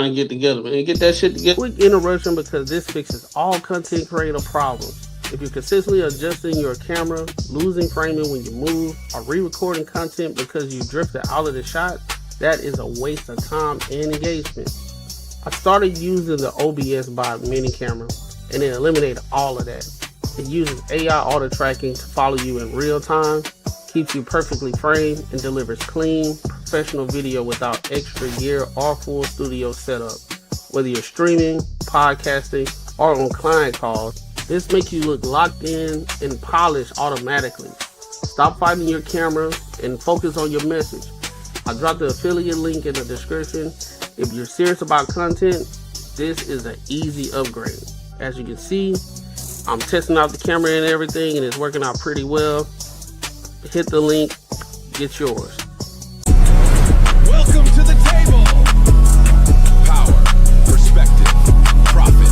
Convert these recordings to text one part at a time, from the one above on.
trying to get together, man. Get that shit together. Quick interruption because this fixes all content creator problems. If you're consistently adjusting your camera, losing framing when you move, or re-recording content because you drifted out of the shot, that is a waste of time and engagement. I started using the OBS Bot mini camera and it eliminated all of that. It uses AI auto tracking to follow you in real time, keeps you perfectly framed, and delivers clean, professional video without extra gear or full studio setup. Whether you're streaming, podcasting, or on client calls, this makes you look locked in and polished automatically. Stop fighting your camera and focus on your message. I dropped the affiliate link in the description. If you're serious about content, this is an easy upgrade. As you can see, I'm testing out the camera and everything, and it's working out pretty well. Hit the link, get yours. Welcome to the table. Power, perspective, profit.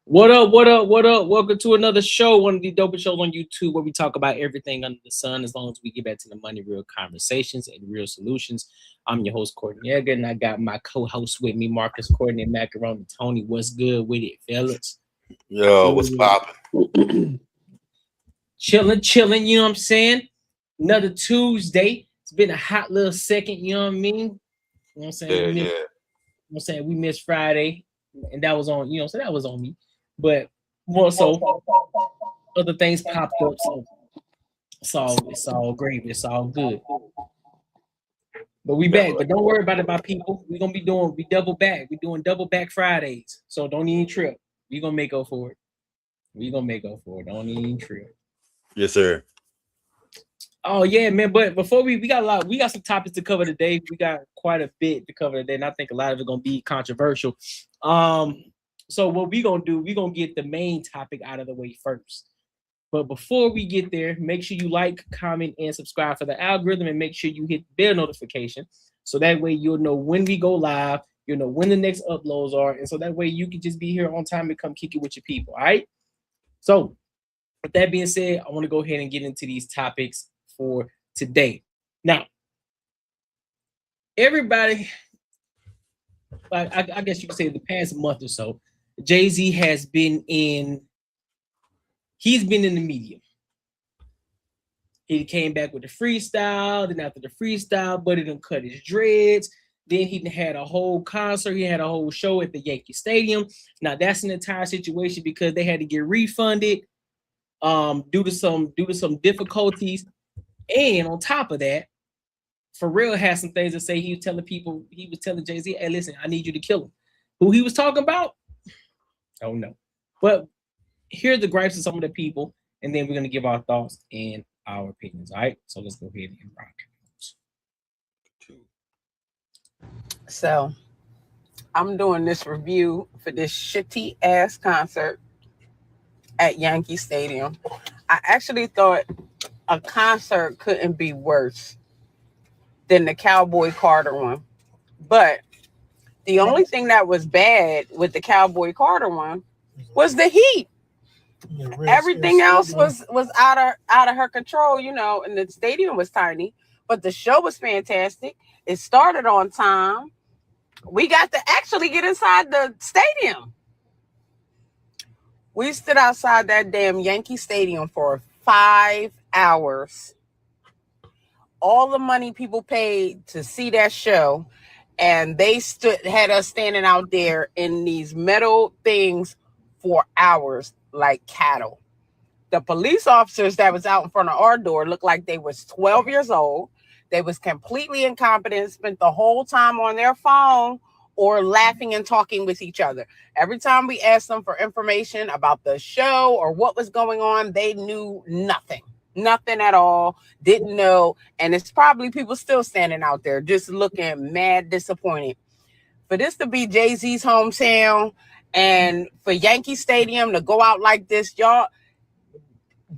What up, what up, what up? Welcome to another show, one of the dopest shows on YouTube where we talk about everything under the sun as long as we get back to the money, real conversations, and real solutions. I'm your host, Courtney Egger, and I got my co-host with me, Marcus Courtney and Macaroni Tony. What's good with it, fellas? Yo, what's poppin'? Chilling, you know what I'm saying? Another Tuesday. It's been a hot little second, you know what I mean? You know what I'm saying? Yeah. You know what I'm saying? We missed Friday, and that was on, you know, so that was on me. But more so, other things popped up. So it's all great. It's all good. But we back. But don't worry about it, my people. We double back. We're doing double back Fridays. So don't even trip. We're gonna make up for it. Don't even trip. Yes, sir. Oh yeah, man. But before we got some topics to cover today. We got quite a bit to cover today, and I think a lot of it gonna be controversial. So what we gonna do, we gonna get the main topic out of the way first. But before we get there, make sure you like, comment, and subscribe for the algorithm, and make sure you hit the bell notification. So that way you'll know when we go live, you'll know when the next uploads are, and so that way you can just be here on time and come kick it with your people, all right? So with that being said, I want to go ahead and get into these topics for today. Now, everybody, I guess you could say the past month or so, Jay-Z has been in the media. He came back with the freestyle, then after the freestyle, Buddy done cut his dreads. Then he had a whole concert, he had a whole show at the Yankee Stadium. Now that's an entire situation because they had to get refunded due to some difficulties. And on top of that, Pharrell had some things to say. He was telling Jay-Z, hey, listen, I need you to kill him. Who he was talking about? Oh no. But here are the gripes of some of the people, and then we're going to give our thoughts and our opinions. All right, so let's go ahead and rock. So I'm doing this review for this shitty ass concert at Yankee Stadium. I actually thought a concert couldn't be worse than the Cowboy Carter one, but the only thing that was bad with the Cowboy Carter one was the heat. Everything else was out of her control, you know, and the stadium was tiny, but the show was fantastic. It started on time. We got to actually get inside the stadium. We stood outside that damn Yankee Stadium for 5 hours. All the money people paid to see that show, and they had us standing out there in these metal things for hours like cattle. The police officers that was out in front of our door looked like they was 12 years old. They was completely incompetent, spent the whole time on their phone or laughing and talking with each other. Every time we asked them for information about the show or what was going on, they knew nothing. Nothing at all, didn't know. And it's probably people still standing out there just looking mad disappointed. For this to be Jay-Z's hometown and for Yankee Stadium to go out like this, y'all,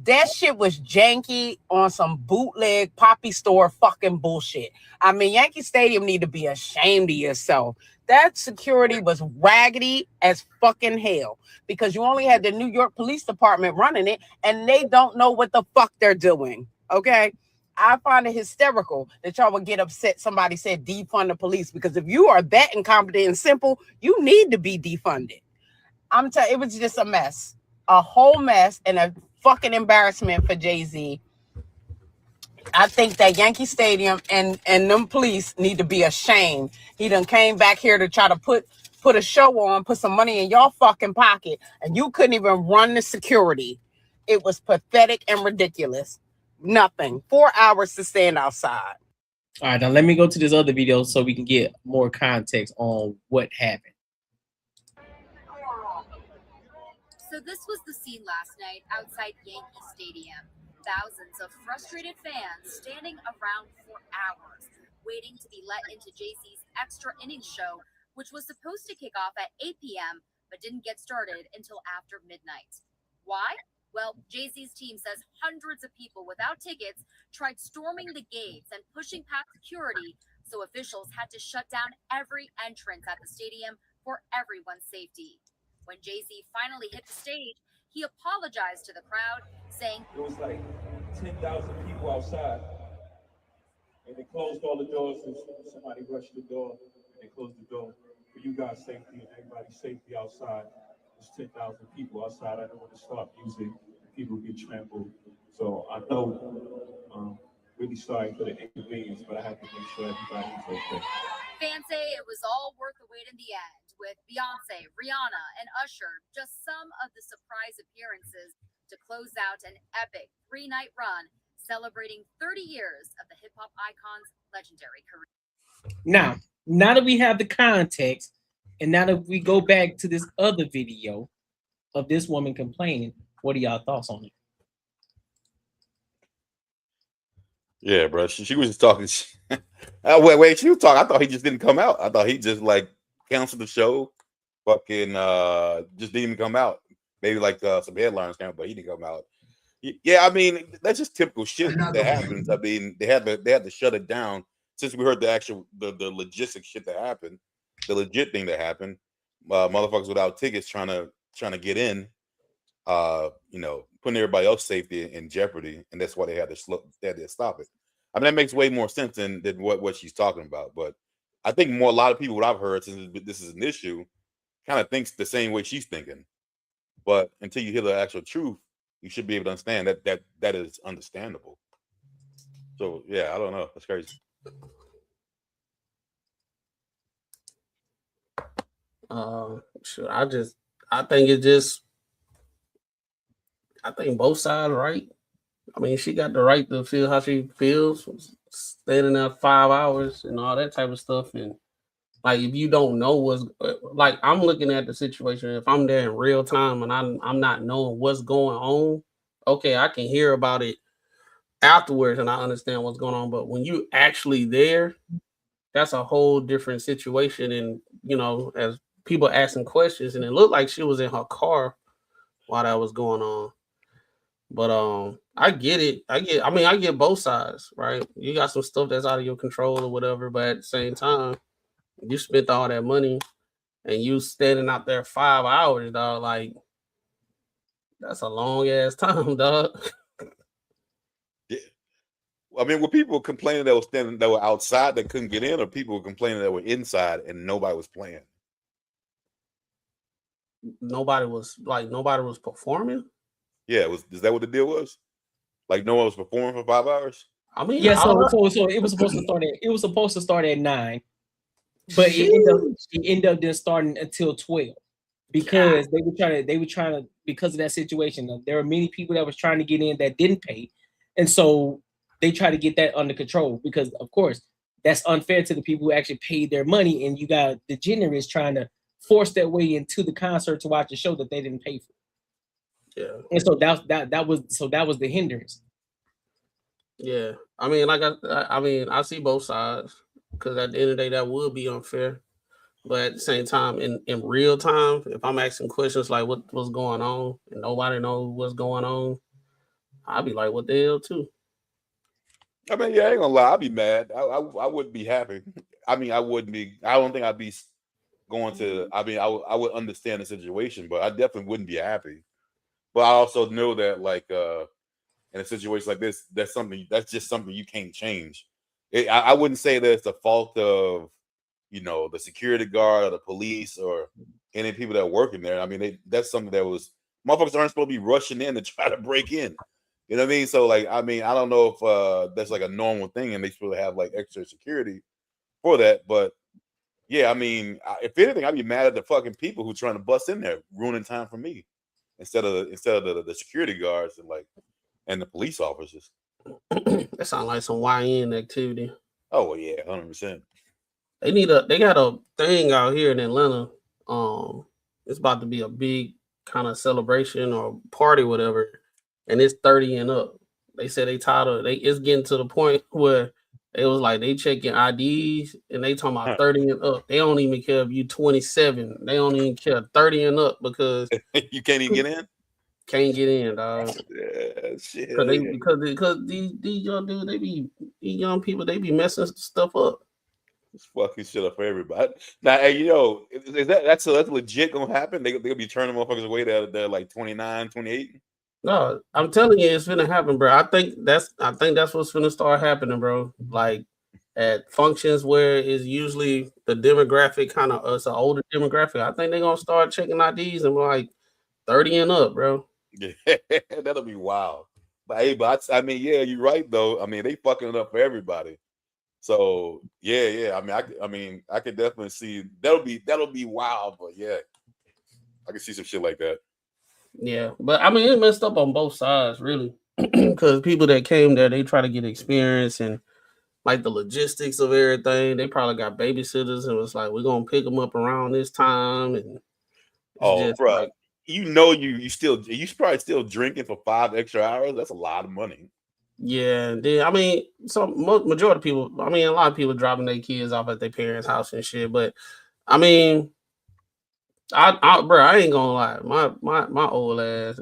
That shit was janky on some bootleg poppy store fucking bullshit. I mean, Yankee Stadium need to be ashamed of yourself. That security was raggedy as fucking hell because you only had the New York Police Department running it and they don't know what the fuck they're doing. Okay. I find it hysterical that y'all would get upset somebody said defund the police because if you are that incompetent and simple, you need to be defunded. I'm telling it was just a mess. A whole mess and a fucking embarrassment for Jay-Z. I think that Yankee Stadium and them police need to be ashamed. He done came back here to try to put a show on, put some money in your fucking pocket, and you couldn't even run the security. It was pathetic and ridiculous. Nothing. 4 hours to stand outside. All right, now let me go to this other video so we can get more context on what happened. So this was the scene last night outside Yankee Stadium. Thousands of frustrated fans standing around for hours, waiting to be let into Jay-Z's Extra Innings show, which was supposed to kick off at 8 p.m., but didn't get started until after midnight. Why? Well, Jay-Z's team says hundreds of people without tickets tried storming the gates and pushing past security, so officials had to shut down every entrance at the stadium for everyone's safety. When Jay-Z finally hit the stage, he apologized to the crowd, saying, "It was like 10,000 people outside, and they closed all the doors, and somebody rushed the door, and they closed the door for you guys' safety and everybody's safety outside. There's 10,000 people outside. I don't want to stop music. People get trampled. So I know, really sorry for the inconvenience, but I have to make sure everybody's okay." Fans say it was all worth the wait in the end, with Beyoncé, Rihanna, and Usher just some of the surprise appearances to close out an epic 3-night run celebrating 30 years of the hip-hop icon's legendary career. Now that we have the context, and now that we go back to this other video of this woman complaining, what are y'all thoughts on it? Yeah, bro. She was just talking. Wait. She was talking. I thought he just didn't come out. I thought he just like canceled the show. Fucking just didn't even come out. Maybe like some headlines came out, but he didn't come out. Yeah, I mean that's just typical shit that happens. I mean they had to shut it down since we heard the logistics shit that happened, the legit thing that happened. Motherfuckers without tickets trying to get in. Putting everybody else's safety in jeopardy, and that's why they had to stop it. I mean, that makes way more sense than what she's talking about. But I think a lot of people, what I've heard since this is an issue, kind of thinks the same way she's thinking. But until you hear the actual truth, you should be able to understand that is understandable. So yeah, I don't know. That's crazy. I think both sides right. I mean, she got the right to feel how she feels, standing there 5 hours and all that type of stuff. And like, if you don't know what's like, I'm looking at the situation. If I'm there in real time and I'm not knowing what's going on, okay, I can hear about it afterwards and I understand what's going on. But when you actually there, that's a whole different situation. And as people asking questions, and it looked like she was in her car while that was going on. But I get it. I get both sides, right? You got some stuff that's out of your control or whatever, but at the same time, you spent all that money and you standing out there 5 hours, dog. Like, that's a long ass time, dog. Yeah. I mean, were people complaining that were outside that couldn't get in, or people were complaining that were inside and nobody was playing? Nobody was performing. Yeah, is that what the deal was? Like no one was performing for 5 hours? I mean, yeah. So it was supposed to start at 9, but it ended up then starting until 12 because they were trying to because of that situation. There were many people that was trying to get in that didn't pay, and so they try to get that under control because, of course, that's unfair to the people who actually paid their money, and you got degenerates trying to force their way into the concert to watch a show that they didn't pay for. Yeah, and so that was the hindrance. Yeah, I mean, I see both sides because at the end of the day, that would be unfair. But at the same time, in real time, if I'm asking questions like what's going on and nobody knows what's going on, I'd be like, what the hell, too? I mean, yeah, I ain't gonna lie. I'd be mad. I wouldn't be happy. I mean, I wouldn't be. I don't think I'd be going to. I mean, I would understand the situation, but I definitely wouldn't be happy. But I also know that, like, in a situation like this, that's just something you can't change. I wouldn't say that it's the fault of, the security guard or the police or any people that work in there. I mean, that's something that was motherfuckers aren't supposed to be rushing in to try to break in. You know what I mean? So, like, I mean, I don't know if that's like a normal thing and they supposed to have like extra security for that. But yeah, I mean, if anything, I'd be mad at the fucking people who trying to bust in there, ruining time for me instead of the security guards and the police officers. That sounds like some YN activity. Oh well, yeah, 100%. They got a thing out here in Atlanta. It's about to be a big kind of celebration or party, whatever, and it's 30 and up. They said they tired of it's getting to the point where it was like they checking IDs and they talking about 30 and up. They don't even care if you 27. They don't even care 30 and up because you can't even get in. Can't get in, dog. Yeah, shit. Because these young dudes, these young people, they be messing stuff up. It's fucking shit up for everybody. Now, hey, is that's legit gonna happen? They'll be turning motherfuckers away that they're like 29, 28. No, I'm telling you, it's gonna happen, bro. I think that's what's gonna start happening, bro. Like at functions where it's usually the demographic kind of it's an older demographic. I think they're gonna start checking IDs and like 30 and up, bro. Yeah, that'll be wild. But hey, I mean, yeah, you're right though. I mean, they fucking it up for everybody. So yeah. I mean, I could definitely see that'll be wild. But yeah, I can see some shit like that. Yeah, but I mean, it messed up on both sides, really, because people that came there, they try to get experience and like the logistics of everything. They probably got babysitters and was like, we're gonna pick them up around this time. And bro. Like, you probably still drinking for 5 extra hours. That's a lot of money. Yeah, I mean, majority of people. I mean, a lot of people dropping their kids off at their parents' house and shit. But I mean, I ain't gonna lie. My old ass,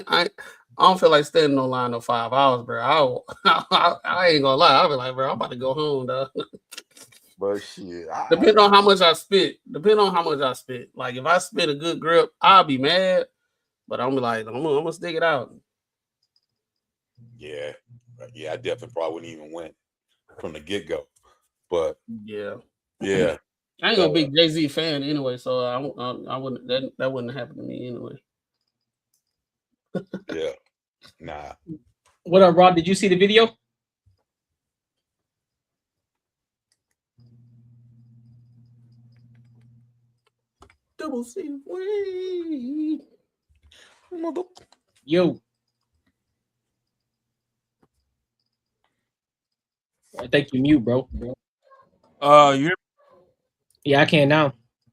I don't feel like standing on line no 5 hours, bro. I ain't gonna lie. I'll be like, bro, I'm about to go home, dog. But shit, depending on how much I spit. Like if I spit a good grip, I'll be mad. But I'm like, I'm gonna stick it out. Yeah, I definitely probably wouldn't even went from the get go. But yeah. I ain't no big Jay-Z fan anyway, so I wouldn't that wouldn't happen to me anyway. Yeah, nah. What up, Rod? Did you see the video? Double C way. Yo. I think you mute, bro. You? Yeah, I can now.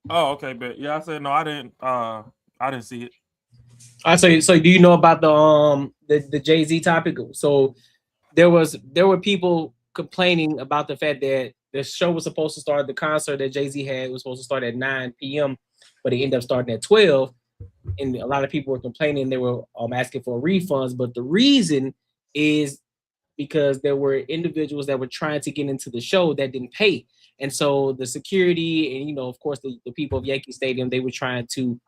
Oh, okay, but yeah, I said no. I didn't see it. So do you know about the Jay-Z topic? So there were people complaining about the fact that the show was supposed to start, the concert that Jay-Z had was supposed to start at 9 p.m., but it ended up starting at 12. And a lot of people were complaining. They were asking for refunds, but the reason is because there were individuals that were trying to get into the show that didn't pay. And so the security and, of course, the people of Yankee Stadium, they were trying to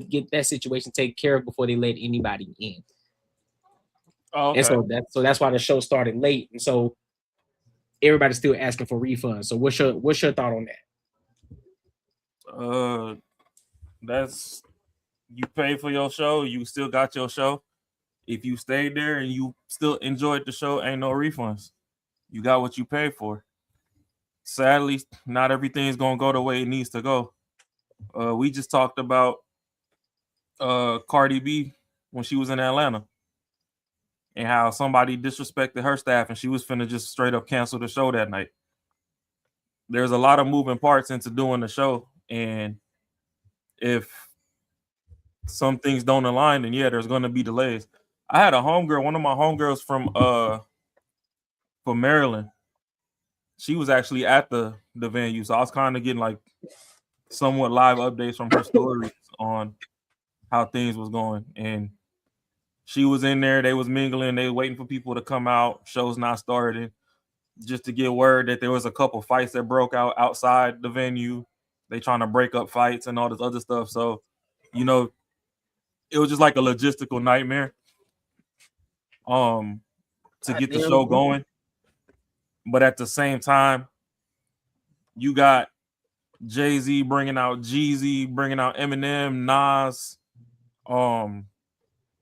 get that situation taken care of before they let anybody in. Oh, okay. And so that's why the show started late. And so everybody's still asking for refunds. So what's your thought on that? That's, you pay for your show, you still got your show. If you stayed there and you still enjoyed the show, ain't no refunds. You got what you paid for. Sadly, not everything's gonna go the way it needs to go. We just talked about Cardi B when she was in Atlanta and how somebody disrespected her staff and she was finna just straight up cancel the show that night. There's a lot of moving parts into doing the show, and if some things don't align, then yeah, there's gonna be delays. I had a homegirl, one of my homegirls from Maryland. She was actually at the venue, so I was kind of getting like somewhat live updates from her stories on how things was going, and She was in there. They was mingling. They were waiting for people to come out. Show's not starting. Just to get word that there was a couple fights that broke out outside the venue. They trying to break up fights and all this other stuff. So, you know, it was just like a logistical nightmare. To get the show going. But at the same time, you got Jay-Z bringing out Jeezy, bringing out Eminem, Nas.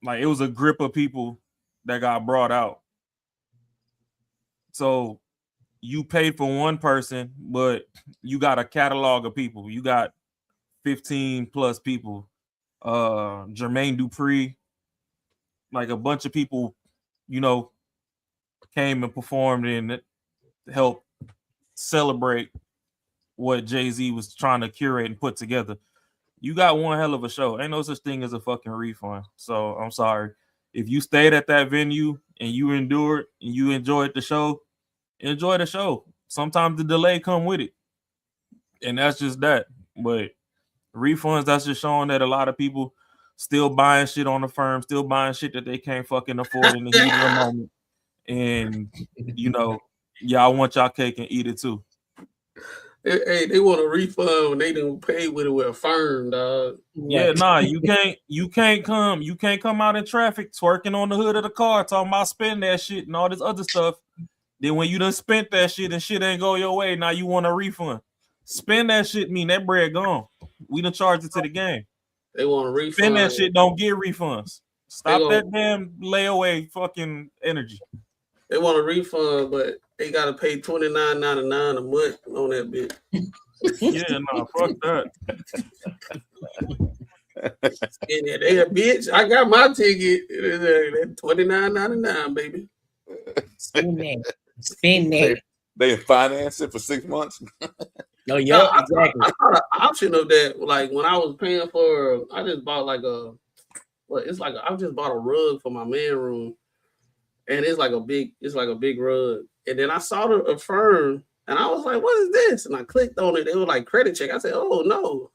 Like it was a grip of people that got brought out. So you paid for one person, but you got a catalog of people. You got 15 plus people. Jermaine Dupri, like a bunch of people, you know, came and performed and helped celebrate what Jay-Z was trying to curate and put together. You got one hell of a show. Ain't no such thing as a fucking refund. So I'm sorry. If you stayed at that venue and you endured and you enjoyed the show, enjoy the show. Sometimes the delay come with it. And that's just that. But refunds, that's just showing that a lot of people still buying shit on the firm, still buying shit that they can't fucking afford in the heat of the moment. And, you know, y'all want y'all cake and eat it too. Hey, they want a refund when they didn't pay with it with a firm, dog. Yeah, nah, you can't come out in traffic twerking on the hood of the car talking about spend that shit and all this other stuff. Then when you done spent that shit and shit ain't go your way, now you want a refund. Spend that shit mean that bread gone. We done charged it to the game. They want a refund. Spend that shit, don't get refunds. Stop that damn layaway fucking energy. They want a refund, but they gotta pay $29.99 a month on that bitch. Yeah, nah, fuck that. And they a bitch. I got my ticket. $29.99, baby. Spend that. They finance it for 6 months. Oh yeah, exactly. I thought an option of that, like when I was paying for, I just bought like a, well, it's like I just bought a rug for my man room, and it's like a big rug. And then I saw a firm, and I was like, "What is this?" And I clicked on it. It was like credit check. I said, "Oh no."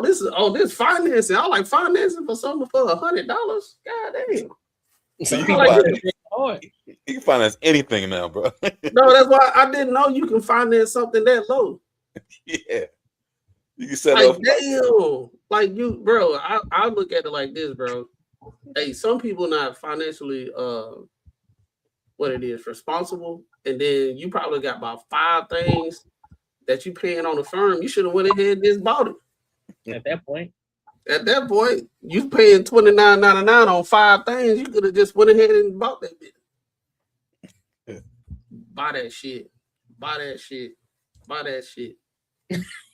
This financing. I was like financing for something for $100. God damn. Some people like you can finance anything now, bro. No, that's why I didn't know you can finance something that low. Yeah. You can set like, up. Damn. Like you, bro, I look at it like this, bro. Hey, some people not financially responsible, and then you probably got about 5 things that you paying on the firm. You should have went ahead and just bought it. At that point, you paying $29.99 on 5 things. You could have just went ahead and bought that bitch. Buy that shit. Buy that shit. Buy that shit.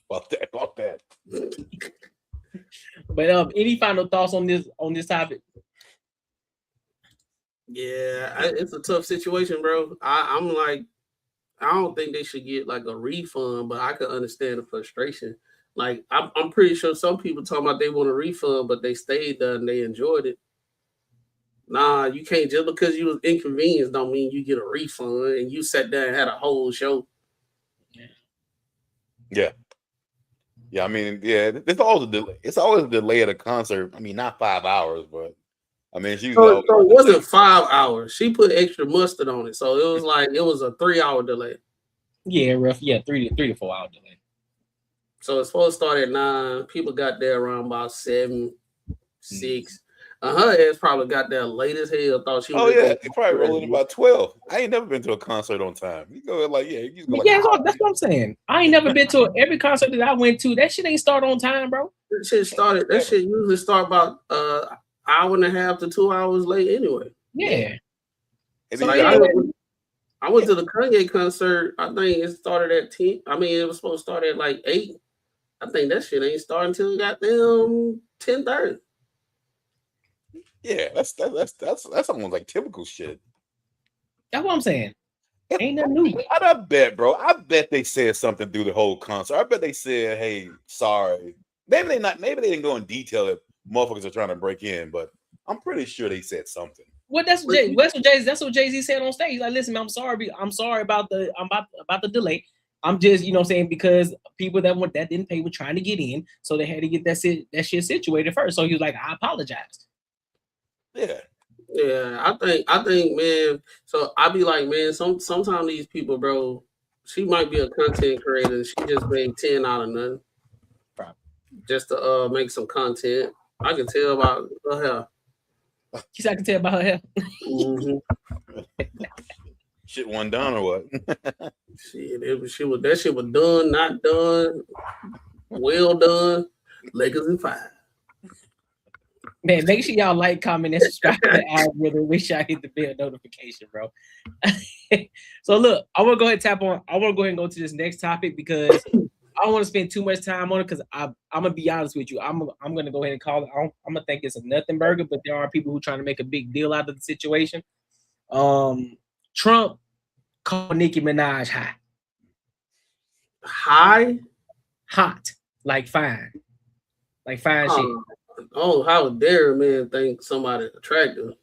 Bought that. But any final thoughts on this topic? Yeah, it's a tough situation, bro. I'm like, I don't think they should get like a refund, but I can understand the frustration. Like, I'm pretty sure some people talking about they want a refund, but they stayed there and they enjoyed it. Nah, you can't, just because you was inconvenienced don't mean you get a refund and you sat there and had a whole show. Yeah. Yeah, I mean, yeah, it's always a delay. It's always a delay at a concert. I mean, not 5 hours, but I mean, she so it wasn't 5 hours. She put extra mustard on it, so it was like it was a 3-hour delay. Yeah, rough. Yeah, 3 to 4 hour delay. So it's supposed to start at 9. People got there around about 7, 6. Her ass probably got there late as hell. Thought she was. Oh yeah, they probably rolling about 12. I ain't never been to a concert on time. You go like, yeah, you go like, that's what I'm saying. I ain't never been to every concert that I went to. That shit ain't start on time, bro. That shit usually start about hour and a half to 2 hours late anyway. Yeah. So like, I went to the Kanye concert. I think it started at 10. I mean, it was supposed to start at like 8. I think that shit ain't starting until goddamn 10:30. Yeah, that's almost like typical shit. That's what I'm saying. Ain't nothing new. I bet, bro. I bet they said something through the whole concert. I bet they said, "Hey, sorry." Maybe they didn't go in detail if motherfuckers are trying to break in, but I'm pretty sure they said something. Well, that's what Jay-Z said on stage. Like, listen, I'm sorry about the delay. I'm just, you know what I'm saying, because people that didn't pay were trying to get in, so they had to get that shit situated first. So he was like, I apologize. Yeah. Yeah, I think, man. So I be like, man, sometimes these people, bro, she might be a content creator. And she just made 10 out of nothing, just to make some content. I can tell about her hair. She said I can tell about her hair. Mm-hmm. Shit wasn't done or what? That shit was done, not done, well done. Lakers in 5. Man, make sure y'all like, comment, and subscribe to the algorithm. Make sure I hit the bell notification, bro. So look, I want to go ahead and go to this next topic because I don't want to spend too much time on it because I'm gonna be honest with you. I'm gonna go ahead and call it. I'm gonna think it's a nothing burger, but there are people who are trying to make a big deal out of the situation. Trump called Nicki Minaj hot. Hot, like fine shit. Oh, how dare a man think somebody attractive?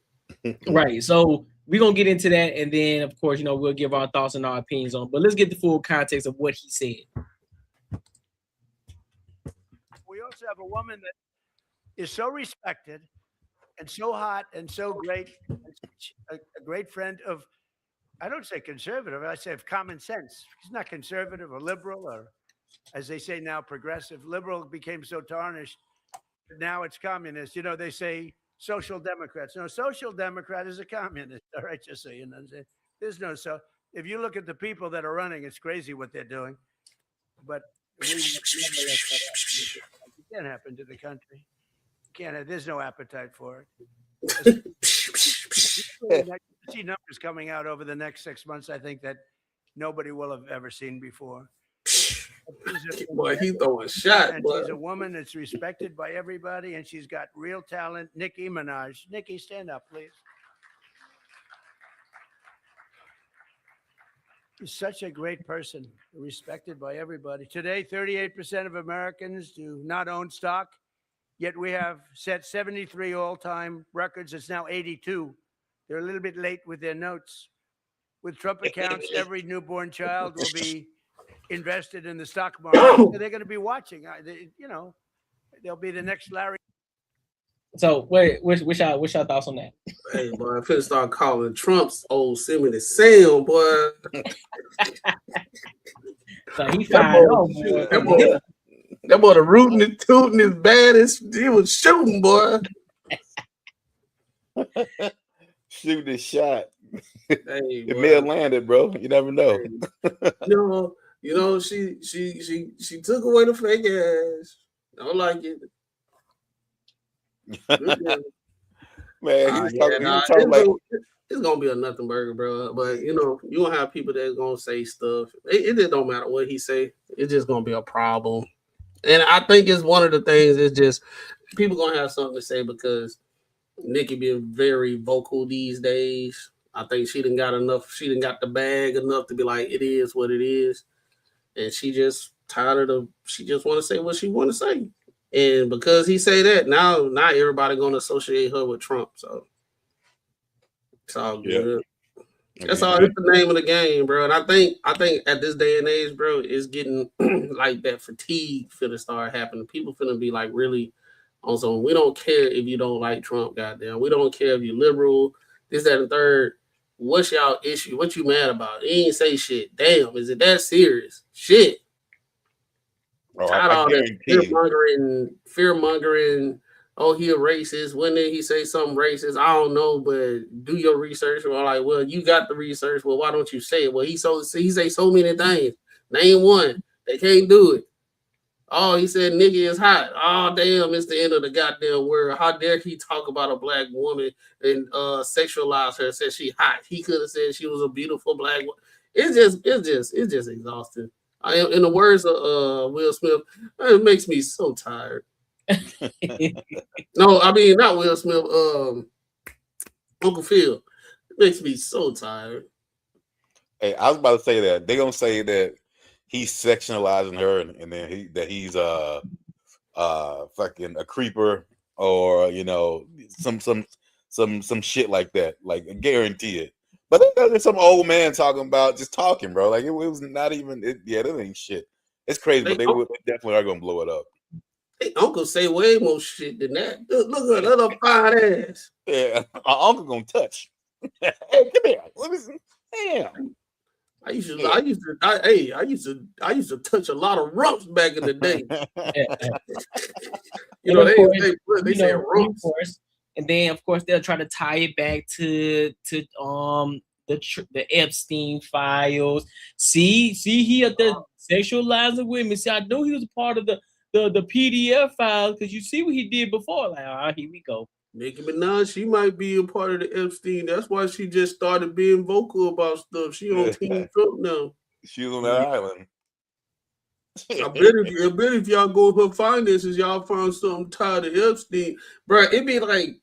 Right. So we're gonna get into that, and then of course, we'll give our thoughts and our opinions on. But let's get the full context of what he said. We also have a woman that is so respected and so hot and so great, a great friend of, I don't say conservative, I say of common sense. She's not conservative or liberal or, as they say now, progressive. Liberal became so tarnished. Now it's communist. They say social democrats. No, social democrat is a communist. All right, just so you know. There's no so. If you look at the people that are running, it's crazy what they're doing. But it can't happen to the country. There's no appetite for it. See numbers coming out over the next 6 months, I think, that nobody will have ever seen before. Boy, he throwing shots. And she's a woman that's respected by everybody, and she's got real talent. Nicki Minaj. Nicki, stand up, please. She's such a great person, respected by everybody. Today, 38% of Americans do not own stock, yet we have set 73 all-time records. It's now 82. They're a little bit late with their notes. With Trump accounts, every newborn child will be invested in the stock market. So they're going to be watching. They'll be the next Larry. So wait, what's your thoughts on that? Hey, boy, I finna start calling Trump's old Yosemite Sam, boy. So he fired off. That boy the rooting and tooting as bad as he was shooting, boy. Shoot this shot. Hey, it may have landed, bro. You never know. She took away the fake ass. I don't like it. Man, it's gonna be a nothing burger, bro. But you gonna have people that's gonna say stuff. It just don't matter what he say. It's just gonna be a problem. And I think it's one of the things. It's just people gonna have something to say because Nicki being very vocal these days. I think she done got enough. She done got the bag enough to be like, it is what it is. And she just tired of. She just want to say what she want to say. And because he say that, now everybody gonna associate her with Trump. So it's all good. Yeah. That's all. It's the name of the game, bro. And I think at this day and age, bro, it's getting like that fatigue finna start happening. People finna be like really on some. We don't care if you don't like Trump, goddamn. We don't care if you're liberal. This, that, and third. What's y'all issue? What you mad about? He ain't say shit. Damn, is it that serious? Shit. Tired of all that fear mongering. Oh, he a racist. When did he say something racist? I don't know, but do your research. Or like, well, you got the research. Well, why don't you say it? Well, he say so many things. Name one. They can't do it. Oh, he said nigga is hot. Oh, damn, it's the end of the goddamn world. How dare he talk about a black woman and sexualize her? Said she hot. He could have said she was a beautiful black woman. It's just exhausting. In the words of Will Smith, it makes me so tired. No, I mean not Will Smith. Uncle Phil. It makes me so tired. Hey, I was about to say that they gonna say that he's sectionalizing her, and then he's fucking a creeper or some shit like that. Like, I guarantee it. But there's some old man talking about just talking, bro. Like it was not even. That ain't shit. It's crazy, but they definitely are gonna blow it up. Hey, Uncle say way more shit than that. Look at that little fine ass. Yeah, our uncle gonna touch. Hey, come here. Let me see. Damn. I used to touch a lot of rumps back in the day. You know, they say rumps. And then of course they'll try to tie it back to the Epstein files. See he at the sexualizing women. See, I know he was a part of the PDF files because you see what he did before. Like, here we go. Nicki Minaj, she might be a part of the Epstein. That's why she just started being vocal about stuff. She on Team Trump now. She was on that island. I bet if y'all go with her finances, y'all find something tied to Epstein. Bro, it be like,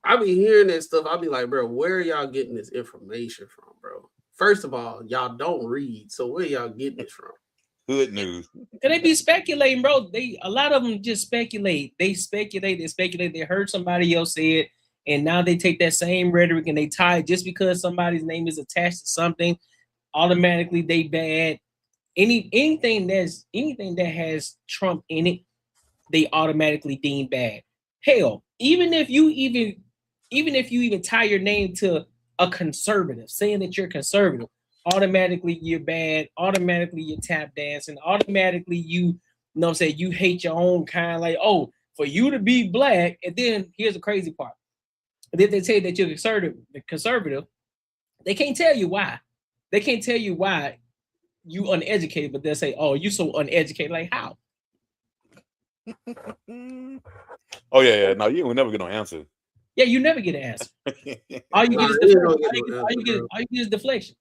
I be hearing that stuff. I be like, bro, where are y'all getting this information from, bro? First of all, y'all don't read. So where y'all getting this from? Good news. Can they be speculating, bro? A lot of them just speculate. They speculate. They heard somebody else say it, and now they take that same rhetoric and they tie it just because somebody's name is attached to something. Automatically, they bad. Anything that has Trump in it, they automatically deem bad. Hell, even if you even tie your name to a conservative, saying that you're conservative, automatically you're bad, automatically you're tap dancing, automatically you know what I'm saying, you hate your own kind, like, oh, for you to be black. And then here's the crazy part. Then they say that you're conservative, they can't tell you why. They can't tell you why you uneducated, but they'll say, oh, you so uneducated. Like, how? Oh, yeah. No, you will never get no answer. Yeah, you never get an answer. All you get is deflection. All you get is deflection.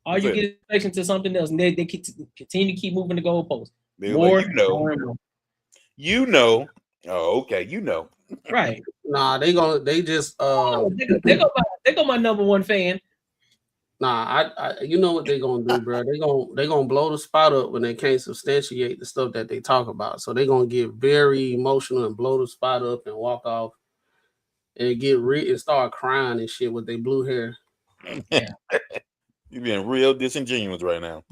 All you get is deflection to something else, and they continue to keep moving the goalposts. More, like, more and more. You know. Oh, okay. You know. Right. Nah, they just they go my number one fan. Nah, I you know what they're gonna do, bro. They gonna blow the spot up when they can't substantiate the stuff that they talk about. So they're gonna get very emotional and blow the spot up and walk off and get and start crying and shit with their blue hair. Yeah. You're being real disingenuous right now.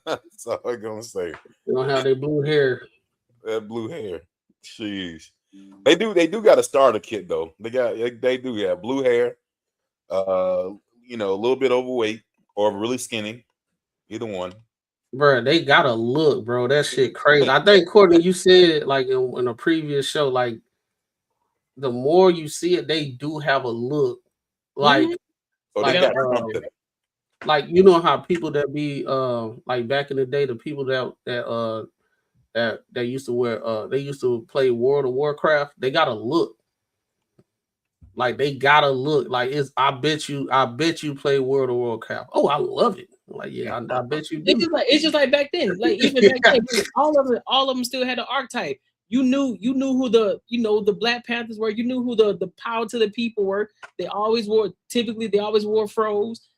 That's all I'm gonna say. They don't have their blue hair. That blue hair. Jeez. They do got a starter kit though. They do have blue hair, you know, a little bit overweight or really skinny. Either one. Bro, they gotta look, bro. That shit crazy. I think, Courtney, you said it like in a previous show, like the more you see it, they do have a look. Like, like you know how people that be like back in the day, the people that used to wear they used to play World of Warcraft, they gotta look. Like they gotta look. Like I bet you play World of Warcraft. Oh, I love it. Like, yeah, I bet you do. It's just like back then. Like even back then, all of them still had an archetype. You knew who the Black Panthers were. You knew who the power to the people were. They always wore froze.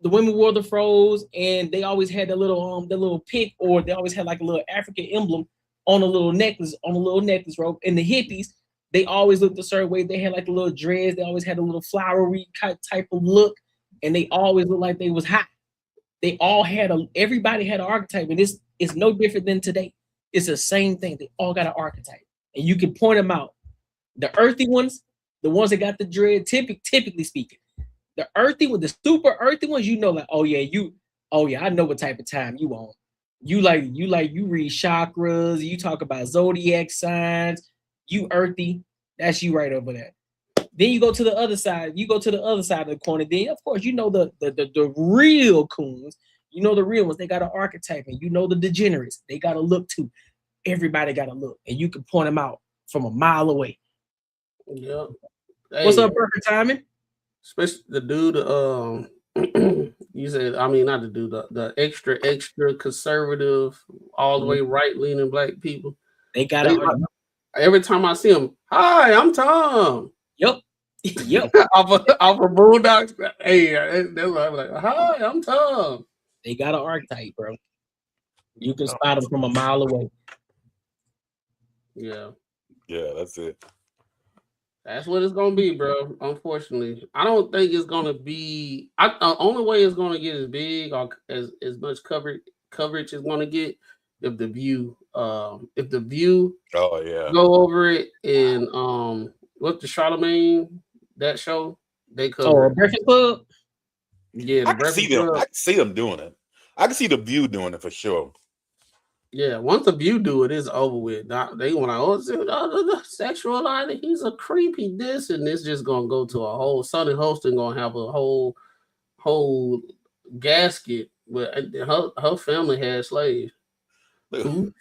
The women wore the froze, and they always had the little pink, or they always had like a little African emblem on a little necklace rope. And the hippies, they always looked a certain way. They had like a little dreads. They always had a little flowery type of look, and they always looked like they was hot. They all had everybody had an archetype, and it's no different than today. It's the same thing. They all got an archetype, and you can point them out. The earthy ones, the ones that got the dread, typically speaking, the earthy ones, the super earthy ones, you know, like, I know what type of time you on. You read chakras, you talk about zodiac signs, you earthy, that's you right over there. Then you go to the other side. You go to the other side of the corner. Then, of course, you know the real coons. You know the real ones. They got an archetype, and you know the degenerates. They got to look too. Everybody got to look, and you can point them out from a mile away. Yeah. Hey, what's up, Perfect Timing? Especially the dude. You said, I mean, not the dude. The extra conservative, all the way right leaning black people. They got it. Every time I see them, hi, I'm Tom. Yep. off of Boondocks. Hey, that's what I'm like. Hi, I'm Tom. They got an archetype, bro. You can spot them from a mile away. Yeah, that's it. That's what it's gonna be, bro. Unfortunately, I don't think it's gonna be. The only way it's gonna get as big or as much coverage it's gonna get if the View Oh yeah. go over it, and what's the Charlemagne, that show they cover it. Breakfast Club. Yeah, the I can see Breakfast them. Club. I can see them doing it. I can see the View doing it for sure. Yeah, once the View do it, it's over with. They want to sexual, he's a creepy this, and it's just gonna go to a whole Sonny Holston gonna have a whole gasket. But her family had slaves. Dude,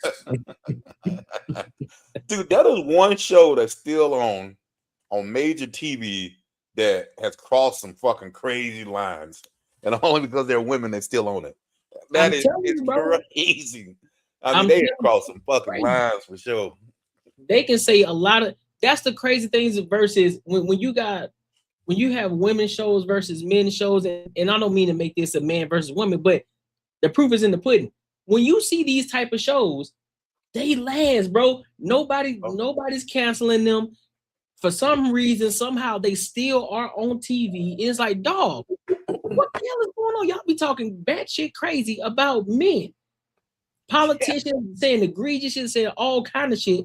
that is one show that's still on major TV that has crossed some fucking crazy lines, and only because they're women, they're still on it. That is crazy. I mean, they have crossed some fucking lines for sure. They can say a lot of. That's the crazy things versus when you have women shows versus men shows, and I don't mean to make this a man versus woman, but the proof is in the pudding. When you see these type of shows, they last, bro. Nobody's canceling them. For some reason, somehow they still are on TV. It's like, dog, what the hell is going on? Y'all be talking batshit crazy about men. Politicians saying egregious shit, saying all kind of shit,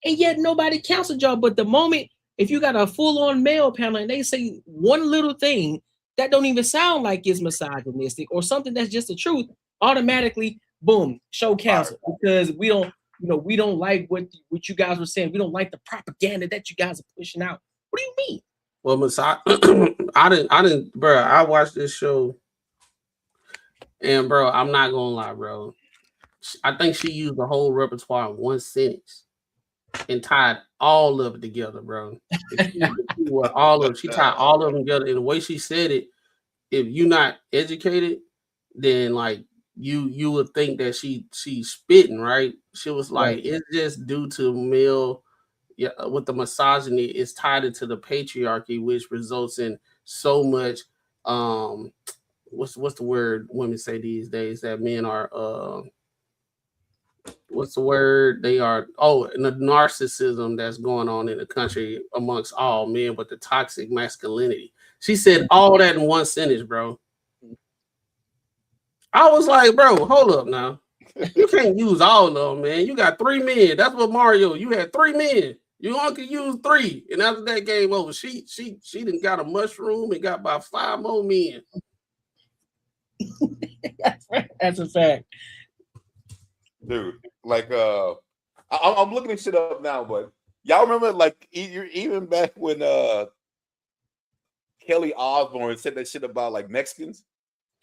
and yet nobody canceled y'all. But the moment, if you got a full-on male panel and they say one little thing that don't even sound like it's misogynistic or something that's just the truth, automatically, boom, show canceled because we don't like what you guys were saying. We don't like the propaganda that you guys are pushing out. What do you mean? Well, I didn't, bro. I watched this show, and bro, I'm not gonna lie, bro. I think she used the whole repertoire in one sentence and tied all of it together, bro. She tied all of them together. And the way she said it, if you're not educated, then like you would think that she's spitting, right? She was like, it's just due to male, with the misogyny, it's tied into the patriarchy, which results in so much what's the word women say these days, that men are what's the word? They are and the narcissism that's going on in the country amongst all men, with the toxic masculinity. She said all that in one sentence, bro. I was like, bro, hold up now. You can't use all of them, man. You got 3 men. That's what Mario. You had 3 men. You only could use 3. And after that game over, she done got a mushroom and got about 5 more men. That's a fact. Dude, like I'm looking this shit up now, but y'all remember like even back when Kelly Osbourne said that shit about like Mexicans,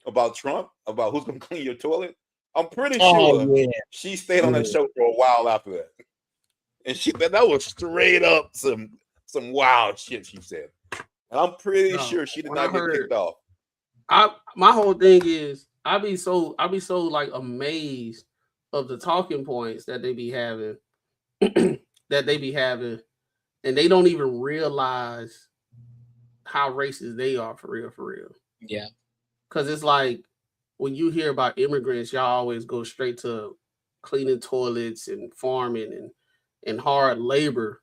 about Trump, about who's gonna clean your toilet? I'm pretty sure she stayed on that show for a while after that. And that was straight up some wild shit she said. And I'm pretty sure she did not get kicked off. My whole thing is I be so like amazed of the talking points that they be having, and they don't even realize how racist they are for real. Yeah. Because it's like when you hear about immigrants, y'all always go straight to cleaning toilets and farming and hard labor.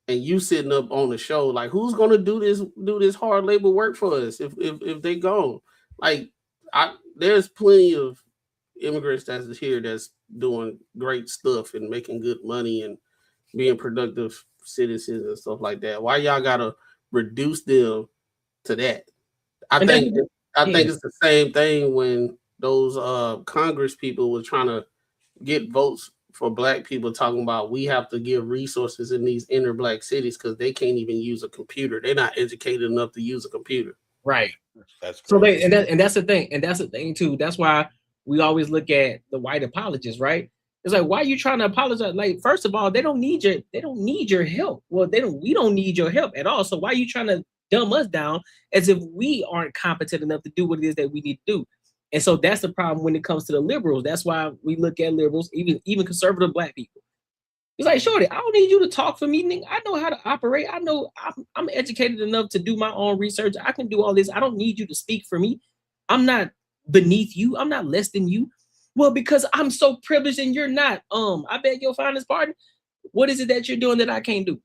And you sitting up on the show, like, who's gonna do this hard labor work for us if they gone? Like, there's plenty of immigrants that's here that's doing great stuff and making good money and being productive citizens and stuff like that. Why y'all gotta reduce them to that? I think it's the same thing when those Congress people were trying to get votes for black people, talking about we have to give resources in these inner black cities because they can't even use a computer. They're not educated enough to use a computer. Right. That's crazy. So that's the thing. And that's the thing too. That's why we always look at the white apologists, right? It's like, why are you trying to apologize? Like, first of all, they don't need your help. Well, we don't need your help at all. So why are you trying to dumb us down as if we aren't competent enough to do what it is that we need to do? And so that's the problem when it comes to the liberals. That's why we look at liberals, even conservative black people. It's like, shorty, I don't need you to talk for me. Nigga. I know how to operate. I know I'm educated enough to do my own research. I can do all this. I don't need you to speak for me. I'm not beneath you. I'm not less than you. Well, because I'm so privileged and you're not. I beg your finest pardon. What is it that you're doing that I can't do?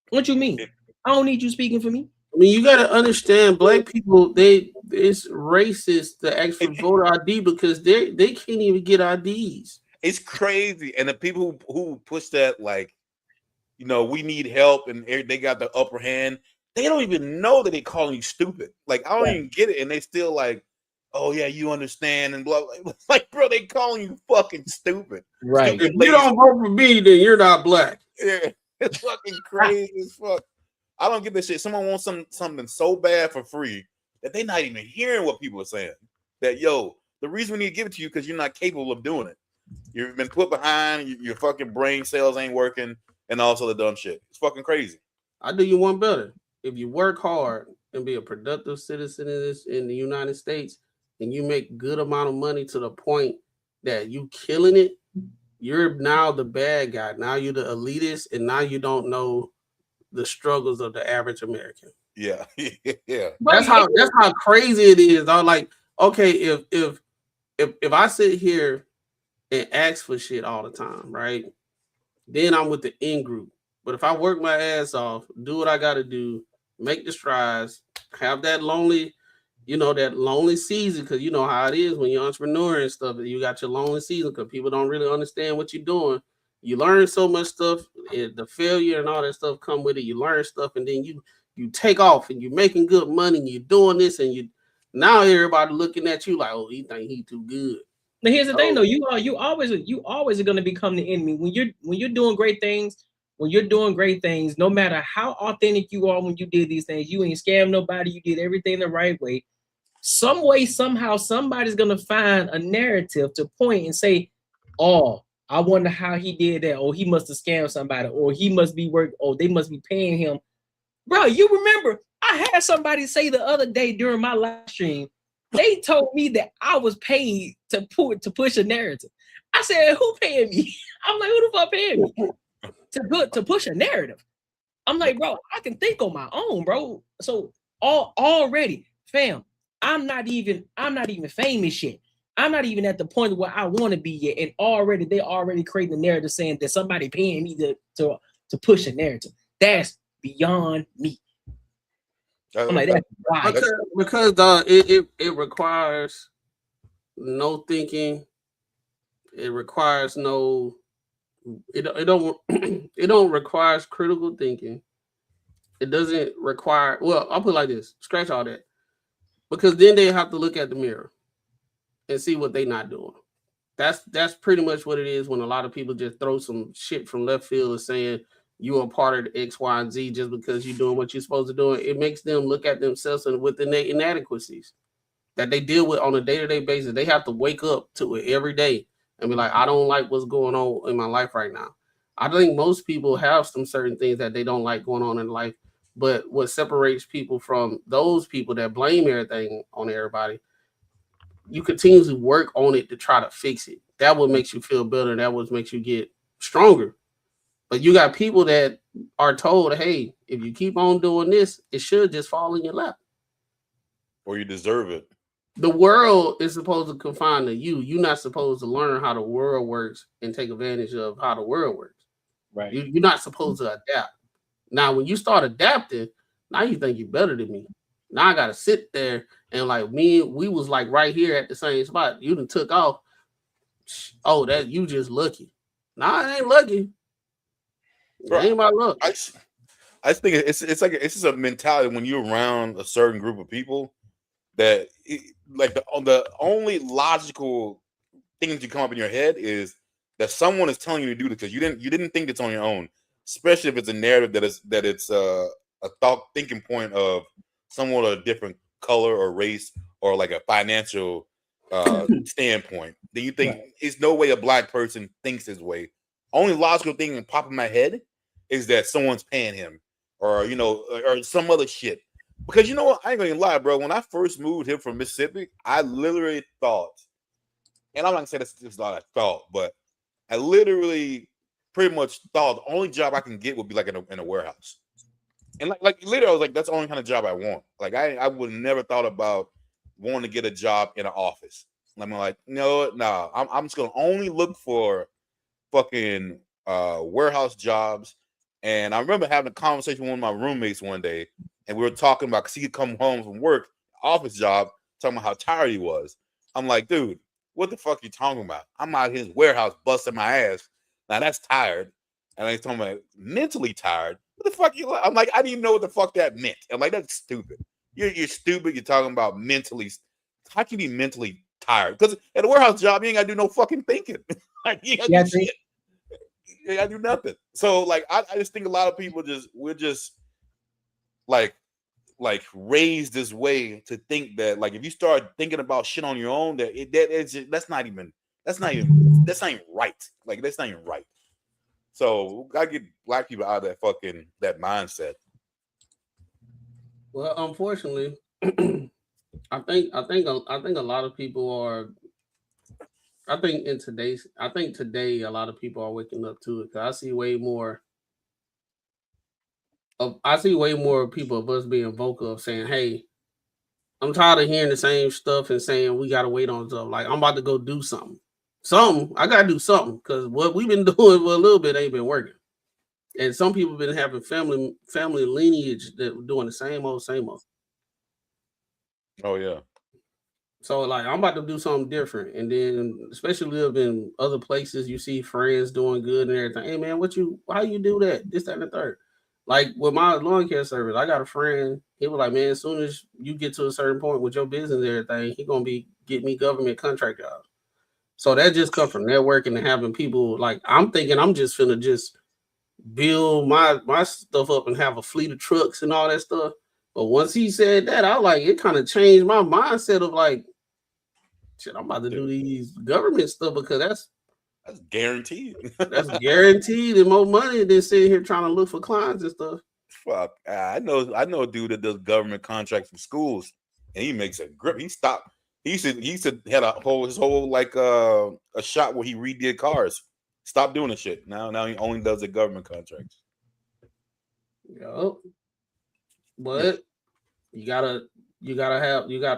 What you mean? I don't need you speaking for me. I mean, you got to understand, black people, they it's racist to ask for voter ID because they can't even get IDs. It's crazy, and the people who push that, like, you know, we need help, and they got the upper hand. They don't even know that they calling you stupid. Like, I don't even get it, and they still like, oh yeah, you understand, and blah, blah. Like, bro, they calling you fucking stupid. Right. If you don't vote for me, then you're not black. Yeah, it's fucking crazy as fuck. I don't get this shit. Someone wants something so bad for free that they're not even hearing what people are saying. That, yo, the reason we need to give it to you because you're not capable of doing it. You've been put behind. Your fucking brain cells ain't working, and also the dumb shit. It's fucking crazy. I do you one better. If you work hard and be a productive citizen in the United States, and you make good amount of money to the point that you killing it, you're now the bad guy. Now you're the elitist, and now you don't know the struggles of the average American. Yeah, yeah. That's how crazy it is. I'm like, okay, if I sit here and ask for shit all the time, right? Then I'm with the in group. But if I work my ass off, do what I got to do, make the strides, have that lonely season, because you know how it is when you're an entrepreneur and stuff. You got your lonely season because people don't really understand what you're doing. You learn so much stuff, the failure and all that stuff come with it. You learn stuff, and then you take off, and you're making good money, and you're doing this, and now everybody looking at you like, oh, he think he too good. Now here's the thing, though. You always are going to become the enemy when you're doing great things. When you're doing great things, no matter how authentic you are when you did these things, you ain't scammed nobody. You did everything the right way. Some way, somehow, somebody's gonna find a narrative to point and say, "Oh, I wonder how he did that. Or he must have scammed somebody. Or he must be working. Or they must be paying him." Bro, you remember? I had somebody say the other day during my live stream. They told me that I was paid to push a narrative. I said, "Who paying me?" I'm like, "Who the fuck paying me to push a narrative?" I'm like, "Bro, I can think on my own, bro." So already, fam, I'm not even famous yet. I'm not even at the point where I want to be yet, and they already creating a narrative saying that somebody paying me to push a narrative. That's beyond me. I'm like, that's why. Because it requires no thinking. It requires no. It don't requires critical thinking. It doesn't require. Well, I'll put it like this: scratch all that, because then they have to look at the mirror and see what they're not doing. That's pretty much what it is when a lot of people just throw some shit from left field and saying you are part of the X, Y, and Z just because you're doing what you're supposed to do. It makes them look at themselves and with the inadequacies that they deal with on a day-to-day basis. They have to wake up to it every day and be like, I don't like what's going on in my life right now. I think most people have some certain things that they don't like going on in life, but what separates people from those people that blame everything on everybody, you continuously work on it to try to fix it. That what makes you feel better. That what makes you get stronger. But you got people that are told, hey, if you keep on doing this, it should just fall in your lap. Or you deserve it. The world is supposed to confine to you. You're not supposed to learn how the world works and take advantage of how the world works. Right. You're not supposed to adapt. Now, when you start adapting, now you think you're better than me. Now I got to sit there and like we was like right here at the same spot. You done took off. Oh, that you just lucky. Nah, it ain't lucky. Bro, ain't my luck. I think it's just a mentality when you're around a certain group of people that the only logical things you come up in your head is that someone is telling you to do this because you didn't think it's on your own, especially if it's a narrative that it's a thought thinking point of someone of a different color or race or like a financial standpoint. Then you think it's no way a black person thinks this way. Only logical thing that pop in my head is that someone's paying him or or some other shit. Because you know what? I ain't gonna lie, bro. When I first moved here from Mississippi, I literally thought, and I'm not gonna say this is not a thought, but I literally pretty much thought the only job I can get would be like in a warehouse. And like literally, I was like, that's the only kind of job I want. Like I would have never thought about wanting to get a job in an office. I'm like, no, nah. I'm just gonna only look for fucking warehouse jobs. And I remember having a conversation with one of my roommates one day, and we were talking about because he could come home from work office job, talking about how tired he was. I'm like, dude, what the fuck you talking about? I'm out here in his warehouse busting my ass. Now that's tired. And he's talking about mentally tired. What the fuck you? I'm like, I didn't even know what the fuck that meant. I'm like, that's stupid. You're stupid. You're talking about mentally. How can you be mentally tired? Because at a warehouse job, you ain't gotta do no fucking thinking. Like you ain't gotta do shit. You ain't gotta do nothing. So like, I just think a lot of people we're just like raised this way to think that like if you start thinking about shit on your own, that's not even right. Like that's not even right. So gotta get black people out of that mindset. Well, unfortunately, I think a lot of people are. I think today a lot of people are waking up to it because I see way more people of us being vocal of saying, "Hey, I'm tired of hearing the same stuff and saying we gotta wait on stuff. Like I'm about to go do something. I gotta do something because what we've been doing for a little bit ain't been working." And some people been having family lineage that were doing the same old. Oh yeah. So like I'm about to do something different. And then especially live in other places, you see friends doing good and everything. Hey man, how you do that? This, that, and the third. Like with my lawn care service, I got a friend. He was like, man, as soon as you get to a certain point with your business and everything, he gonna be get me government contract jobs. So that just comes from networking and having people like I'm thinking I'm just finna just build my stuff up and have a fleet of trucks and all that stuff. But once he said that, I like it kind of changed my mindset of like, shit, I'm about to do these government stuff because that's guaranteed. That's guaranteed and more money than sitting here trying to look for clients and stuff. Fuck, I know a dude that does government contracts for schools, and he makes a grip. He stopped. He used to had his whole like a shop where he redid cars. Stop doing the shit. Now he only does the government contracts. Yep. But you got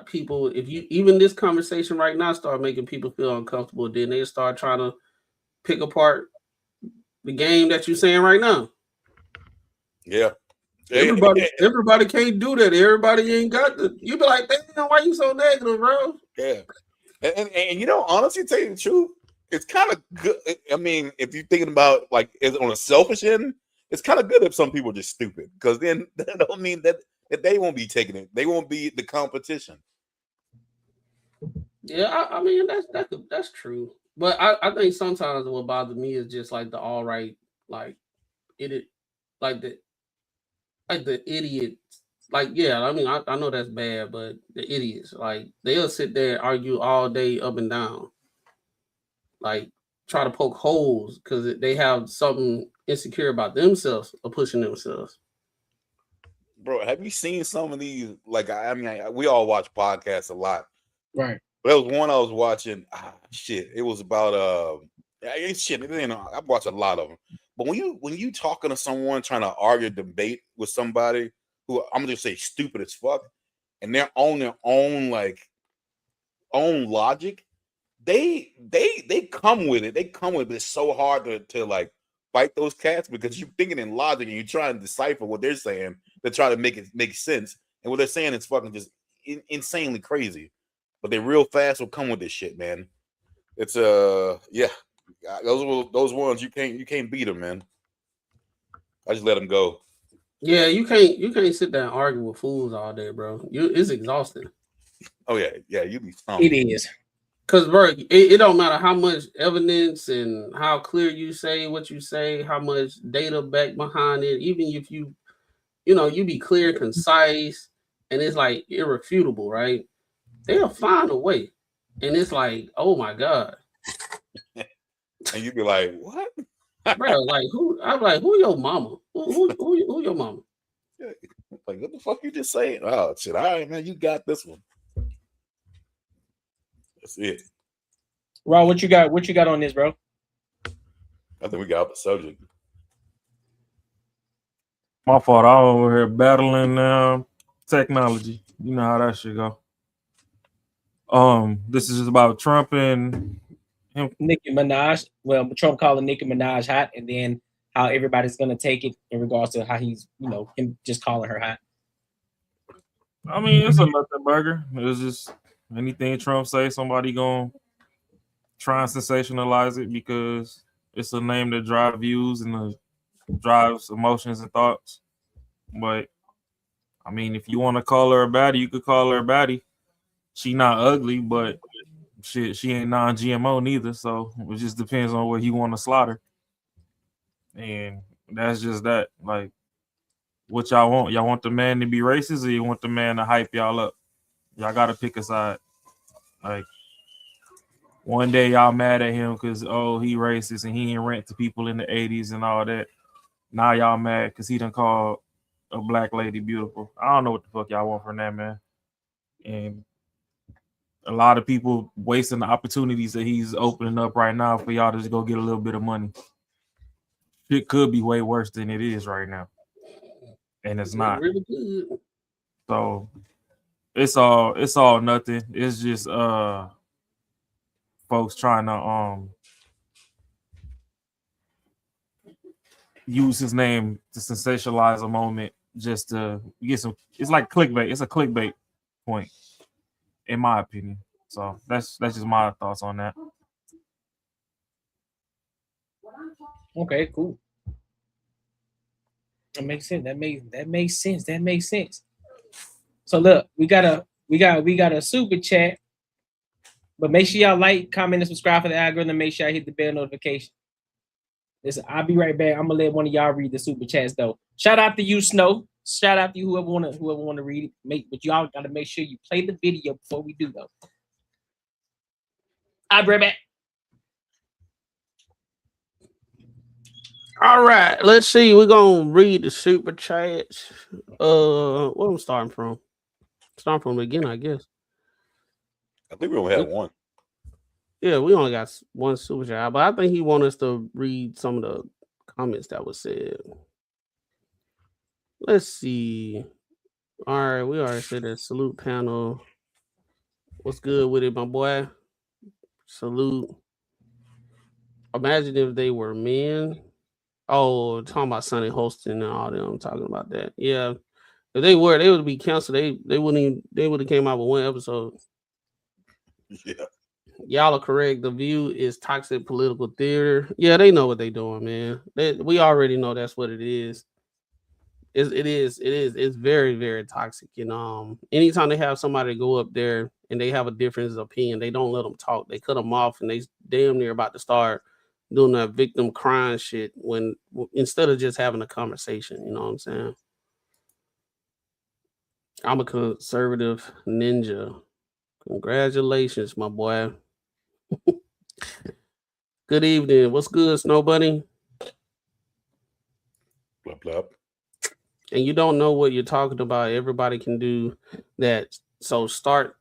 people. If you even this conversation right now start making people feel uncomfortable, then they start trying to pick apart the game that you're saying right now. Yeah. Everybody can't do that. Everybody ain't got the. You be like, damn, why you so negative, bro? Yeah. And you know, honestly, to tell you the truth, it's kind of good. I mean, if you're thinking about like on a selfish end, it's kind of good if some people are just stupid because then that don't mean that they won't be taking it. They won't be the competition. Yeah, I mean that's true. But I think sometimes what bothers me is just like the all right, like the idiot. Like, yeah, I mean, I know that's bad, but the idiots, like, they'll sit there and argue all day up and down. Like, try to poke holes because they have something insecure about themselves or pushing themselves. Bro, have you seen some of these? Like, I mean, we all watch podcasts a lot. Right. But there was one I was watching. Shit. It was about, I watch a lot of them. But when you talking to someone trying to argue, debate with somebody who I'm gonna just say stupid as fuck, and they're on their own own logic, they come with it. They come with it. It's so hard to like fight those cats because you're thinking in logic and you're trying to decipher what they're saying to try to make it make sense. And what they're saying is fucking just insanely crazy. But they real fast will come with this shit, man. It's yeah. Those ones you can't beat them, man. I just let them go. Yeah, you can't sit there and argue with fools all day, bro. It's exhausting. Oh yeah, you be stumped. It is. Cause bro, it don't matter how much evidence and how clear you say what you say, how much data back behind it. Even if you be clear, concise, and it's like irrefutable, right? They'll find a way, and it's like, oh my god. And you be like, what? Bro, like who? I'm like, who your mama? Who your mama? Like, what the fuck you just saying? Oh shit! All right, man, you got this one. That's it. Ron, what you got on this, bro? I think we got off the subject. My fault. I'm over here battling technology. You know how that shit go. This is about Trump and him. Nicki Minaj. Well, Trump calling Nicki Minaj hot, and then how everybody's gonna take it in regards to how he's, him just calling her hot. I mean, it's a nothing burger. It's just anything Trump say, somebody gonna try and sensationalize it because it's a name that drives views and drives emotions and thoughts. But I mean, if you want to call her a baddie, you could call her a baddie. She not ugly, but shit, she ain't non-GMO neither. So it just depends on where you want to slaughter. And that's just that. Like, what y'all want? Y'all want the man to be racist, or you want the man to hype y'all up? Y'all gotta pick a side. Like, one day y'all mad at him because he racist and he ain't rent to people in the 80s and all that. Now y'all mad because he done called a black lady beautiful. I don't know what the fuck y'all want from that man. And a lot of people wasting the opportunities that he's opening up right now for y'all to just go get a little bit of money. It could be way worse than it is right now. And it's not. Really good. So it's all nothing. It's just folks trying to use his name to sensationalize a moment just to get some. It's like clickbait. It's a clickbait point, in my opinion. So that's just my thoughts on that. Okay, cool. That makes sense. That makes sense. So look, we got a super chat. But make sure y'all like, comment, and subscribe for the algorithm. Make sure I hit the bell notification. Listen, I'll be right back. I'm gonna let one of y'all read the super chats though. Shout out to you, Snow. Shout out to you, whoever wanna read it. But y'all gotta make sure you play the video before we do though. I'll be right back. All right, let's see. We're gonna read the super chats. Where I'm starting from? Starting from the beginning, I guess. I think we only had one. Yeah, we only got one super chat, but I think he wants us to read some of the comments that was said. Let's see. All right, we already said that. Salute panel. What's good with it, my boy? Salute. Imagine if they were men. Oh, talking about Sunny hosting and all them. I'm talking about that. Yeah. If they were, they would be canceled. They wouldn't even, they would have came out with one episode. Yeah. Y'all are correct. The View is toxic political theater. Yeah, they know what they're doing, man. We already know that's what it is. It is. It's very, very toxic. And anytime they have somebody go up there and they have a difference of opinion, they don't let them talk. They cut them off, and they damn near about to start doing that victim crying shit when instead of just having a conversation. You know what I'm saying? I'm a conservative ninja. Congratulations, my boy. Good evening. What's good, Snow Bunny? Blah, blah. And you don't know what you're talking about. Everybody can do that. So start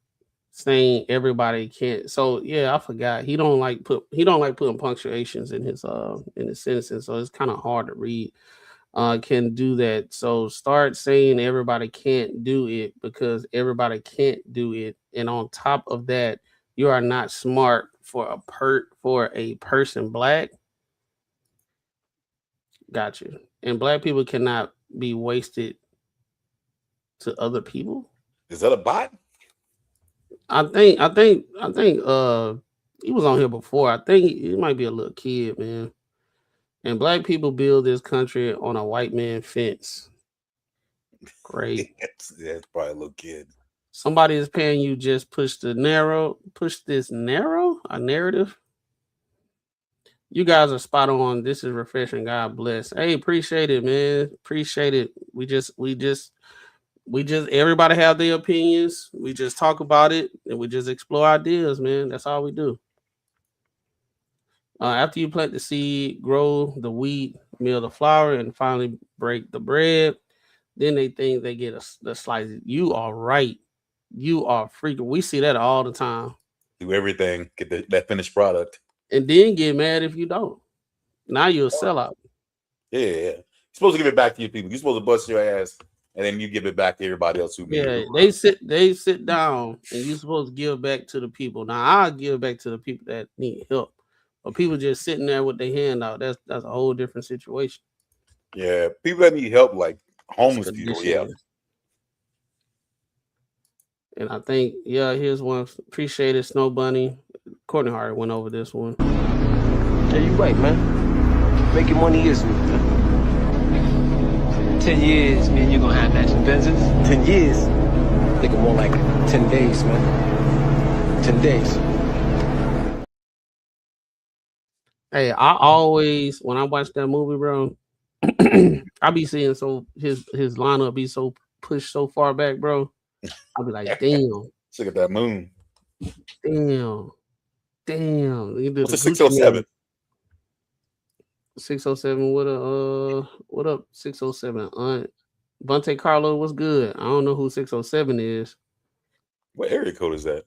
saying everybody can't. So yeah, I forgot. He don't like putting punctuations in his sentences. So it's kind of hard to read. Can do that. So start saying everybody can't do it because everybody can't do it. And on top of that, you are not smart for a person black. Got you. And black people cannot be wasted to other people. Is that a bot? I think he was on here before. I think he might be a little kid, man. And black people build this country on a white man fence. Great. That's probably a little kid. Somebody is paying you just push this narrow a narrative. You guys are spot on. This is refreshing. God bless. Hey, appreciate it, man. Appreciate it. We just everybody have their opinions. We just talk about it and we just explore ideas, man. That's all we do. After you plant the seed, grow the wheat, mill the flour, and finally break the bread, then they think they get the slice. You are right. You are freaking. We see that all the time. Do everything, get that finished product. And then get mad if you don't. Now you're a sellout. Yeah. You're supposed to give it back to your people. You're supposed to bust your ass, and then you give it back to everybody else who made it. They sit down, and you're supposed to give back to the people. Now I'll give back to the people that need help. But people just sitting there with their hand out, that's a whole different situation. Yeah, people that need help, like homeless people. Yeah. And I think, here's one. Appreciate it, Snow Bunny. Courtney Hart went over this one. Yeah, you right, man. Making money is me, man. 10 years, man, you're gonna have matching Benzes. 10 years. Thinking more like 10 days, man. 10 days. Hey, I always, when I watch that movie, bro, I be seeing his lineup be so pushed so far back, bro. I'll be like, damn. Look at that moon. Damn. What's a 607? 607. What up, 607? Vontae Carlo, what's good? I don't know who 607 is. What area code is that?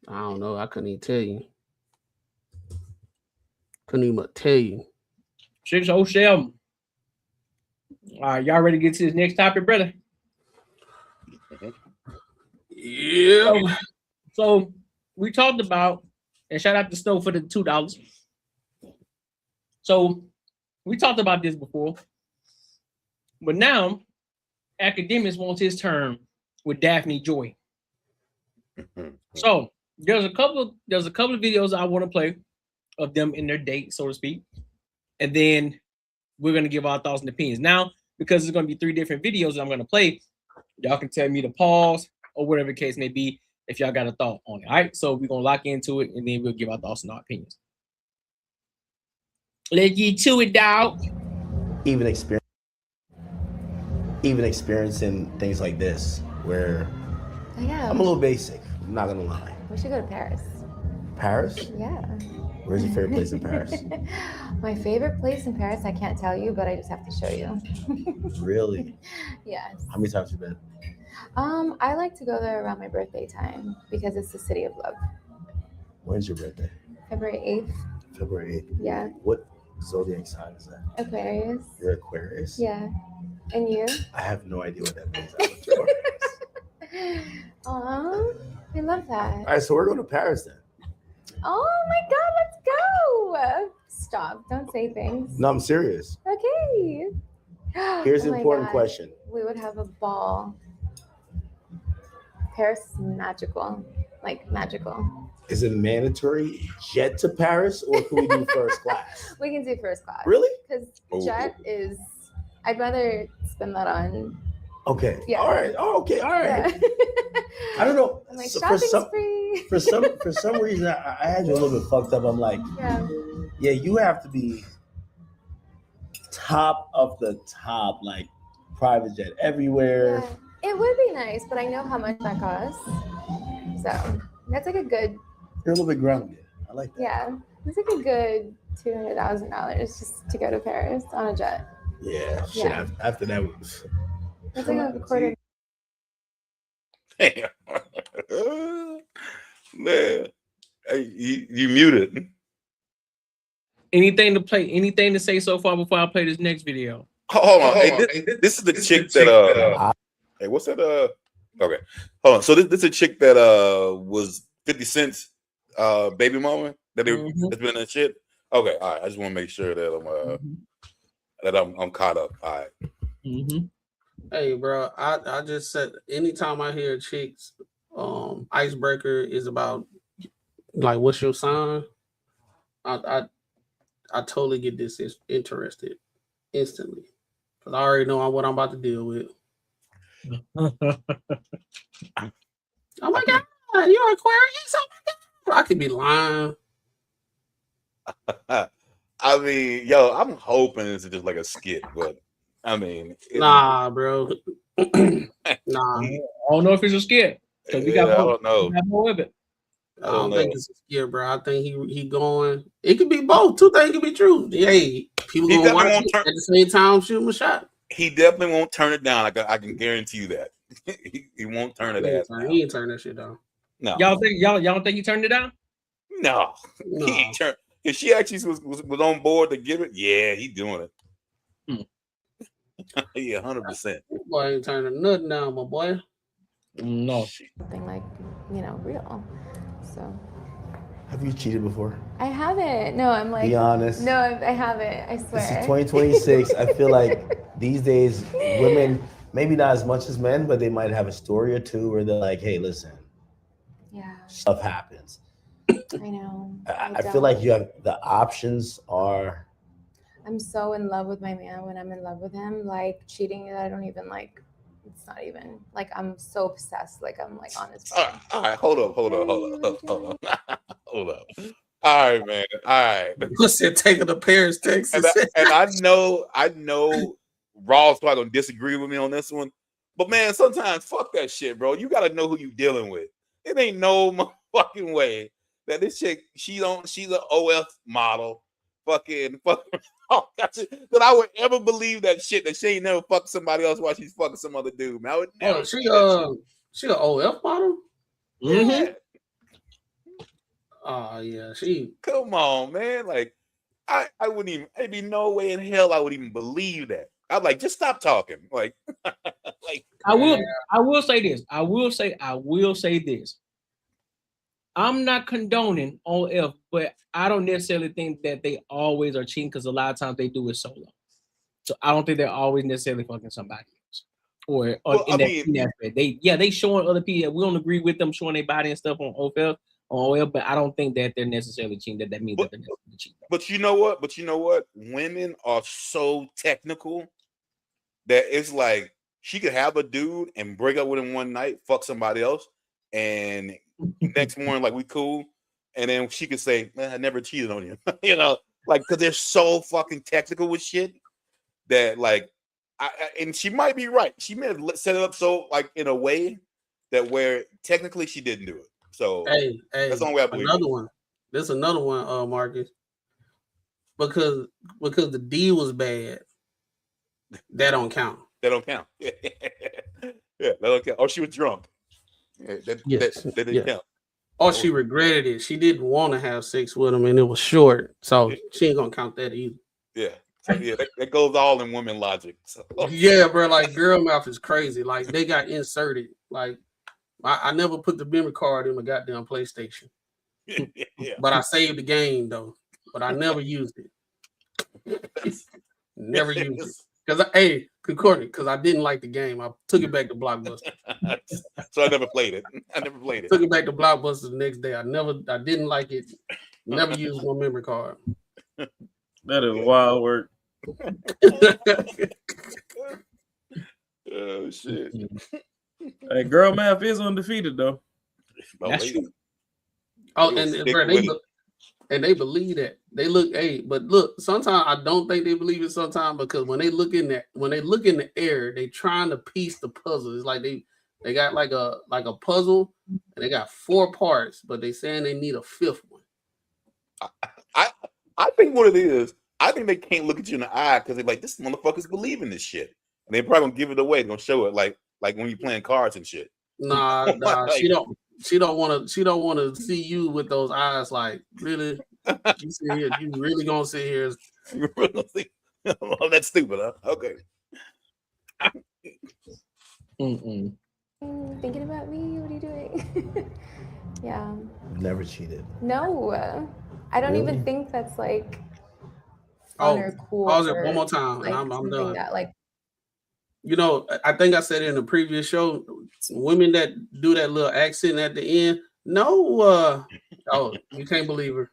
I don't know. I couldn't even tell you. Couldn't even tell you. 607. All right, y'all ready to get to this next topic, brother? Yeah. So we talked about, and shout out to Snow for the $2. So we talked about this before, but now Akademiks wants his turn with Daphne Joy. So there's a couple of videos I want to play of them in their date, so to speak, and then we're gonna give our thoughts and opinions. Now, because it's gonna be 3 different videos that I'm gonna play, y'all can tell me to pause or whatever the case may be if y'all got a thought on it. All right, so we're gonna lock into it and then we'll give our thoughts and our opinions. Let's get to it, dog. Even experiencing things like this, where I'm a little basic. I'm not gonna lie. We should go to Paris. Paris? Yeah. Where's your favorite place in Paris? My favorite place in Paris, I can't tell you, but I just have to show you. Really? Yes. How many times have you been? I like to go there around my birthday time because it's the city of love. When's your birthday? February 8th. February 8th. Yeah. What zodiac sign is that? Aquarius. You're Aquarius? Yeah. And you? I have no idea what that means. Aw, I love that. All right, so we're going to Paris then. Oh my God, let's go. Stop, don't say things. No, I'm serious. Okay. Here's Oh an my important God. question. We would have a ball. Paris is magical, like magical. Is it mandatory jet to Paris, or can we do first class? We can do first class. Really? Because jet is, I'd rather spend that on. Okay. Yeah. All right. Oh, okay. All right. Yeah. I don't know. I'm like, So shopping's free. for some reason, I had you a little bit fucked up. I'm like, yeah, you have to be top of the top, like private jet everywhere. Yeah. It would be nice, but I know how much that costs. So that's like a good. You're a little bit grounded. I like that. Yeah, it's like a good $200,000 just to go to Paris on a jet. Yeah. Shit. Yeah. After that was. It's like a quarter. Damn. Man. Hey, you muted. Anything to say so far before I play this next video? Hold on. Hey, this is the chick that hey, what's that? Okay. Hold on. So this is a chick that was 50 Cent's baby mama that's been in that shit. Okay, all right. I just want to make sure that I'm caught up. All right. Hey, bro, I just said anytime I hear chicks, icebreaker is about like what's your sign? I totally get this interested instantly because I already know what I'm about to deal with. Oh my God, you're Aquarius? Oh my God, I could be lying. I mean, yo, I'm hoping it's just like a skit, but I mean, nah, bro. Nah, I don't know if it's a skit because we got I don't know. more of it. I don't think it's a skit, bro. I think he going. It could be both. Two things could be true. Hey, people gonna watch it at the same time, shoot him a shot. He definitely won't turn it down. I can guarantee you that. he won't turn it down. He ain't turn that shit down. No. Y'all don't think he turned it down? No. He ain't turn. If she actually was on board to give it, yeah, he doing it. Yeah, 100%. Boy ain't turning nothing down, my boy. No. Something like, real. So. Have you cheated before? I haven't. No, I'm like. Be honest. No, I haven't. I swear. This is 2026. I feel like these days, women maybe not as much as men, but they might have a story or two where they're like, hey, listen, stuff happens. I know. I feel like you have the options are. I'm so in love with my man when I'm in love with him. Like cheating, I don't even like. It's not even like I'm so obsessed. Like I'm like on his phone. All right, hold up. Hold up. All right, man. All right. What's that taking the Paris, Texas? And I know Raw's probably gonna disagree with me on this one, but man, sometimes fuck that shit, bro. You gotta know who you dealing with. It ain't no fucking way that this chick, she's an OF model. Fucking. Oh, because I would ever believe that shit that she ain't never fucked somebody else while she's fucking some other dude. Man, I would never. She an OF model. Yeah. Oh yeah, she. Come on, man. Like I wouldn't even. There'd be no way in hell I would even believe that. I'm like, just stop talking. Like, I will say this. I will say this. I'm not condoning OF, but I don't necessarily think that they always are cheating because a lot of times they do it solo. So I don't think they're always necessarily fucking somebody else. Or in that aspect. They showing other people. We don't agree with them showing their body and stuff on OF, but I don't think that they're necessarily cheating. That means that they're necessarily cheating. But you know what? Women are so technical that it's like she could have a dude and break up with him one night, fuck somebody else, and next morning, like, we cool, and then she could say, man, I never cheated on you. You know, like, because they're so fucking technical with shit that, like, and she might be right. She may have set it up so, like, in a way that where technically she didn't do it. So hey, that's the only way I believe. Another one. There's another one, Marcus. Because the D was bad. That don't count. That don't count. Yeah, that don't count. Oh, she was drunk. Yeah, that didn't count. Oh, she regretted it. She didn't want to have sex with him, and it was short, so she ain't gonna count that either. Yeah, so, yeah, that goes all in women logic. So. Yeah, bro. Like, girl mouth is crazy. Like, they got inserted. Like, I never put the memory card in my goddamn PlayStation. Yeah. But I saved the game though. But I never used it. Never used it. Because I didn't like the game. I took it back to Blockbuster. So I never played it. Took it back to Blockbuster the next day. I didn't like it. Never used my memory card. That is wild work. Oh shit. Hey, girl math is undefeated though. That's true. Oh, and they believe that. They look, but look, sometimes I don't think they believe it sometimes, because when they look in the air, they trying to piece the puzzle. It's like they got like a puzzle, and they got 4 parts, but they saying they need a 5th one. I think what it is, I think they can't look at you in the eye because they're like, this motherfucker's believing this shit. And they're probably gonna give it away. They're gonna show it like when you're playing cards and shit. Nah, she don't want to see you with those eyes. Like, really, you sit here, you really gonna sit here? You really gonna see? Oh, that's stupid, huh? Okay. Thinking about me? What are you doing? Yeah. Never cheated. No, I don't even think that's like fun or cool. Pause it one more time, like, and I'm done. That, like, you know, I think I said it in the previous show. Women that do that little accent at the end, no, you can't believe her.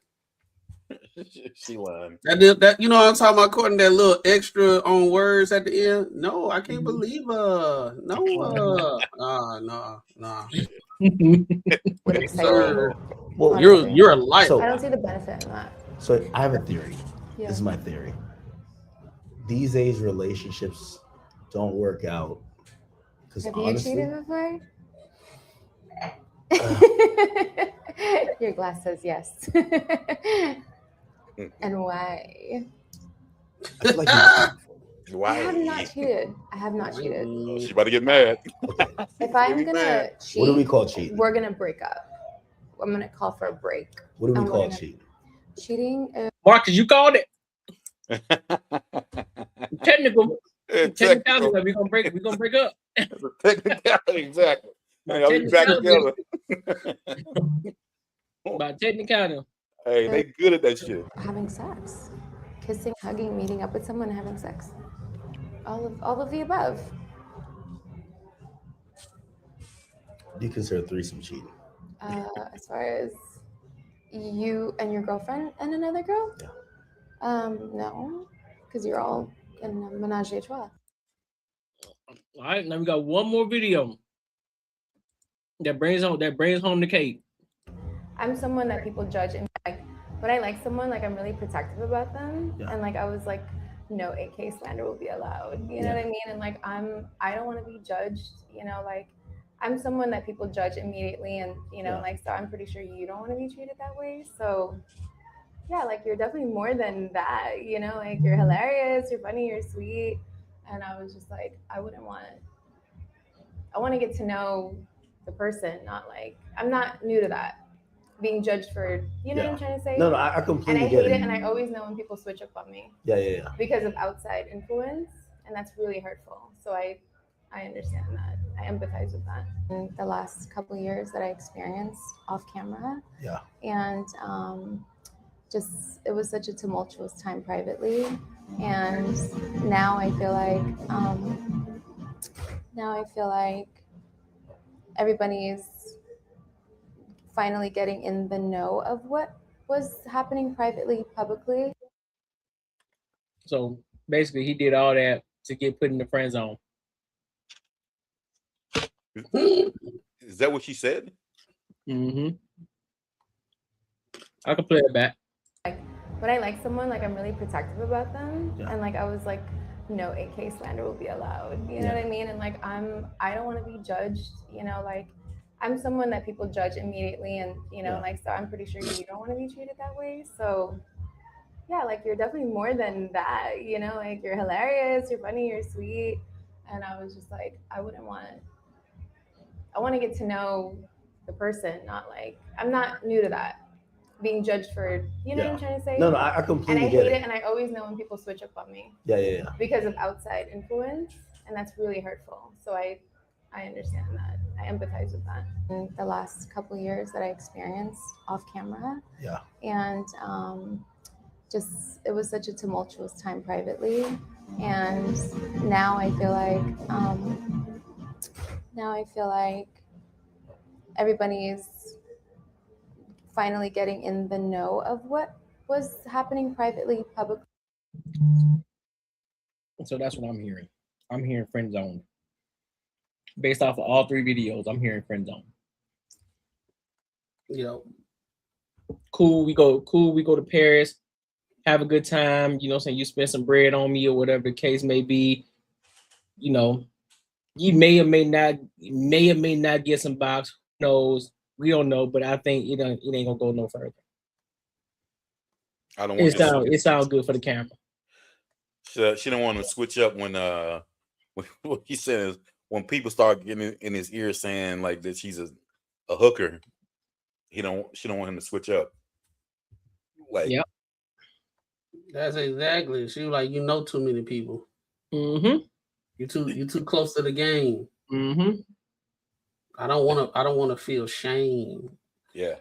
She lying. That you know what I'm talking about, Courtney, that little extra on words at the end. No, I can't believe her. No, nah. Well, you're a liar. So, I don't see the benefit in that. So I have a theory. Yeah. This is my theory. These days relationships don't work out. Have you cheated before? Your glass says yes. And why? Why? I have not cheated. Oh, she's about to get mad. If I'm gonna cheat, what do we call cheating? We're gonna break up. I'm gonna call for a break. What do we call cheating? Cheating. Marcus, you called it. Technical. Technicality. We're gonna break. We're gonna break up. Technicality, exactly. Hey, I'll be back together. By technicality. Hey, they good at that shit. Having sex, kissing, hugging, meeting up with someone, having sex. All of the above. do you consider threesome cheating? As far as you and your girlfriend and another girl? Yeah. No, because you're all in a menage a trois. All right, now we got one more video that brings home the cake. I'm someone that people judge, and like when I like someone, like I'm really protective about them, and like I was like, no AK slander will be allowed. You know what I mean? And like I don't want to be judged. You know, like I'm someone that people judge immediately, and you know, like so I'm pretty sure you don't want to be treated that way. So yeah, like you're definitely more than that. You know, like you're hilarious, you're funny, you're sweet, and I was just like, I want to get to know the person, not like I'm not new to that. Being judged for, you know what I'm trying to say? No, I completely and I get hate it. it, and I always know when people switch up on me. Yeah. Because of outside influence, and that's really hurtful. So I understand that. I empathize with that. In the last couple of years that I experienced off camera, and just it was such a tumultuous time privately, and now I feel like everybody's finally getting in the know of what was happening privately, publicly. So basically, he did all that to get put in the friend zone. Is that what she said? Mm-hmm. I can play it back. Like when I like someone, like I'm really protective about them, and like I was like, no AK slander will be allowed. You know what I mean? And like I don't want to be judged. You know, like I'm someone that people judge immediately, and you know, like so I'm pretty sure you don't want to be treated that way. So yeah, like you're definitely more than that. You know, like you're hilarious, you're funny, you're sweet, and I was just like, I want to get to know the person, not like I'm not new to that. Being judged for, you know what I'm trying to say? No, I completely and I get hate it. it, and I always know when people switch up on me. Yeah. Because of outside influence, and that's really hurtful. So I understand that. I empathize with that. In the last couple of years that I experienced off camera, and just it was such a tumultuous time privately, and now I feel like everybody's finally getting in the know of what was happening privately, publicly. So that's what I'm hearing. I'm hearing friend zone. Based off of all three videos, I'm hearing friend zone. You know, cool, we go to Paris, have a good time, you know what I'm saying? You spend some bread on me or whatever the case may be. You know, you may or may not get some box. Who knows? We don't know, but I think it ain't gonna go no further. I don't want it sounds good for the camera. She don't want to switch up when what he says when people start getting in his ear saying like that she's a hooker. She don't want him to switch up. Like, yep. That's exactly. She was like, you know, too many people. Mm-hmm. You too close to the game. Mm-hmm. I don't want to feel shame. Yeah.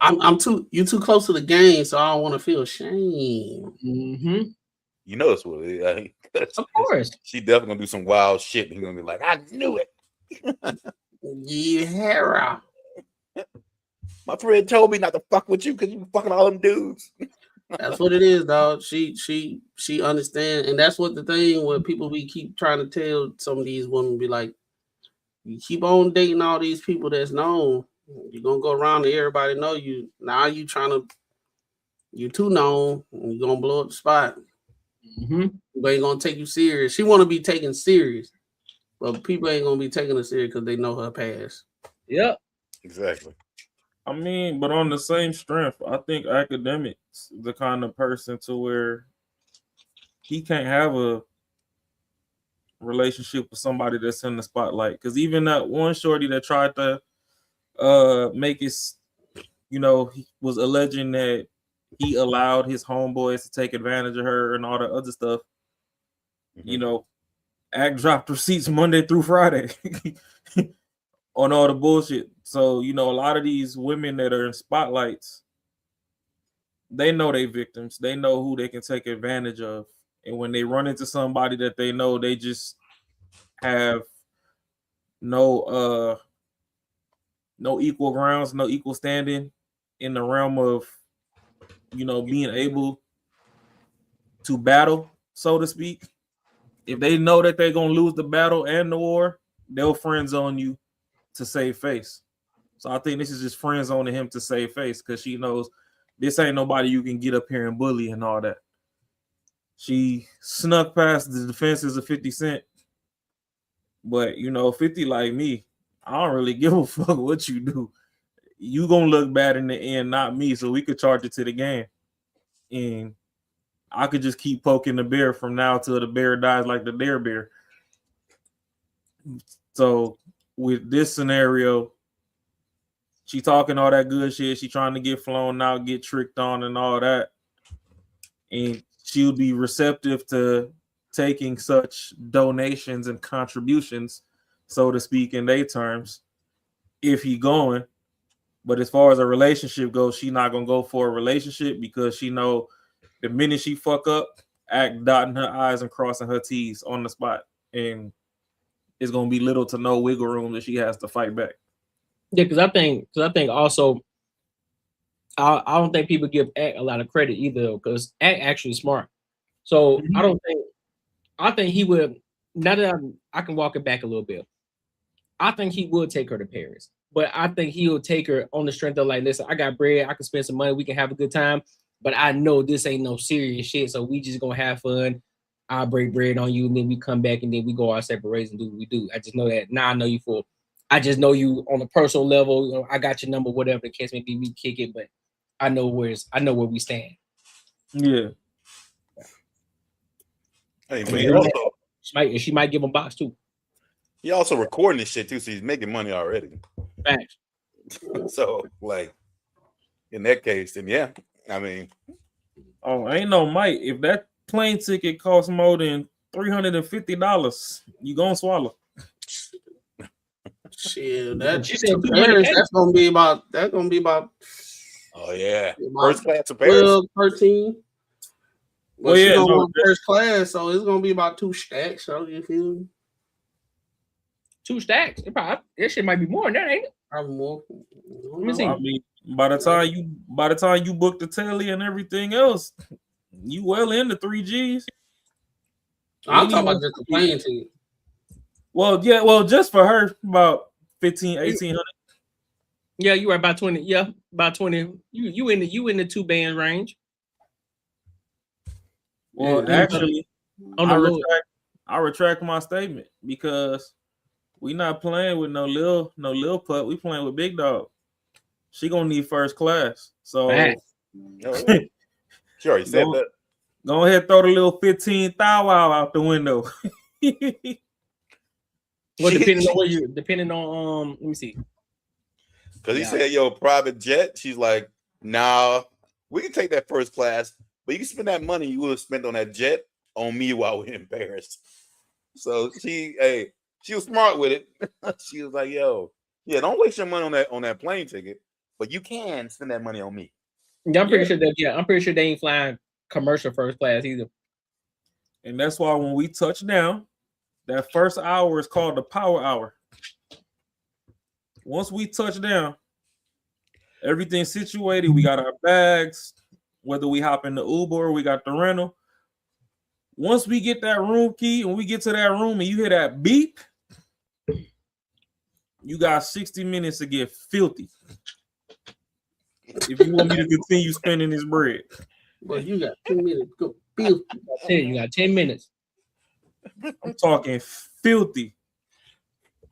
You too close to the game, so I don't want to feel shame. Mm-hmm. You know it's what it is. Of course. She definitely gonna do some wild shit. He's gonna be like, I knew it. Yeah. My friend told me not to fuck with you because you fucking all them dudes. That's what it is, dog. She understands, and that's what the thing where people we keep trying to tell some of these women be like, you keep on dating all these people that's known, you're gonna go around and everybody know you. Now you too known, and you're gonna blow up the spot. Mm-hmm. People ain't gonna take you serious. She wanna be taken serious, but people ain't gonna be taking her serious because they know her past. Yep. Exactly. I mean, but on the same strength, I think Akademiks the kind of person to where he can't have a relationship with somebody that's in the spotlight. Because even that one shorty that tried to make his, you know, he was alleging that he allowed his homeboys to take advantage of her and all the other stuff. Mm-hmm. You know, Ak dropped receipts Monday through Friday on all the bullshit. So, you know, a lot of these women that are in spotlights, they know they victims. They know who they can take advantage of. And when they run into somebody that they know, they just have no no equal grounds, no equal standing in the realm of, being able to battle, so to speak. If they know that they're gonna lose the battle and the war, they'll friend zone you to save face. So I think this is just friend zoning him to save face because she knows this ain't nobody you can get up here and bully and all that. She snuck past the defenses of 50 Cent. But 50 like me, I don't really give a fuck what you do. You gonna look bad in the end, not me. So we could charge it to the game. And I could just keep poking the bear from now till the bear dies like the dare bear. So with this scenario, she talking all that good shit. She trying to get flown out, get tricked on and all that. And she'll be receptive to taking such donations and contributions, so to speak, in their terms, if he going. But as far as a relationship goes, she not gonna go for a relationship because she know the minute she fuck up, act dotting her I's and crossing her T's on the spot, and it's gonna be little to no wiggle room that she has to fight back. Yeah, because I think also, I don't think people give Act a lot of credit either, because Act actually smart. So I think he would. Now that I can walk it back a little bit, I think he would take her to Paris. But I think he'll take her on the strength of like, listen, I got bread, I can spend some money, we can have a good time. But I know this ain't no serious shit, so we just gonna have fun. I'll break bread on you, and then we come back, and then we go our separate ways and do what we do. I just know that. Now I know you I just know you on a personal level. I got your number, whatever the case may be. We kick it, but I know where we stand. Yeah. Hey, man, she might give him box too. He also recording this shit too, so he's making money already. Thanks. So, like, in that case, then yeah, I mean, ain't no Mike. If that plane ticket costs more than $350, you gonna swallow. Shit, that's gonna be about. Oh yeah, first class to Paris. 12, 13. Well, she don't want first class, so it's gonna be about 2 stacks. So you feel me? 2 stacks. That shit might be more than that, ain't it? Probably more. Let me see. I mean, by the time you book the telly and everything else, you well into 3 G's. I'm talking about just the plane ticket. Well, yeah, just for her, about 1,800. Yeah, you were about 20. Yeah, about 20. You in the 2 band range. Well, actually, I retract my statement because we not playing with no lil putt. We playing with big dog. She gonna need first class. So she already said that. Go ahead, throw the little 15 thou wow out the window. Well, depending on let me see. Because he said, yo, private jet. She's like, nah, we can take that first class, but you can spend that money you would have spent on that jet on me while we're in Paris. So she was smart with it. She was like, yo, yeah, don't waste your money on that plane ticket, but you can spend that money on me. Yeah, I'm pretty sure they ain't flying commercial first class either. And that's why when we touch down, that first hour is called the power hour. Once we touch down, everything's situated. We got our bags, whether we hop in the Uber or we got the rental. Once we get that room key and we get to that room and you hear that beep, you got 60 minutes to get filthy. If you want me to continue spending this bread. Well, you got 2 minutes. Go filthy. You got 10 minutes. I'm talking filthy.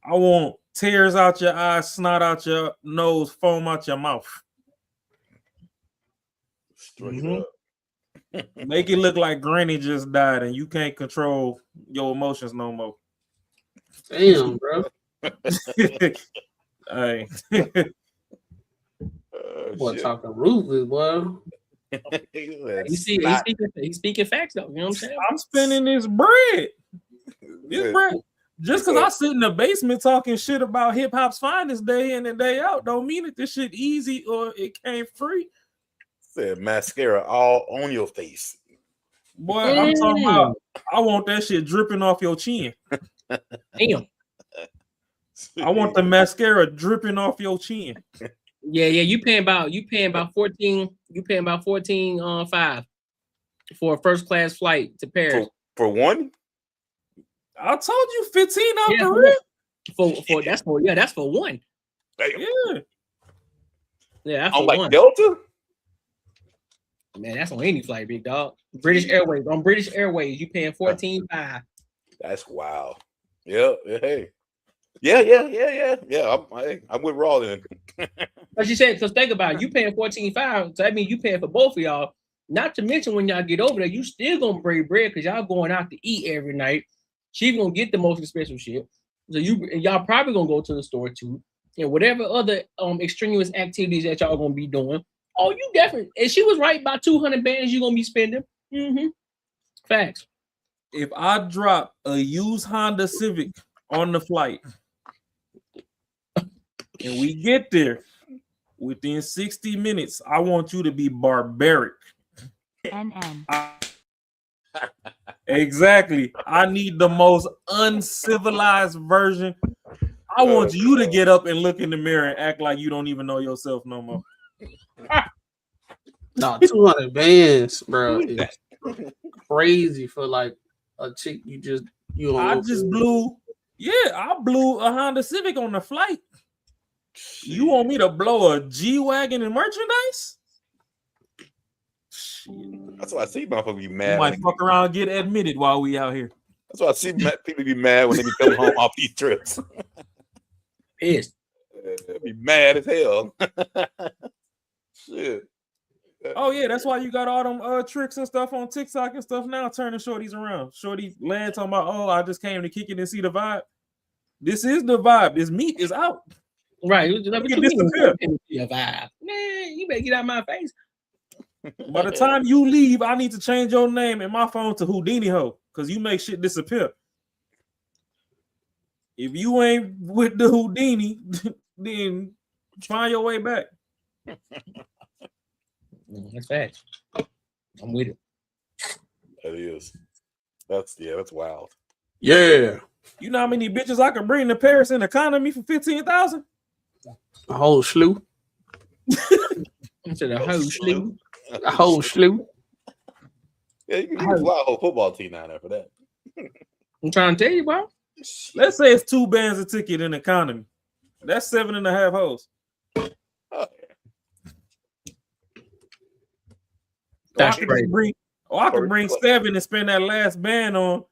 I want tears out your eyes, snot out your nose, foam out your mouth. Straight up. Make it look like Granny just died and you can't control your emotions no more. Damn, bro. Hey. Boy, talking ruthless, boy. He's speaking facts though. You know what I'm saying? I'm spending this bread. This bread. Just because I sit in the basement talking shit about hip hop's finest day in and day out, don't mean that this shit easy or it came free. Said mascara all on your face. Boy, I'm talking about I want that shit dripping off your chin. Damn. I want the mascara dripping off your chin. Yeah, you paying about 14. You paying about 14.5 for a first class flight to Paris. For one? I told you 15 off the rip. For that's for one. Yeah. Yeah, that's I'm for like one. Delta? Man, that's on any flight, big dog. British Airways. On British Airways, you paying 14.5. That's wild. Yeah, hey. Yeah. I'm with Raw then. But she said, because think about it, you paying 14.5, so that means you paying for both of y'all. Not to mention when y'all get over there, you still gonna break bread because y'all going out to eat every night. She's gonna get the most expensive shit. So y'all probably gonna go to the store too. And whatever other extraneous activities that y'all gonna be doing. Oh, you definitely, and she was right, about 200 bands you're gonna be spending. Facts. If I drop a used Honda Civic on the flight and we get there within 60 minutes, I want you to be barbaric. Exactly. I need the most uncivilized version. I want you to get up and look in the mirror and act like you don't even know yourself no more. No, 200 bands, bro. It's crazy for like a chick I just blew a Honda Civic on the flight. You want me to blow a G-Wagon and merchandise? That's why I see motherfuckers be mad. You might fuck around and get admitted while we out here. That's why I see people be mad when they be coming home off these trips. Pissed. They be mad as hell. Shit. Oh yeah, that's why you got all them tricks and stuff on TikTok and stuff now, turning shorties around. Shorty land talking about, oh, I just came to kick it and see the vibe. This is the vibe. This meat is out. Right. Let me disappear. Your vibe. Man, you better get out of my face. By the time you leave, I need to change your name in my phone to Houdini Ho, because you make shit disappear. If you ain't with the Houdini, then find your way back. That's facts. I'm with it. That is. That's wild. Yeah. You know how many bitches I can bring to Paris in economy for 15,000? A whole slew. I said a whole slew. A whole slew. Yeah, you can use a whole football team down there for that. I'm trying to tell you, bro. Let's say it's 2 bands a ticket in economy. That's 7.5 hoes. That's I could bring 7 and spend that last band on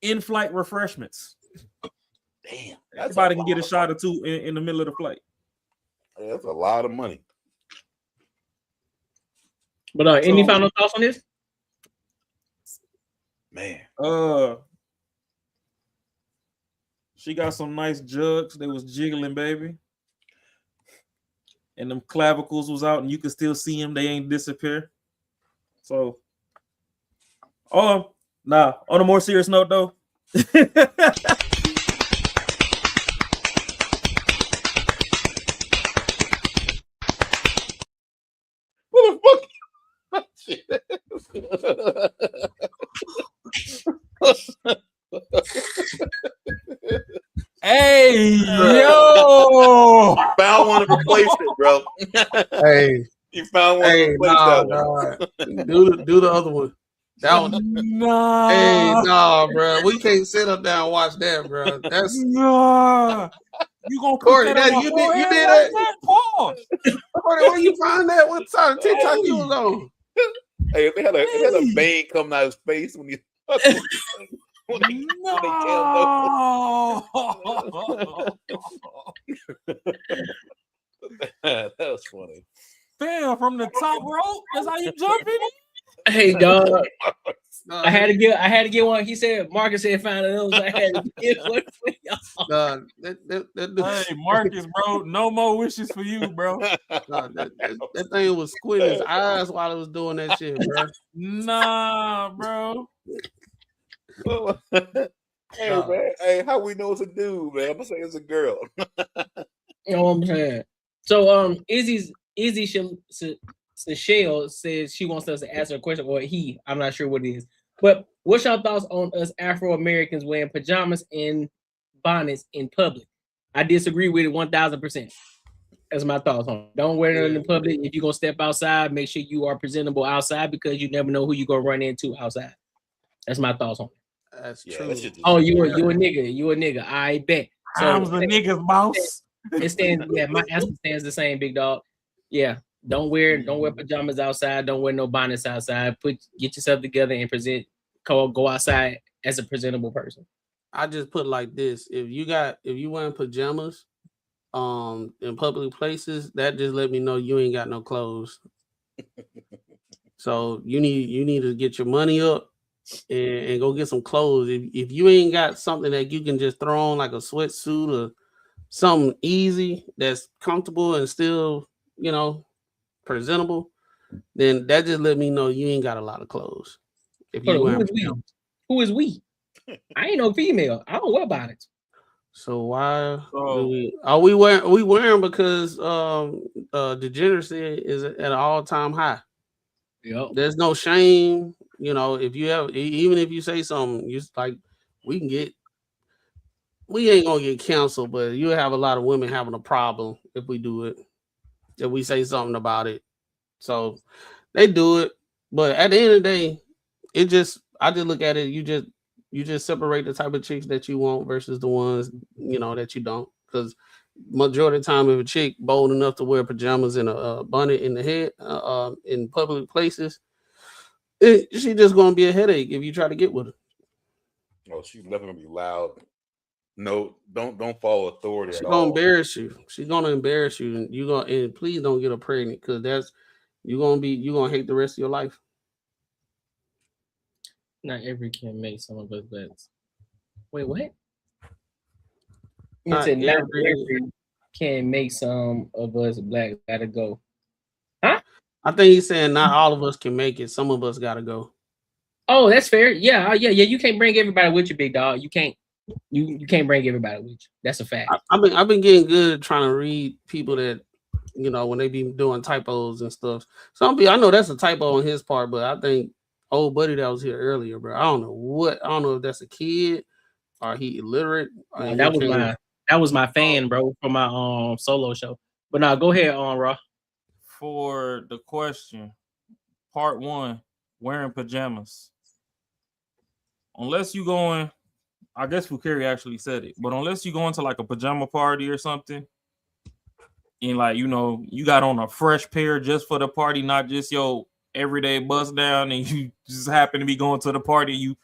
in-flight refreshments. Damn. Everybody can get a shot or two in the middle of the flight. Yeah, that's a lot of money. But any final thoughts on this? Man. She got some nice jugs. They was jiggling, baby. And them clavicles was out, and you could still see them. They ain't disappear. So, on a more serious note, though. What the fuck? Hey, yo! Found one to replace it, bro. Hey. You found one to replace that one. Do the other one. That one. Nah. Hey, bro. We can't sit up there and watch that, bro. That's nah. You gonna put Corey, that on you my did forehead that? Pause. Corey, where you find that? What side of TikTok you was on? Hey, if they had a vein coming out of his face when he when they that was funny. Fam, from the top rope, that's how you jump in it. Hey, dog. I had to get one. He said, Marcus said, find those. I had to get one for y'all. Hey, Marcus, bro, no more wishes for you, bro. That thing was squinting his eyes while it was doing that shit, bro. Nah, bro. Hey, man. Hey, how we know it's a dude, man? I'm gonna say it's a girl. You know what I'm saying? So, Izzy Shell says she wants us to answer a question, or I'm not sure what it is. But what's your thoughts on us Afro Americans wearing pajamas and bonnets in public? I disagree with it 1,000%. That's my thoughts on it. Don't wear it in the public. If you're gonna step outside, make sure you are presentable outside because you never know who you're gonna run into outside. That's my thoughts on it. That's Yeah, true. that shit Oh, you a nigga. You a nigga. I bet. So I'm the nigga's boss. it stands. Yeah, my answer stands the same, big dog. Yeah. Don't wear pajamas outside. Don't wear no bonnets outside. Get yourself together and go outside as a presentable person. I just put like this: if you wearing pajamas, in public places, that just let me know you ain't got no clothes. So you need to get your money up and go get some clothes. If you ain't got something that you can just throw on like a sweatsuit or something easy that's comfortable and still, presentable, then that just let me know you ain't got a lot of clothes. If you who is we? Who is we? I ain't no female. I don't wear bonnets. So why are we wearing because degeneracy is at an all-time high. Yep. There's no shame, if you have, even if you say something, you like we ain't gonna get canceled, but you have a lot of women having a problem if we do it, if we say something about it. So they do it, but at the end of the day, I just look at it, you just separate the type of chicks that you want versus the ones that you don't, because majority of the time, if a chick bold enough to wear pajamas and a bonnet in the head in public places, she just gonna be a headache if you try to get with her. Oh, she's never gonna be loud. No, don't follow authority. She's gonna embarrass you. She's gonna embarrass you, and please don't get her pregnant, because you're gonna hate the rest of your life. Not every can make some of us bets. Wait, what? You Not said not every can make some of us black gotta go. Huh? I think he's saying not all of us can make it. Some of us gotta go. Oh, that's fair. Yeah. You can't bring everybody with you, big dog. You can't. You can't bring everybody with you. That's a fact. I've been getting good at trying to read people that when they be doing typos and stuff. Some people, I know that's a typo on his part, but I think old buddy that was here earlier, bro. I don't know if that's a kid or he illiterate. Or that was my fan, bro, for my solo show. But now go ahead, Raw. For the question, part 1, wearing pajamas. Unless you going, I guess Fukari actually said it, but unless you go into like a pajama party or something, and like you got on a fresh pair just for the party, not just your everyday bust down, and you just happen to be going to the party, you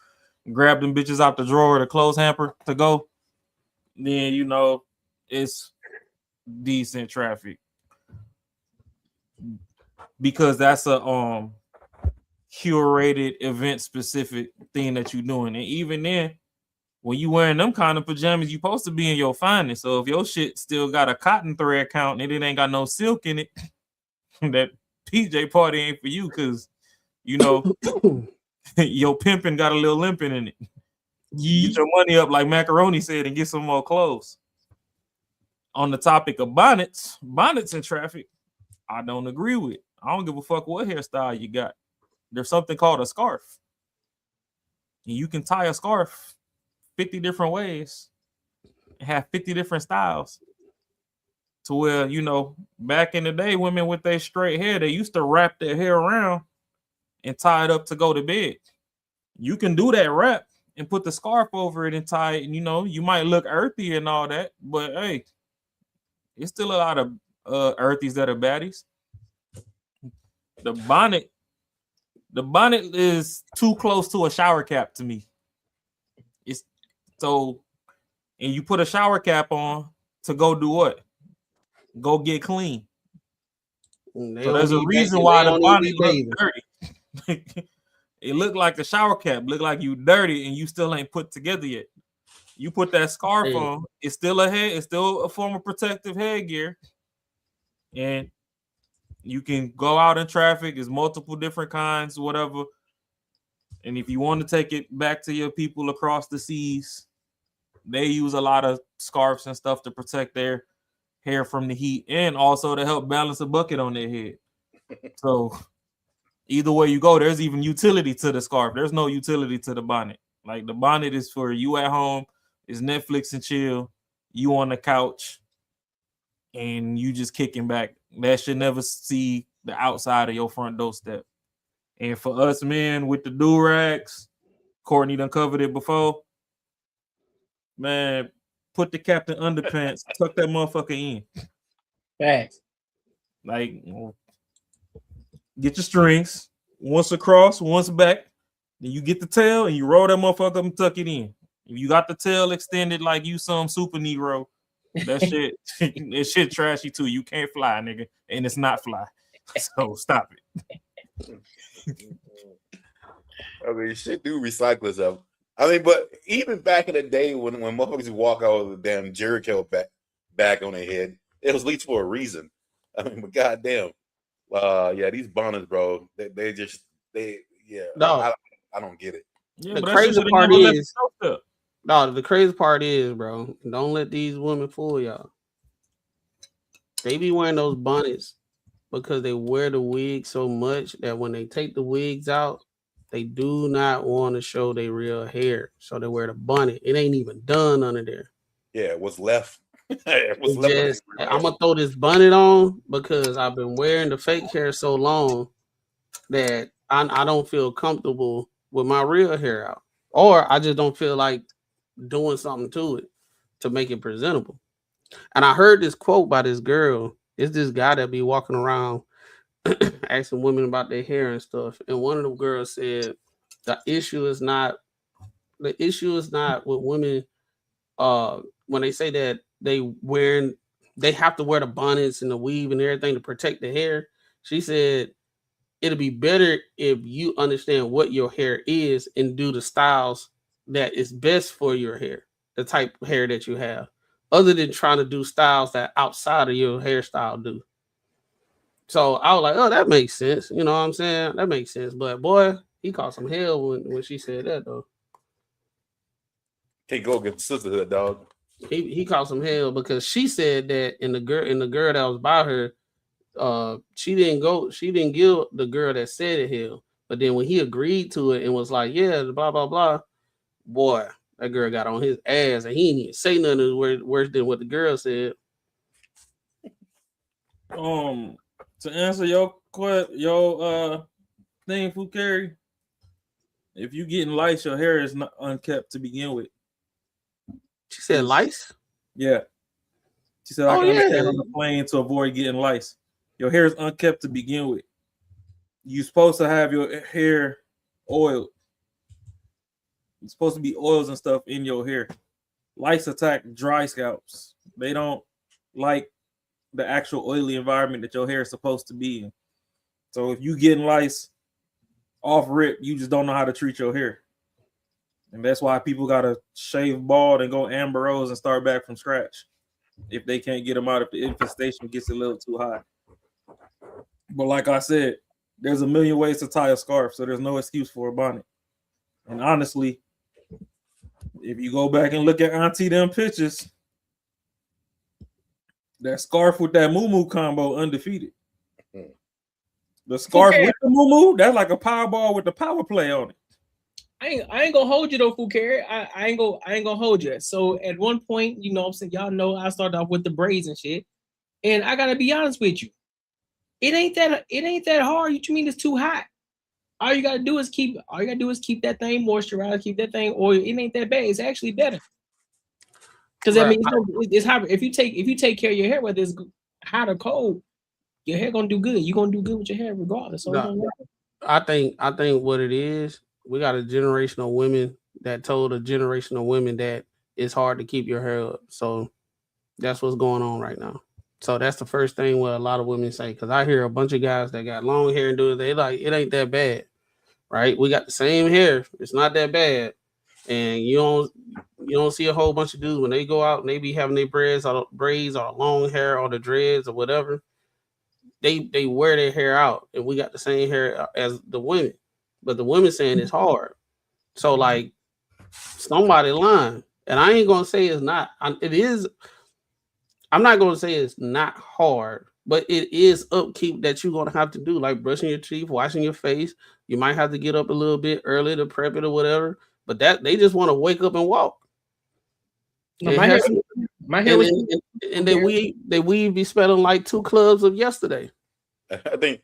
grab them bitches out the drawer, the clothes hamper to go, then it's decent traffic, because that's a curated event specific thing that you're doing. And even then, when you wearing them kind of pajamas, you supposed to be in your finest. So if your shit still got a cotton thread count and it ain't got no silk in it, that PJ party ain't for you, because your pimping got a little limping in it. Get your money up, like Macaroni said, and get some more clothes. On the topic of bonnets in traffic, I don't agree with. I don't give a fuck what hairstyle you got. There's something called a scarf. And you can tie a scarf 50 different ways and have 50 different styles. To where, back in the day, women with their straight hair, they used to wrap their hair around and tie it up to go to bed. You can do that wrap and put the scarf over it and tie it, and you might look earthy and all that, but hey, it's still a lot of earthies that are baddies. The bonnet is too close to a shower cap to me. And you put a shower cap on to go do what? Go get clean. So there's a reason why the bonnet looks dirty. It looked like a shower cap, look like you dirty and you still ain't put together yet. You put that scarf on, it's still a form of protective headgear. And you can go out in traffic, there's multiple different kinds, whatever. And if you want to take it back to your people across the seas, they use a lot of scarves and stuff to protect their hair from the heat and also to help balance a bucket on their head. So either way you go, there's even utility to the scarf. There's no utility to the bonnet. Like the bonnet is for you at home, is Netflix and chill. you on the couch and you just kicking back. That should never see the outside of your front doorstep. And for us men with the do-rags, Courtney done covered it before. Man, put the captain underpants, tuck that motherfucker in. Facts. Like, get your strings, once across, once back. Then you get the tail and you roll that motherfucker up and tuck it in. If you got the tail extended like you some super Negro, that shit, that shit trashy too. You can't fly, nigga, and it's not fly. So stop it. I mean, shit do recycle itself. I mean, but even back in the day when motherfuckers would walk out with a damn Jericho back on their head, it was at least for a reason. I mean, but goddamn, yeah, these bonnets, bro, they No. I don't get it. Yeah, The crazy part is, no, the crazy part is, bro, don't let these women fool y'all. They be wearing those bonnets because they wear the wig so much that when they take the wigs out, they do not want to show their real hair. So they wear the bonnet. It ain't even done under there. Yeah, what's left? I'm gonna throw this bonnet on because I've been wearing the fake hair so long that I don't feel comfortable with my real hair out. Or I just don't feel like doing something to it to make it presentable. And I heard this quote by this girl. It's this guy that be walking around asking women about their hair and stuff. And one of the girls said the issue is not with women when they say that they have to wear the bonnets and the weave and everything to protect the hair. She said it'll be better if you understand what your hair is and do the styles that is best for your hair, the type of hair that you have, other than trying to do styles that outside of your hairstyle do. So I was like, oh, that makes sense. You know what I'm saying? That makes sense. But boy, he caught some hell when she said that, though. Can't go against sisterhood, dog. He caught some hell because she said that in the girl that was by her, she didn't give the girl that said it hell. But then when he agreed to it and was like, yeah, blah blah blah, boy, that girl got on his ass and he didn't even say nothing worse than what the girl said. To answer your thing, Fukari, if you getting lice, your hair is not unkept to begin with. She said lice? Yeah. She said I can understand on the plane to avoid getting lice. Your hair is unkept to begin with. You're supposed to have your hair oiled. It's supposed to be oils and stuff in your hair. Lice attack dry scalps. They don't like the actual oily environment that your hair is supposed to be in. So if you getting lice off rip, you just don't know how to treat your hair. And that's why people got to shave bald and go Amber Rose and start back from scratch if they can't get them out if the infestation gets a little too high. But like I said, there's a million ways to tie a scarf, so there's no excuse for a bonnet. And honestly, if you go back and look at Auntie them pictures, that scarf with that moo combo undefeated. The scarf with the moo, that's like a power ball with the power play on it. I ain't gonna hold you though, Fukari. I ain't gonna hold you. So at one point, you know what I'm saying, y'all know I started off with the braids and shit. And I gotta be honest with you. It ain't that hard. You mean it's too hot? All you gotta do is keep that thing moisturized, keep that thing oil. It ain't that bad. It's actually better. Because I mean it's hot. If you take care of your hair, whether it's hot or cold, your hair gonna do good. You're gonna do good with your hair regardless. So I think what it is, we got a generation of women that told a generation of women that it's hard to keep your hair up. So that's what's going on right now. So that's the first thing what a lot of women say. Because I hear a bunch of guys that got long hair and do it. They like, it ain't that bad, right? We got the same hair. It's not that bad. And you don't see a whole bunch of dudes when they go out and they be having their braids or long hair or the dreads or whatever. They wear their hair out, and we got the same hair as the women. But the women saying it's hard. So like somebody lying. And I ain't gonna say it's not. It is. I'm not gonna say it's not hard, but it is upkeep that you're gonna have to do, like brushing your teeth, washing your face. You might have to get up a little bit early to prep it or whatever. But that they just want to wake up and walk. My My hair was and they weave be smelling like 2 clubs of yesterday. I think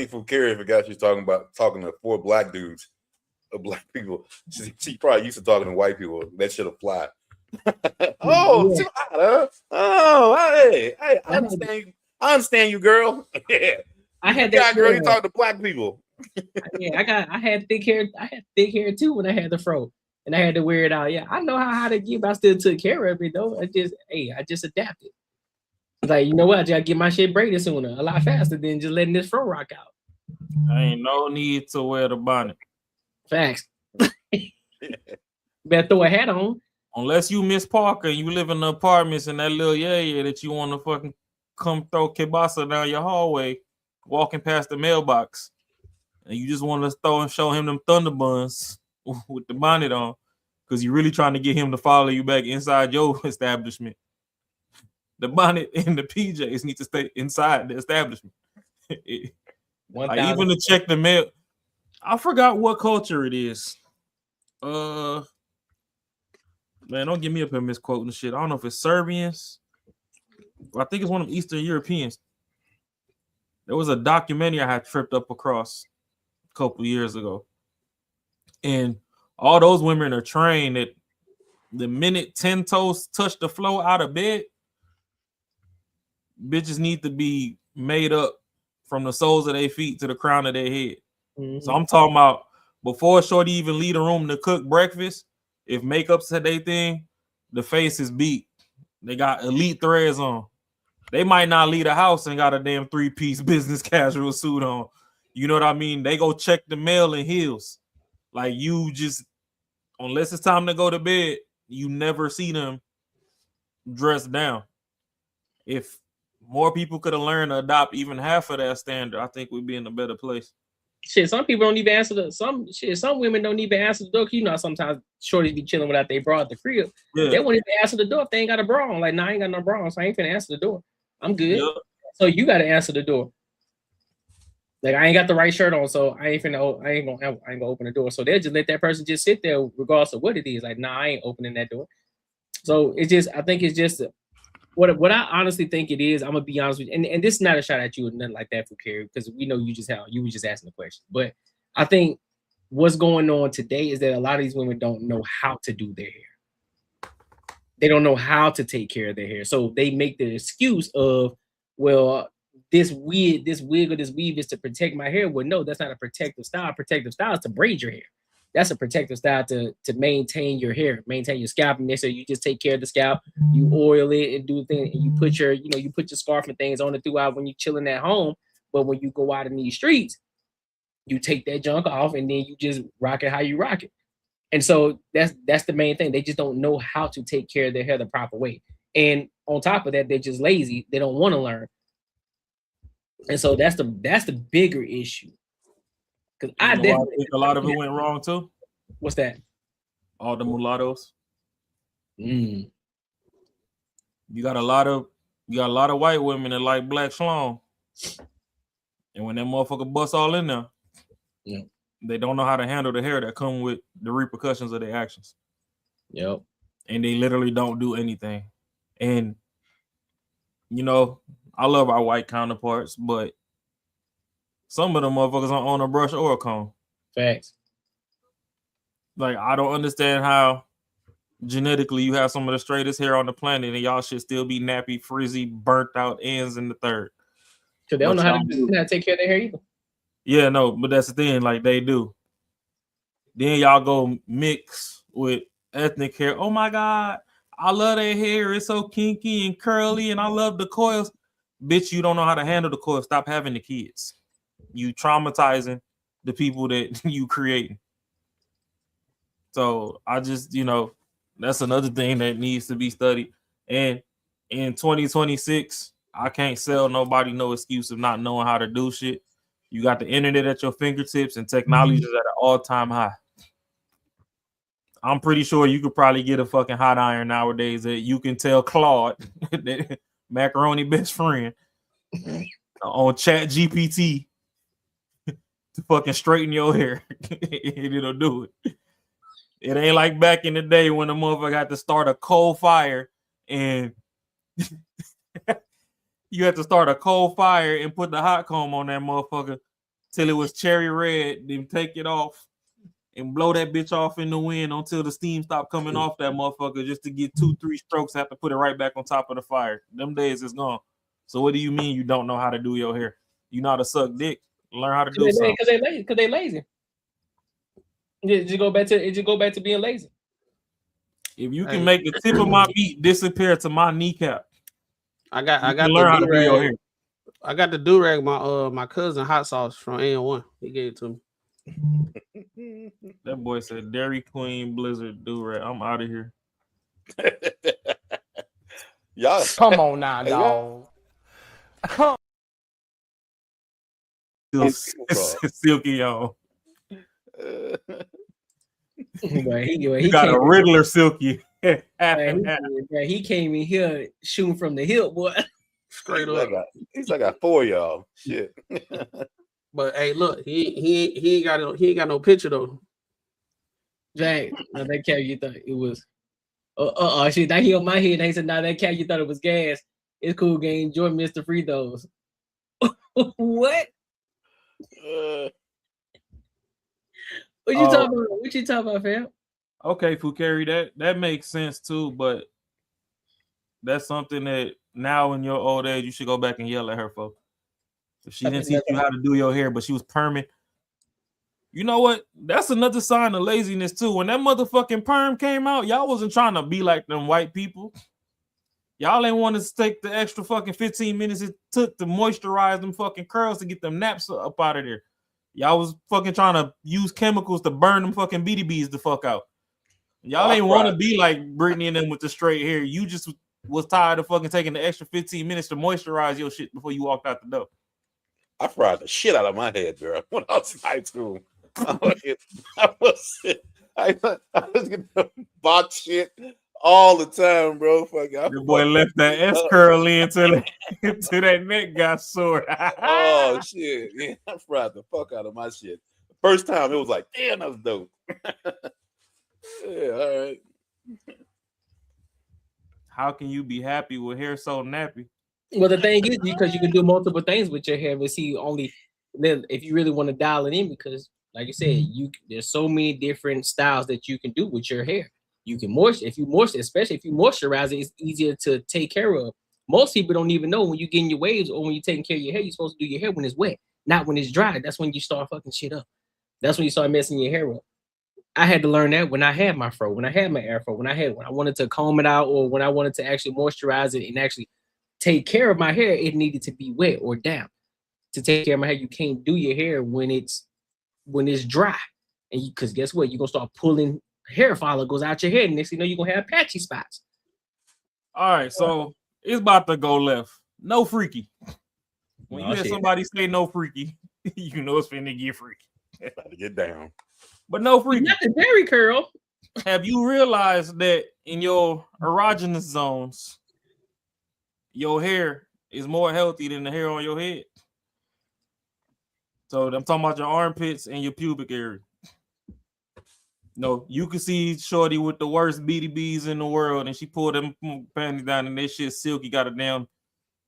from Carrie forgot she's talking to 4 black dudes, black people. She probably used to talking to white people. That should apply. Oh, too hot, huh? Oh, hey, I understand you, girl. Yeah, I had that girl. You talking to black people? Yeah, I had thick hair. I had thick hair too when I had the fro, and I had to wear it out. Yeah, I know how to get, but I still took care of it though. I just adapted. Like, you know what? I just gotta get my shit braided sooner, a lot faster than just letting this fro rock out. Ain't no need to wear the bonnet. Facts. Better throw a hat on. Unless you Miss Parker and you live in the apartments in that little area that you want to fucking come throw kibasa down your hallway, walking past the mailbox, and you just want to throw and show him them thunder buns with the bonnet on, because you're really trying to get him to follow you back inside your establishment. The bonnet and the PJs need to stay inside the establishment. Like, even to check the mail. I forgot what culture it is. Man, don't get me up here misquoting the shit. I don't know if it's Serbians. I think it's one of them Eastern Europeans. There was a documentary I had tripped up across a couple years ago. And all those women are trained that the minute 10 toes touch the floor out of bed, bitches need to be made up from the soles of their feet to the crown of their head. Mm-hmm. So I'm talking about before shorty even leave the room to cook breakfast, if makeup's their thing, the face is beat. They got elite threads on. They might not leave the house and got a damn 3-piece business casual suit on. You know what I mean? They go check the mail in heels. Like, you just, unless it's time to go to bed, you never see them dressed down. If more people could have learned to adopt even half of that standard, I think we'd be in a better place. Shit, some people don't even answer some women don't even answer the door. You know, sometimes shorties be chilling without their bra at the crib. Yeah. They won't even answer the door if they ain't got a bra on. Like, nah, I ain't got no bra on, so I ain't finna answer the door. I'm good. Yep. So you gotta answer the door. Like, I ain't got the right shirt on, so I ain't gonna open the door. So they'll just let that person just sit there regardless of what it is. Like, nah, I ain't opening that door. So I think it's just what I honestly think it is. I'm gonna be honest with you, and this is not a shot at you or nothing like that for Carrie, because we know you were just asking the question. But I think what's going on today is that a lot of these women don't know how to do their hair. They don't know how to take care of their hair, so they make the excuse of, well, this wig or this weave is to protect my hair. Well, no, that's not a protective style. Protective style is to braid your hair. That's a protective style to maintain your hair, maintain your scalp. And so you just take care of the scalp, you oil it and do things, and you put your scarf and things on it throughout when you're chilling at home. But when you go out in these streets, you take that junk off and then you just rock it how you rock it. And so that's the main thing. They just don't know how to take care of their hair the proper way. And on top of that, they're just lazy. They don't want to learn. And so that's the bigger issue. Because I definitely think a lot of it went wrong too. What's that? All the mulattoes. You got a lot of white women that like black schlong. And when that motherfucker busts all in there, they don't know how to handle the hair that come with the repercussions of their actions. Yep. And they literally don't do anything. And you know, I love our white counterparts, but some of them motherfuckers don't own a brush or a comb. Facts. Like, I don't understand how genetically you have some of the straightest hair on the planet and y'all should still be nappy, frizzy, burnt out ends in the third. Because they don't know how to take care of their hair either. Yeah, no, but that's the thing. Like, they do. Then y'all go mix with ethnic hair. Oh my God, I love their hair. It's so kinky and curly, and I love the coils. Bitch, you don't know how to handle the coils. Stop having the kids. You traumatizing the people that you creating. So I just, that's another thing that needs to be studied. And in 2026, I can't sell nobody no excuse of not knowing how to do shit. You got the internet at your fingertips and technology is at an all-time high. I'm pretty sure you could probably get a fucking hot iron nowadays that you can tell Claude, that macaroni best friend, on Chat GPT to fucking straighten your hair. And it'll do it. It ain't like back in the day when the motherfucker had to start a coal fire and You had to start a cold fire and put the hot comb on that motherfucker till it was cherry red, then take it off and blow that bitch off in the wind until the steam stopped coming off that motherfucker just to get 2-3 strokes. Have to put it right back on top of the fire. Them days is gone. So what do you mean you don't know how to do your hair? You know how to suck dick. Learn how to do something. Because they lazy. Just go back to being lazy. If you can make the tip of my meat disappear to my kneecap, I got learn how to do your hair. I got the do-rag my cousin hot sauce from A&1. He gave it to me. That boy said Dairy Queen Blizzard do-rag. I'm out of here. Y'all come on now, dog. Come. Silky on. He got a Riddler Silky. He came in here shooting from the hip, boy. Straight up. He's like got 4 y'all. Shit. But hey, look, he ain't got no picture though. Jack, now that cat you thought it was shit. Now he on my head. He said, "Now that cat you thought it was gas. It's cool game. Enjoy Mr. Free Throws." What? What you talking about? What you talking about, fam? Okay, Fukari, that makes sense too, but that's something that now in your old age you should go back and yell at her for. If she didn't teach you how to do your hair, but she was perming. You know what? That's another sign of laziness too. When that motherfucking perm came out, y'all wasn't trying to be like them white people. Y'all ain't want to take the extra fucking 15 minutes it took to moisturize them fucking curls to get them naps up out of there. Y'all was fucking trying to use chemicals to burn them fucking BDBs the fuck out. Y'all ain't want to be like Brittany and them with the straight hair. You just was tired of fucking taking the extra 15 minutes to moisturize your shit before you walked out the door. I fried the shit out of my head, girl. When I was in high school, I was getting bot shit all the time, bro. The boy left that S curl into that neck got sore. Oh shit! Yeah, I fried the fuck out of my shit. The first time it was like, damn, that was dope. Yeah, all right. How can you be happy with hair so nappy? Well, the thing is, because you can do multiple things with your hair, but see, only then if you really want to dial it in, because like you said, there's so many different styles that you can do with your hair. You can especially if you moisturize it, it's easier to take care of. Most people don't even know when you're getting your waves or when you're taking care of your hair, you're supposed to do your hair when it's wet, not when it's dry. That's when you start fucking shit up. That's when you start messing your hair up. I had to learn that when I had my fro, when I had my afro, when I wanted to comb it out, or when I wanted to actually moisturize it and actually take care of my hair, it needed to be wet or damp. To take care of my hair, you can't do your hair when it's dry, and because guess what, you're gonna start pulling hair follicles out your head, and next thing you know, you're gonna have patchy spots. All right, so it's about to go left. No freaky. When you hear somebody say no freaky, you know it's finna get freaky. About to get down. But no freaky. Not the dairy curl. Have you realized that in your erogenous zones, your hair is more healthy than the hair on your head? So I'm talking about your armpits and your pubic area. No, you can see Shorty with the worst BDBs in the world, and she pulled them panties down, and that shit silky got a damn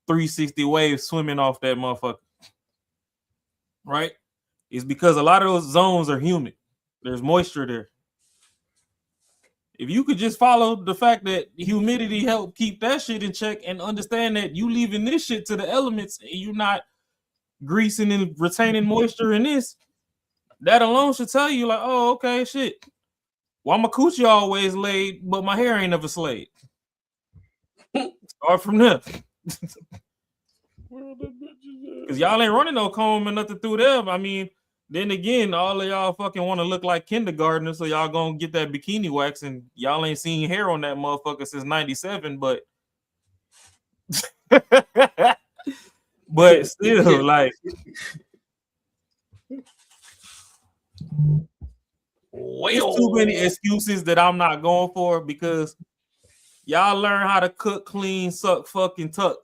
360 wave swimming off that motherfucker. Right? It's because a lot of those zones are humid. There's moisture there. If you could just follow the fact that humidity help keep that shit in check and understand that you leaving this shit to the elements and you're not greasing and retaining moisture in this, that alone should tell you like, oh, okay, shit. Well, my coochie always laid, but my hair ain't ever slayed. Start from there. Because y'all ain't running no comb and nothing through them. I mean, then again, all of y'all fucking want to look like kindergartners, so y'all gonna get that bikini wax, and y'all ain't seen hair on that motherfucker since 97, but but still, like, it's too many excuses that I'm not going for, because y'all learn how to cook, clean, suck, fucking tuck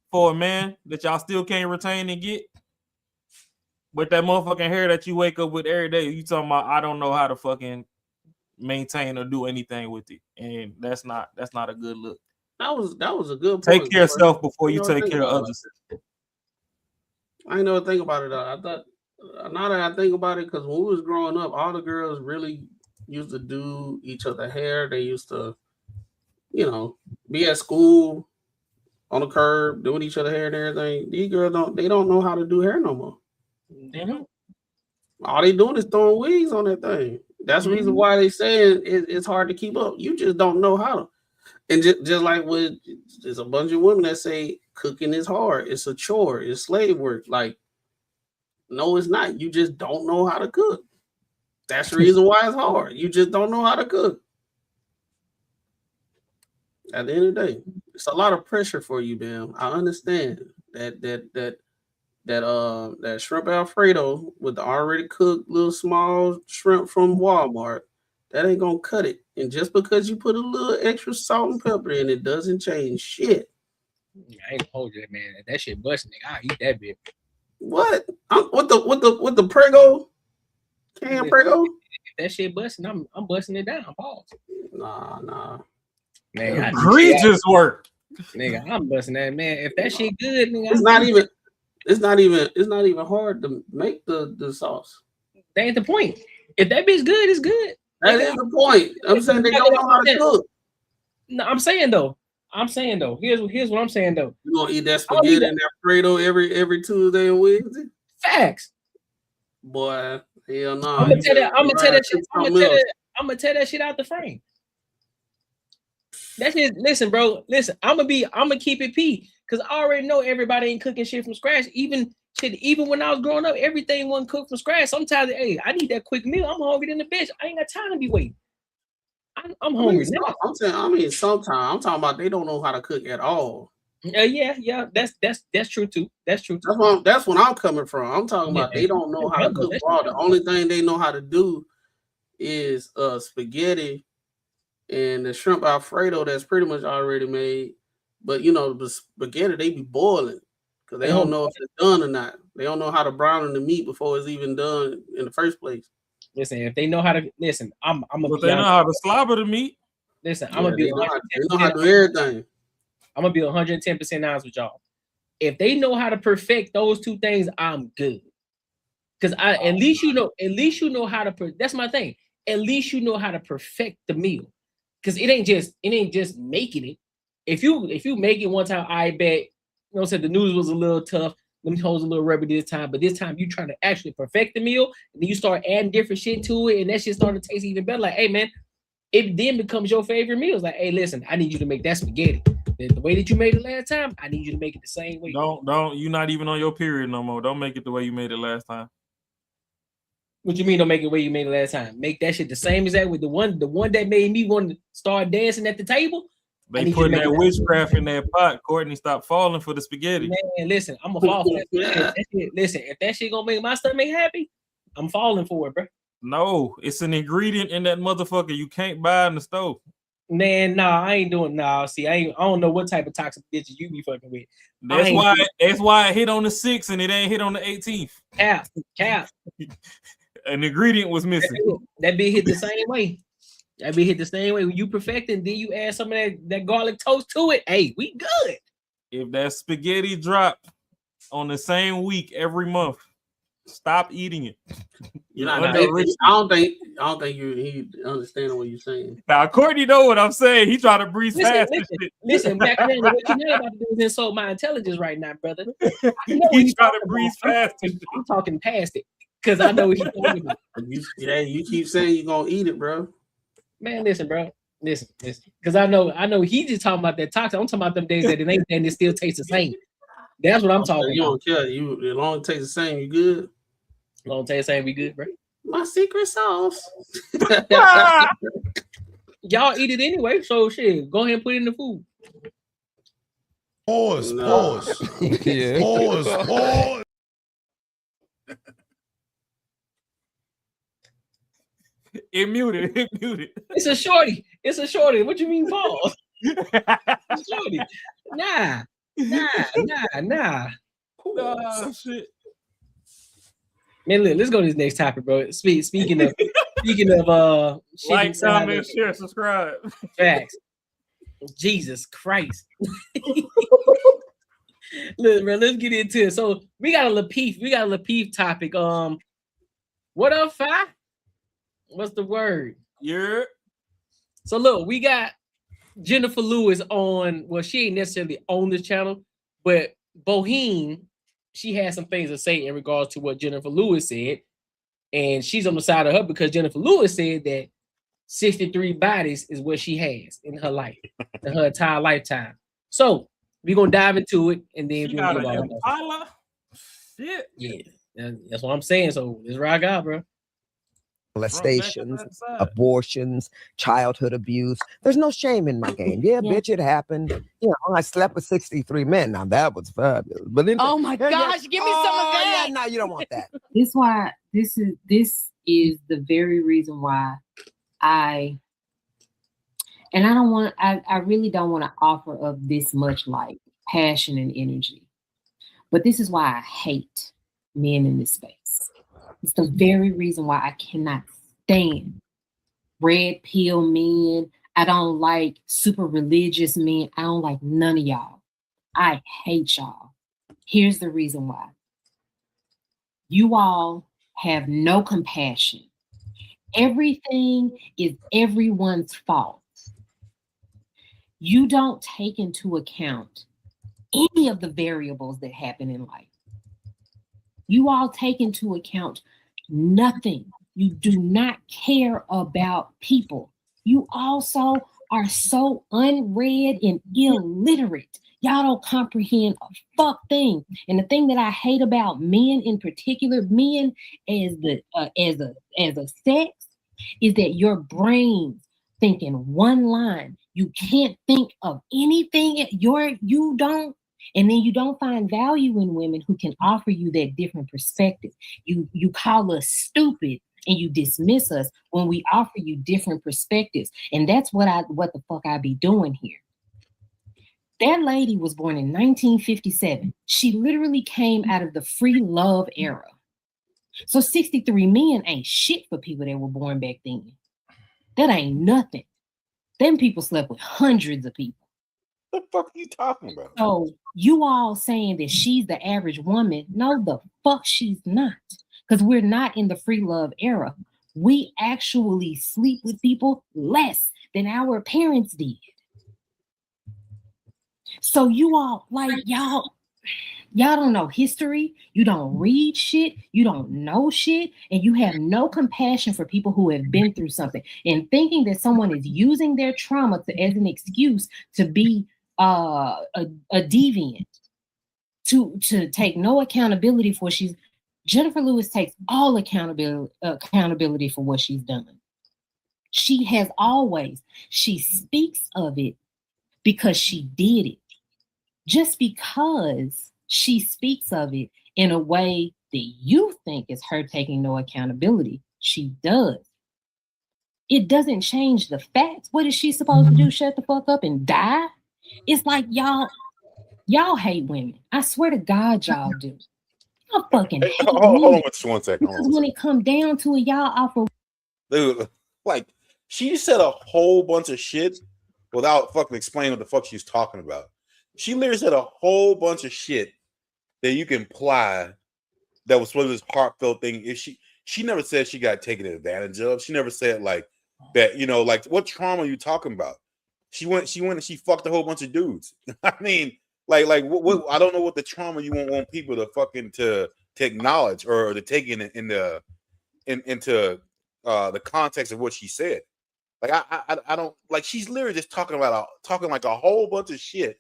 for a man that y'all still can't retain and get. But that motherfucking hair that you wake up with every day, you talking about I don't know how to fucking maintain or do anything with it. And that's not a good look. That was a good point. Take care of yourself before you take care of others. I ain't never think about it. I thought now that I think about it, because when we was growing up, all the girls really used to do each other hair. They used to, be at school on the curb doing each other hair and everything. These girls don't know how to do hair no more. They don't. All they doing is throwing wigs on that thing. That's the reason why they saying it's hard to keep up. You just don't know how to. And just like there's a bunch of women that say cooking is hard. It's a chore. It's slave work. Like, no, it's not. You just don't know how to cook. That's the reason why it's hard. You just don't know how to cook. At the end of the day, it's a lot of pressure for you, man. I understand that shrimp Alfredo with the already cooked little small shrimp from Walmart, that ain't gonna cut it. And just because you put a little extra salt and pepper in, it doesn't change shit. I ain't hold you, man. That shit busting, nigga. I'll eat that bit. What? With the Prego? Can Prego? If that shit busting, I'm busting it down. Pause. Nah. Man, egregious work. Nigga, I'm busting that, man. If that shit good, nigga, it's not even hard to make the sauce. That ain't the point. If that bitch good, it's good. That is the point. I'm saying they don't know how to cook. No, I'm saying though. Here's what I'm saying though. You gonna eat that spaghetti and that Alfredo every Tuesday and Wednesday? Facts. Boy, hell no. I'm gonna tell that shit out the frame. That's it. Listen, bro. Listen, I'm gonna keep it P, because I already know everybody ain't cooking shit from scratch. Even when I was growing up, everything wasn't cooked from scratch. Sometimes, hey, I need that quick meal. I'm hungry in the bitch. I ain't got time to be waiting. I'm hungry. Sometimes I'm talking about they don't know how to cook at all. Yeah. That's true too. That's true too. That's when I'm coming from. I'm talking about they don't know how to cook raw. The only thing they know how to do is spaghetti and the shrimp Alfredo that's pretty much already made. But the spaghetti they be boiling because they don't know if it's done or not. They don't know how to brown the meat before it's even done in the first place. Listen, if they know how to listen, I'm gonna. But they know how to slobber the meat. Listen, I'm gonna be. They know how to do everything. I'm gonna be 110% honest with y'all. If they know how to perfect those two things, I'm good. Because at least you know how to. That's my thing. At least you know how to perfect the meal. Because it ain't just making it. If you make it one time, I bet the news was a little tough. Them hoes a little rubber this time, but this time you trying to actually perfect the meal, and then you start adding different shit to it, and that shit starting to taste even better. Like, hey man, it then becomes your favorite meal. It's like, hey, listen, I need you to make that spaghetti the way that you made it last time. I need you to make it the same way. Don't you're not even on your period no more. Don't make it the way you made it last time. What you mean don't make it the way you made it last time? Make that shit the same as that with the one that made me want to start dancing at the table. They putting that witchcraft in that pot. Courtney, stop falling for the spaghetti. Man, listen, I'm gonna fall for that. Listen, if that shit gonna make my stomach happy, I'm falling for it, bro. No, it's an ingredient in that motherfucker you can't buy in the stove. Man, nah, I ain't doing. Nah, see, I don't know what type of toxic bitches you be fucking with. That's why it hit on the 6th and it ain't hit on the 18th. Cap. An ingredient was missing. That bitch hit the same way. When you perfect it, then you add some of that garlic toast to it. Hey, we good. If that spaghetti drop on the same week every month, stop eating it. I don't think he understands what you're saying. Now, Courtney know what I'm saying. He trying to breeze past this shit. Listen, Mac, what you're not about to do is insult my intelligence right now, brother. He's trying to breeze past it. I'm talking past it because I know what he's talking about. You keep saying you're gonna eat it, bro. Man, listen, bro. Listen. Because I know he just talking about that toxic. I'm talking about them days that it ain't and it still tastes the same. That's what I'm talking about. You don't care. As long as it tastes the same, you good. As long as it tastes the same, we good, bro. My secret sauce. Y'all eat it anyway, so shit. Go ahead and put it in the food. Pause. Yeah. Pause. It muted. It's a shorty. What you mean pause? It's shorty. Nah. Oh, shit. Man, look, let's go to this next topic, bro. Speaking of like, comment, share, subscribe. Facts. Jesus Christ. Look, bro, let's get into it. So we got a Lapeef topic. What up, Fi? What's the word? Yeah. So look, we got Jennifer Lewis on. Well, she ain't necessarily on this channel, but Boheme, she has some things to say in regards to what Jennifer Lewis said, and she's on the side of her because Jennifer Lewis said that 63 bodies is what she has in her life, in her entire lifetime. So we're gonna dive into it, and then we're gonna give all shit. Yeah, that's what I'm saying. So let's rock out, bro. Molestations, abortions, childhood abuse. There's no shame in my game. Yeah, bitch, it happened. You know, I slept with 63 men. Now that was fabulous. But then, Oh my gosh, give me some of that. Yeah, no, you don't want that. This is the very reason why I really don't want to offer up this much like passion and energy. But this is why I hate men in this space. It's the very reason why I cannot stand red pill men. I don't like super religious men. I don't like none of y'all. I hate y'all. Here's the reason why. You all have no compassion. Everything is everyone's fault. You don't take into account any of the variables that happen in life. You all take into account nothing. You do not care about people. You also are so unread and illiterate. Y'all don't comprehend a fuck thing. And the thing that I hate about men in particular, men as a sex, is that your brains think in one line. You can't think of anything. You don't. And then you don't find value in women who can offer you that different perspective. You call us stupid and you dismiss us when we offer you different perspectives. And that's what the fuck I be doing here. That lady was born in 1957. She literally came out of the free love era. So 63 men ain't shit for people that were born back then. That ain't nothing. Them people slept with hundreds of people. What the fuck are you talking about? So you all saying that she's the average woman. No, the fuck she's not. Because we're not in the free love era. We actually sleep with people less than our parents did. So you all, like, y'all don't know history. You don't read shit. You don't know shit. And you have no compassion for people who have been through something. And thinking that someone is using their trauma as an excuse to be a deviant, to take no accountability for Jennifer Lewis takes all accountability for what she's done. She speaks of it because she did it. Just because she speaks of it in a way that you think is her taking no accountability, she does. It doesn't change the facts. What is she supposed to do? Shut the fuck up and die? It's like y'all hate women. I swear to God, y'all do. Y'all fucking hate hold women. on just 1 second. Because when it come down to it, y'all offer. Dude, like, she said a whole bunch of shit without fucking explaining what the fuck she's talking about. She literally said a whole bunch of shit that you can apply that was sort of this heartfelt thing. If she never said she got taken advantage of. She never said like that, you know, like what trauma are you talking about? She went and she fucked a whole bunch of dudes. I mean, like what I don't know what the trauma you want people to fucking to acknowledge or to take into the context of what she said. Like I don't like, she's literally just talking like a whole bunch of shit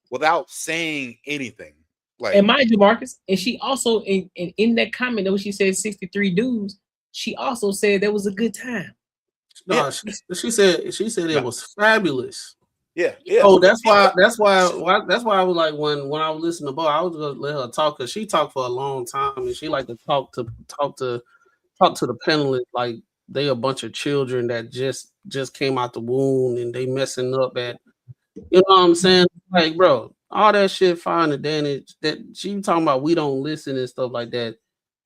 without saying anything. Like, and mind you, Marcus, and she also in that comment that when she said 63 dudes, she also said that was a good time. No, yeah. she said it was fabulous. Yeah. Oh, that's why I was like, when I was listening to Bo, I was gonna let her talk because she talked for a long time and she like to talk to the panelists like they a bunch of children that just came out the womb and they messing up at, you know what I'm saying? Like, bro, all that shit fine and advantage that she talking about we don't listen and stuff like that,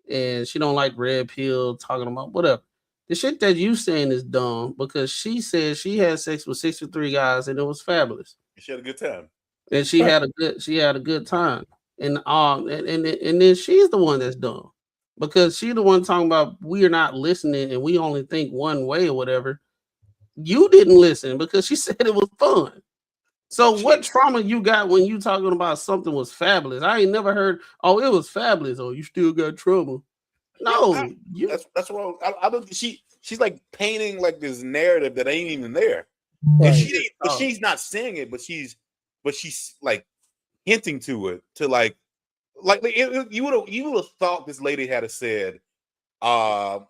and she don't like red pill talking about whatever. The shit that you saying is dumb because she said she had sex with 63 guys and it was fabulous. She had a good time. And she had a good time. And then she's the one that's dumb. Because she the one talking about we're not listening and we only think one way or whatever. You didn't listen because she said it was fun. So what trauma you got when you talking about something was fabulous? I ain't never heard, oh, it was fabulous. Oh, you still got trauma. No, that's wrong. I don't. She's like painting like this narrative that ain't even there. Right. But she's not saying it. But she's like hinting to it. To like you would have thought this lady had said, I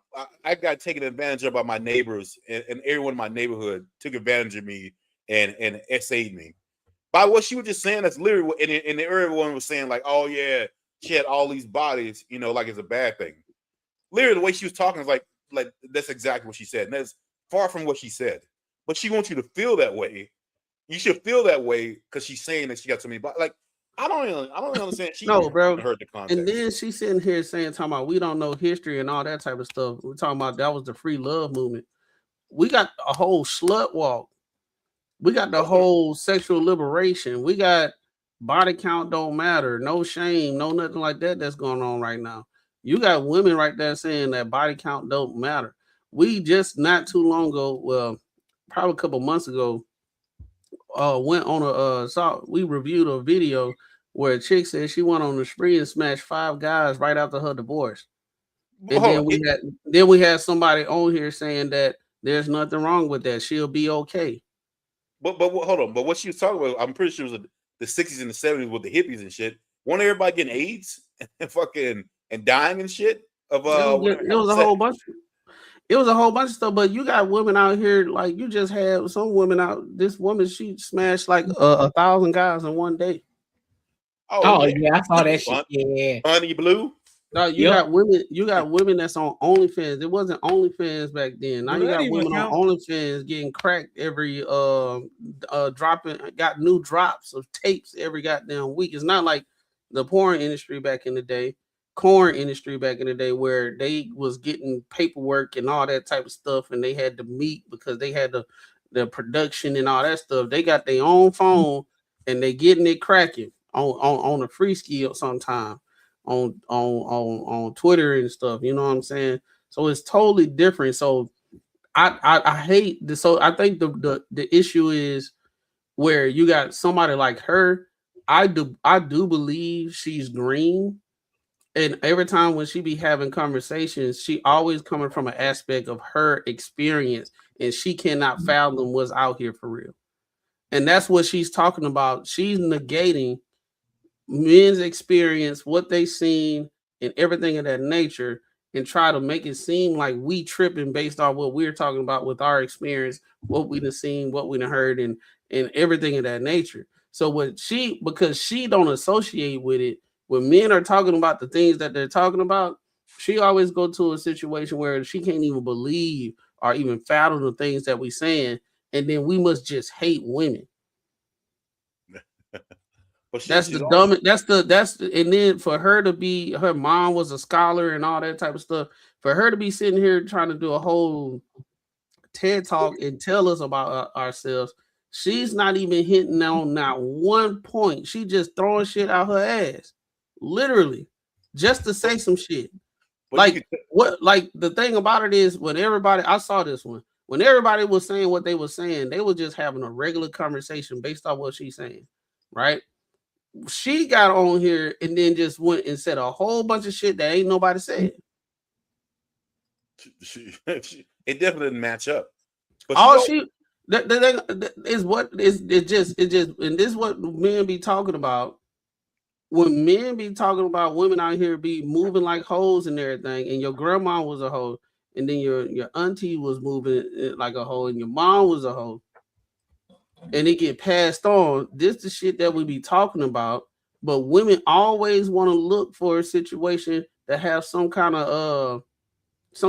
got taken advantage of by my neighbors, and everyone in my neighborhood took advantage of me and essayed me. By what she was just saying, that's literally what, and everyone was saying like, oh yeah, she had all these bodies, like it's a bad thing. Literally, the way she was talking is like that's exactly what she said. And that's far from what she said. But she wants you to feel that way. You should feel that way because she's saying that she got so many bodies. Like, I don't even understand. She no, bro. Heard the context. And then she's sitting here talking about we don't know history and all that type of stuff. We're talking about that was the free love movement. We got a whole slut walk. We got the whole sexual liberation. We got body count don't matter, no shame, no nothing like that that's going on right now. You got women right there saying that body count don't matter. We just not too long ago, well, probably a couple months ago, went on we reviewed a video where a chick said she went on the spree and smashed 5 guys right after her divorce. And then we had somebody on here saying that there's nothing wrong with that. She'll be okay. But hold on. But what she was talking about, I'm pretty sure it was the 60s and the 70s with the hippies and shit. Wasn't everybody getting AIDS and fucking and dying and shit? It was a whole bunch. It was a whole bunch of stuff. But you got women out here like you just had some women out. This woman, she smashed like 1,000 guys in one day. Oh yeah, I saw that shit. Yeah, Honey Blue. No, you got women. You got women that's on OnlyFans. It wasn't OnlyFans back then. Now you got women on OnlyFans getting cracked every dropping. Got new drops of tapes every goddamn week. It's not like the porn industry back in the day, corn industry back in the day, where they was getting paperwork and all that type of stuff, and they had to meet because they had the production and all that stuff. They got their own phone and they getting it cracking on a free ski sometime. On Twitter and stuff, you know what I'm saying? So it's totally different. So I hate this. So I think the issue is where you got somebody like her. I do believe she's green, and every time when she be having conversations, she always coming from an aspect of her experience, and she cannot fathom what's out here for real. And that's what she's talking about. She's negating men's experience, what they seen, and everything of that nature, and try to make it seem like we tripping based on what we're talking about with our experience, what we done seen, what we done heard, and everything of that nature. So because she don't associate with it, when men are talking about the things that they're talking about, she always go to a situation where she can't even believe or even fathom the things that we saying, and then we must just hate women. That's the dumbest. And then for her to be, her mom was a scholar and all that type of stuff. For her to be sitting here trying to do a whole TED talk and tell us about ourselves, she's not even hitting on not one point. She just throwing shit out her ass, literally, just to say some shit. Like the thing about it is when everybody, I saw this one. When everybody was saying what they were saying, they were just having a regular conversation based on what she's saying, right? She got on here and then just went and said a whole bunch of shit that ain't nobody said. It definitely didn't match up. But the and this is what men be talking about. When men be talking about women out here be moving like hoes and everything, and your grandma was a hoe, and then your auntie was moving like a hoe, and your mom was a hoe, and it get passed on. This the shit that we be talking about. But women always want to look for a situation that have some kind of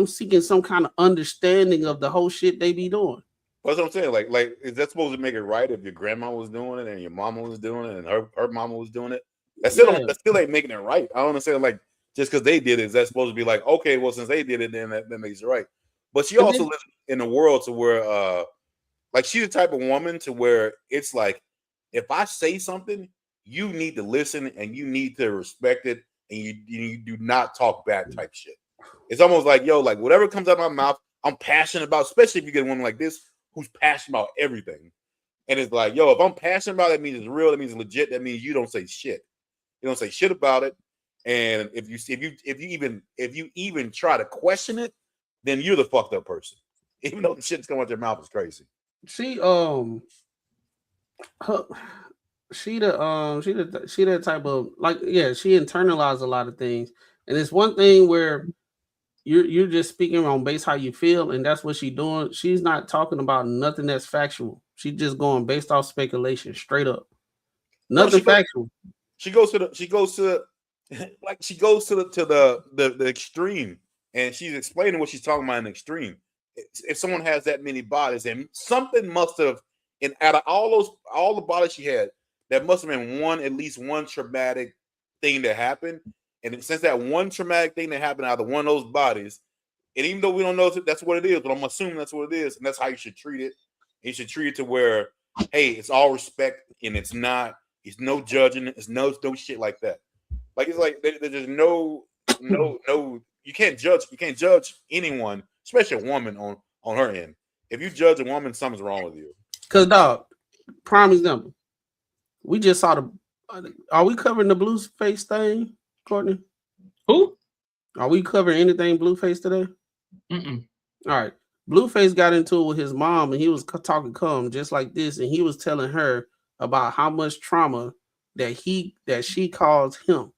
seeking some kind of understanding of the whole shit they be doing. That's what I'm saying. Like, is that supposed to make it right if your grandma was doing it and your mama was doing it and her mama was doing it? That still ain't making it right. I don't understand. Like, just because they did it, is that supposed to be like, okay, well, since they did it, then that makes it right? But she also lives in a world to where like she's the type of woman to where it's like, if I say something, you need to listen and you need to respect it, and you do not talk back type shit. It's almost like, yo, like whatever comes out of my mouth, I'm passionate about, especially if you get a woman like this who's passionate about everything. And it's like, yo, if I'm passionate about it, that means it's real, that means it's legit, that means you don't say shit. You don't say shit about it. And if you even try to question it, then you're the fucked up person. Even though the shit's coming out your mouth is crazy. She that type of, like, yeah, she internalized a lot of things. And it's one thing where you're just speaking on base how you feel, and that's what she's doing. She's not talking about nothing that's factual. She's just going based off speculation, straight up. Nothing factual. She goes to the extreme, and she's explaining what she's talking about in the extreme. If someone has that many bodies, and something must have, and out of all the bodies she had, there must have been at least one traumatic thing that happened. And since that one traumatic thing that happened out of one of those bodies, and even though we don't know if that's what it is, but I'm assuming that's what it is, and that's how you should treat it. You should treat it to where, hey, it's all respect, and it's no judging, it's no shit like that. Like, it's like there's no, you can't judge anyone, especially a woman on her end. If you judge a woman, something's wrong with you. Cause dog, prime example, we just saw are we covering the Blueface thing, Courtney? Who? Are we covering anything Blueface today? Mm-mm. All right. Blueface got into it with his mom, and he was talking calm just like this, and he was telling her about how much trauma that she caused him.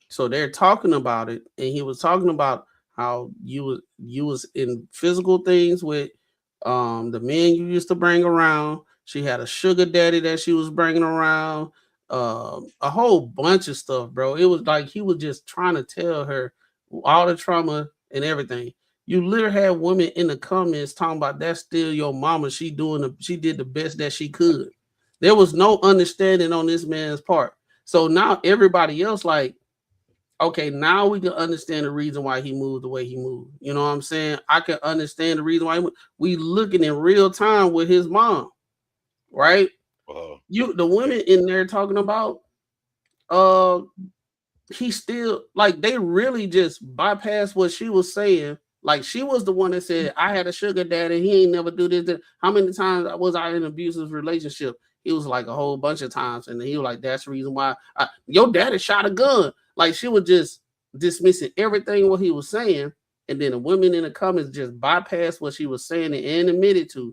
So they're talking about it, and he was talking about how you was in physical things with the men you used to bring around. She had a sugar daddy that she was bringing around, a whole bunch of stuff, bro. It was like he was just trying to tell her all the trauma and everything. You literally had women in the comments talking about that's still your mama. She did the best that she could. There was no understanding on this man's part. So now everybody else like, okay, now we can understand the reason why he moved the way he moved. You know what I'm saying? I can understand the reason why we looking in real time with his mom, right? The women in there talking about, he still, like, they really just bypassed what she was saying. Like, she was the one that said, I had a sugar daddy, he ain't never do this. How many times was I in an abusive relationship? He was like a whole bunch of times. And he was like, that's the reason why your daddy shot a gun. Like, she was just dismissing everything what he was saying. And then the women in the comments just bypassed what she was saying and admitted to,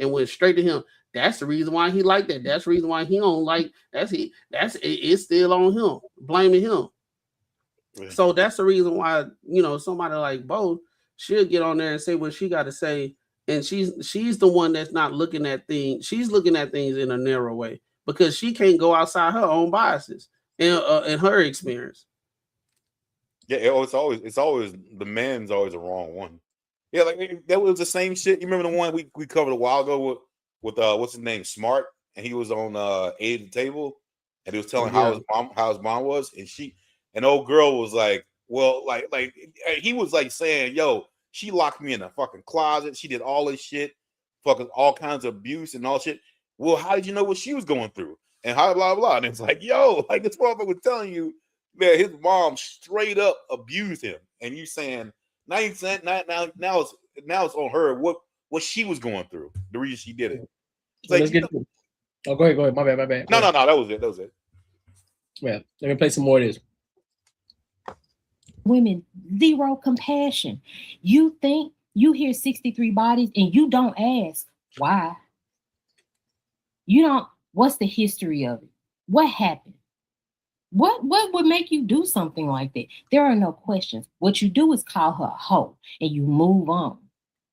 and went straight to him. That's the reason why he liked that. That's the reason why he don't like. It's still on him, blaming him. Yeah. So that's the reason why, somebody like Bo, she'll get on there and say what she got to say, and she's the one that's not looking at things. She's looking at things in a narrow way because she can't go outside her own biases and her experience. Yeah, it's always the man's always the wrong one. Yeah, like that was the same shit. You remember the one we covered a while ago with what's his name, Smart, and he was on Aid at the Table, and he was telling how his mom was, and old girl was like, well, like he was like saying, yo, she locked me in a fucking closet, she did all this shit, fucking all kinds of abuse and all shit. Well, how did you know what she was going through? And how blah blah. And it's like, yo, like this motherfucker was telling you that his mom straight up abused him, and you saying now it's on her what she was going through, the reason she did it. Let's get to it. Oh, go ahead. My bad. No, that was it. Yeah, let me play some more of this. Women, zero compassion. You think you hear 63 bodies and you don't ask why. You don't. What's the history of it? What happened? What would make you do something like that? There are no questions. What you do is call her a hoe and you move on.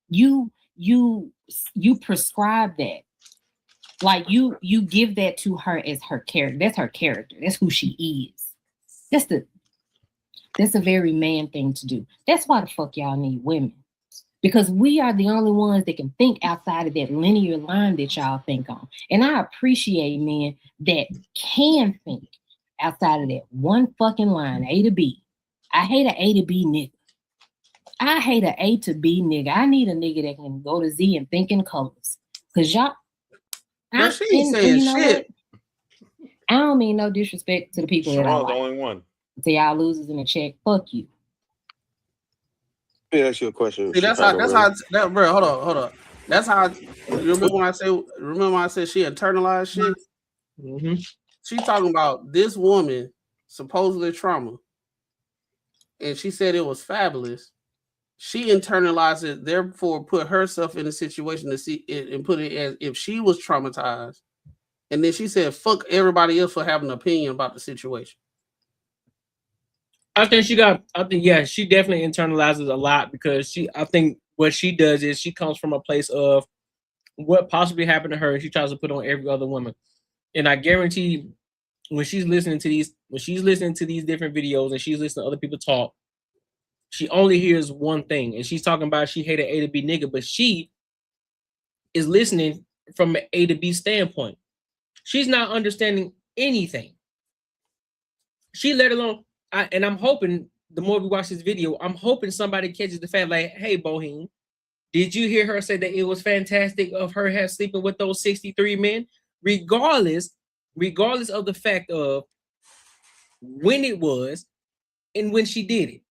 You prescribe that. Like you give that to her as her character. That's her character. That's who she is. That's a very man thing to do. That's why the fuck y'all need women. Because we are the only ones that can think outside of that linear line that y'all think on. And I appreciate men that can think outside of that one fucking line, A to B. I hate an A to B nigga. I hate an A to B nigga. I need a nigga that can go to Z and think in colors. Cause y'all, she ain't saying you know shit. What? I don't mean no disrespect to the people that I Sharon's like. the only one. To y'all losers in the check, fuck you. Let me ask you a question. See, that's how bro. Hold on. That's how you remember when I said she internalized shit? Mm-hmm. She talking about this woman supposedly trauma. And she said it was fabulous. She internalized it, therefore put herself in a situation to see it and put it as if she was traumatized. And then she said, fuck everybody else for having an opinion about the situation. I think she definitely internalizes a lot because I think what she does is she comes from a place of what possibly happened to her and she tries to put on every other woman. And I guarantee when she's listening to these different videos and she's listening to other people talk, she only hears one thing. And she's talking about she hated A to B nigga, but she is listening from an A to B standpoint. She's not understanding anything. She let alone, and I'm hoping the more we watch this video, I'm hoping somebody catches the fact like, hey, Boheme, did you hear her say that it was fantastic of her sleeping with those 63 men? Regardless of the fact of when it was and when she did it.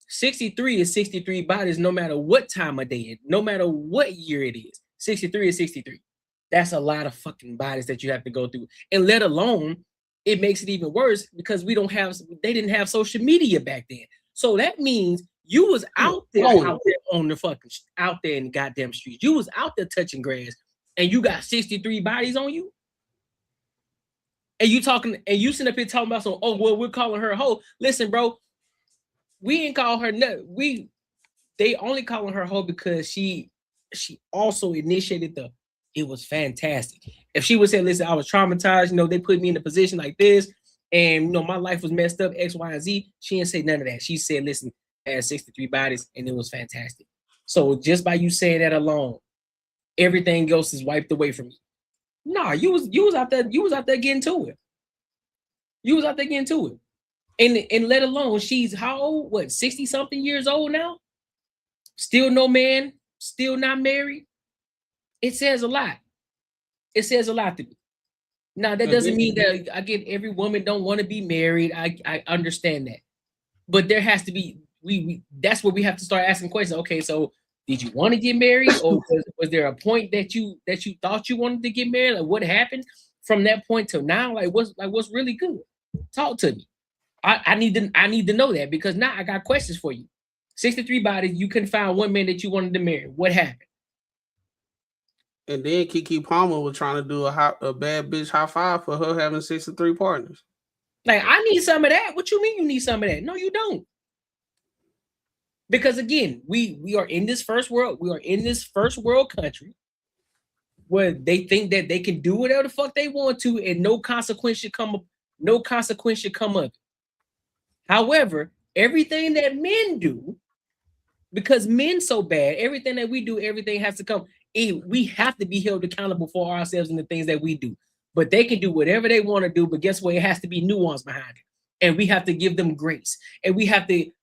63 is 63 bodies no matter what time of day, no matter what year it is. 63 is 63. That's a lot of fucking bodies that you have to go through. And let alone, it makes it even worse because they didn't have social media back then. So that means you was out there on the fucking, out there in the goddamn streets. You was out there touching grass and you got 63 bodies on you. And you sitting up here talking about some, oh, well, we're calling her a hoe. Listen, bro, we ain't call her nothing. They only calling her a hoe because she also initiated it was fantastic. If she would say, listen, I was traumatized, they put me in a position like this, and my life was messed up, X, Y, and Z, she didn't say none of that. She said, listen, I had 63 bodies and it was fantastic. So just by you saying that alone, everything else is wiped away from you. Nah, you was out there getting to it. You was out there getting to it. And let alone, she's how old? What, 60-something years old now? Still no man, still not married. It says a lot. It says a lot to me. Now, that doesn't mean that, again, every woman don't want to be married. I understand that. But there has to be, that's where we have to start asking questions. Okay, so did you want to get married? Or was there a point that you thought you wanted to get married? Like, what happened from that point till now? What's really good? Talk to me. I need to know that, because now I got questions for you. 63 bodies, you couldn't find one man that you wanted to marry. What happened? And then Keke Palmer was trying to do a bad bitch high five for her having 63 partners. Like, I need some of that. What you mean you need some of that? No, you don't. Because again, we are in this first world. We are in this first world country where they think that they can do whatever the fuck they want to, and no consequence should come up. No consequence should come of it. However, everything that men do, because men so bad, everything that we do, everything has to come. We have to be held accountable for ourselves and the things that we do. But they can do whatever they want to do, but guess what? It has to be nuance behind it. And we have to give them grace. And we have to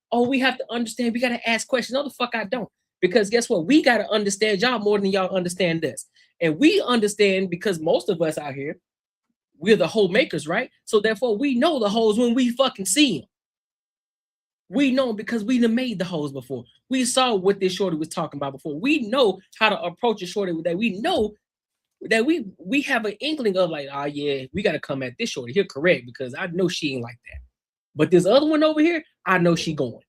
understand. We got to ask questions. No, the fuck I don't. Because guess what? We got to understand y'all more than y'all understand us. And we understand because most of us out here, we're the hoe makers, right? So therefore, we know the hoes when we fucking see them. We know because we done made the hoes before. We saw what this shorty was talking about before. We know how to approach a shorty that we know that we have an inkling of, like, oh yeah, we got to come at this shorty here correct, because I know she ain't like that. But this other one over here, I know she going.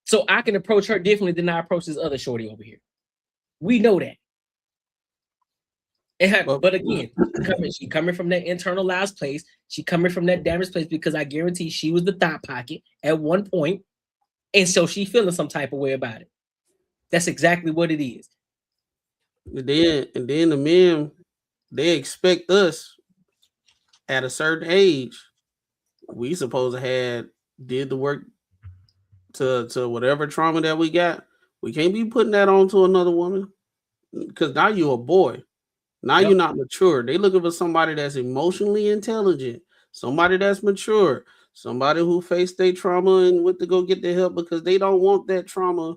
So I can approach her differently than I approach this other shorty over here. We know that. But again, she coming from that internalized place. She coming from that damaged place, because I guarantee she was the thought pocket at one point, and so she feeling some type of way about it. That's exactly what it is. And then the men, they expect us at a certain age. We supposed to have did the work to whatever trauma that we got. We can't be putting that on to another woman, because now you're a boy. Now you're not mature. They looking for somebody that's emotionally intelligent, somebody that's mature, somebody who faced their trauma and went to go get the help because they don't want that trauma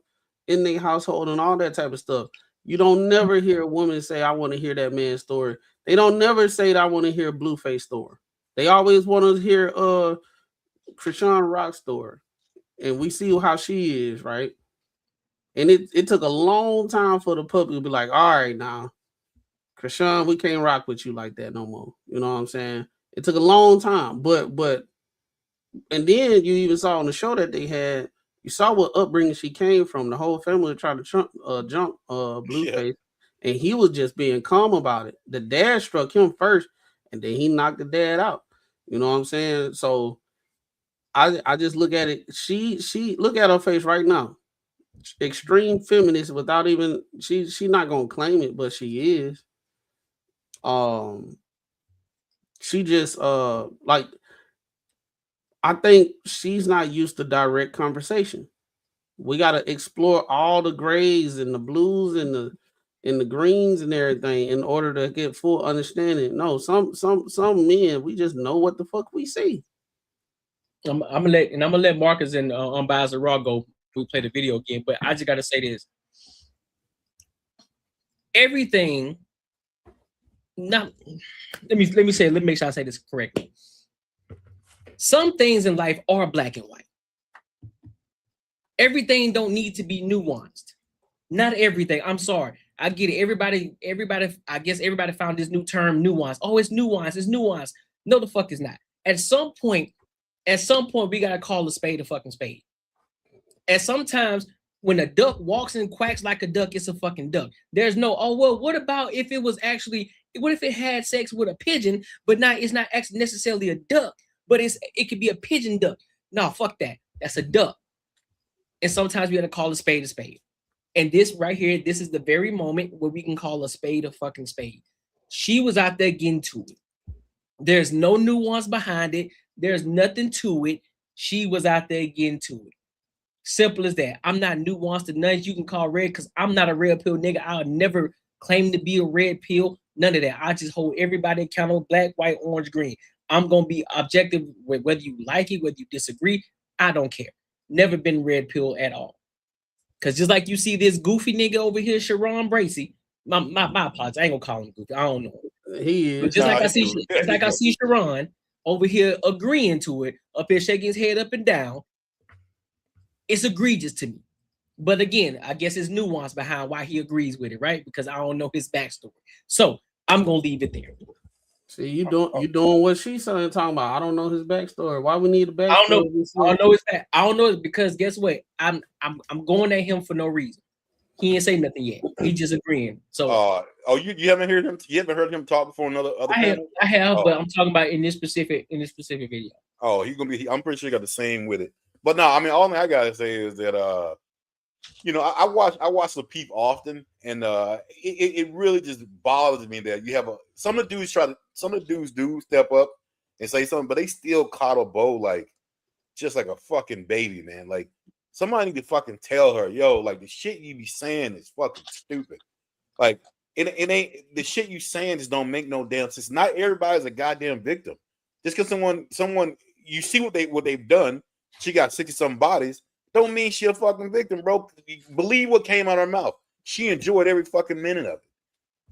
in their household and all that type of stuff. You don't never hear a woman say, I want to hear that man's story. They don't never say that I want to hear Blueface story. They always want to hear Krishan Rock's story. And we see how she is, right? And it took a long time for the public to be like, all right, now, Krishan, we can't rock with you like that no more. You know what I'm saying? It took a long time, but and then you even saw on the show that they had, you saw what upbringing she came from. The whole family tried to jump Blueface, and he was just being calm about it. The dad struck him first, and then he knocked the dad out. You know what I'm saying? So I just look at it. She look at her face right now. Extreme feminist without even she not gonna claim it, but she is. She just like I think she's not used to direct conversation. We gotta explore all the grays and the blues and the greens and everything in order to get full understanding. No, some men we just know what the fuck we see. I'm gonna let Marcus and Unbiased Raw go. We play the video again, but I just gotta say this: everything. Not let me say. Let me make sure I say this correctly. Some things in life are black and white. Everything don't need to be nuanced. Not everything. I'm sorry. I get it. Everybody. I guess everybody found this new term, nuance. Oh, it's nuance. It's nuance. No, the fuck is not. At some point, we gotta call a spade a fucking spade. And sometimes when a duck walks and quacks like a duck, it's a fucking duck. There's no, oh, well, what about if it was actually, what if it had sex with a pigeon, but it's not actually necessarily a duck, but it could be a pigeon duck. No, fuck that. That's a duck. And sometimes we gotta call a spade a spade. And this right here, this is the very moment where we can call a spade a fucking spade. She was out there getting to it. There's no nuance behind it. There's nothing to it. She was out there getting to it. Simple as that. I'm not nuanced to none you can call red because I'm not a red pill nigga. I'll never claim to be a red pill. None of that. I just hold everybody accountable, black, white, orange, green. I'm going to be objective with whether you like it, whether you disagree. I don't care. Never been red pill at all. Because just like you see this goofy nigga over here, Sharon Bracey, my apologies. I ain't going to call him goofy. I don't know. He is. But just like I see Sharon over here agreeing to it, up here shaking his head up and down, it's egregious to me. But again, I guess it's nuance behind why he agrees with it, right? Because I don't know his backstory. So I'm gonna leave it there. See, you doing what she's saying, talking about. I don't know his backstory. Why we need a backstory? I don't know his back. I don't know it because guess what? I'm going at him for no reason. He ain't say nothing yet. He just agreeing. So you haven't heard him? You haven't heard him talk before another I have, but I'm talking about in this specific video. Oh, he's gonna be. I'm pretty sure he got the same with it. But no, I mean, all I gotta say is that I watch the Peep often, and it really just bothers me that you have some of the dudes do step up and say something, but they still coddle Bo like just like a fucking baby, man. Like somebody need to fucking tell her, yo, like the shit you be saying is fucking stupid. Like it ain't the shit you saying just don't make no damn sense. Not everybody's a goddamn victim. Just because someone you see what they've done. She got 60-something bodies. Don't mean she a fucking victim, bro. Believe what came out of her mouth. She enjoyed every fucking minute of it.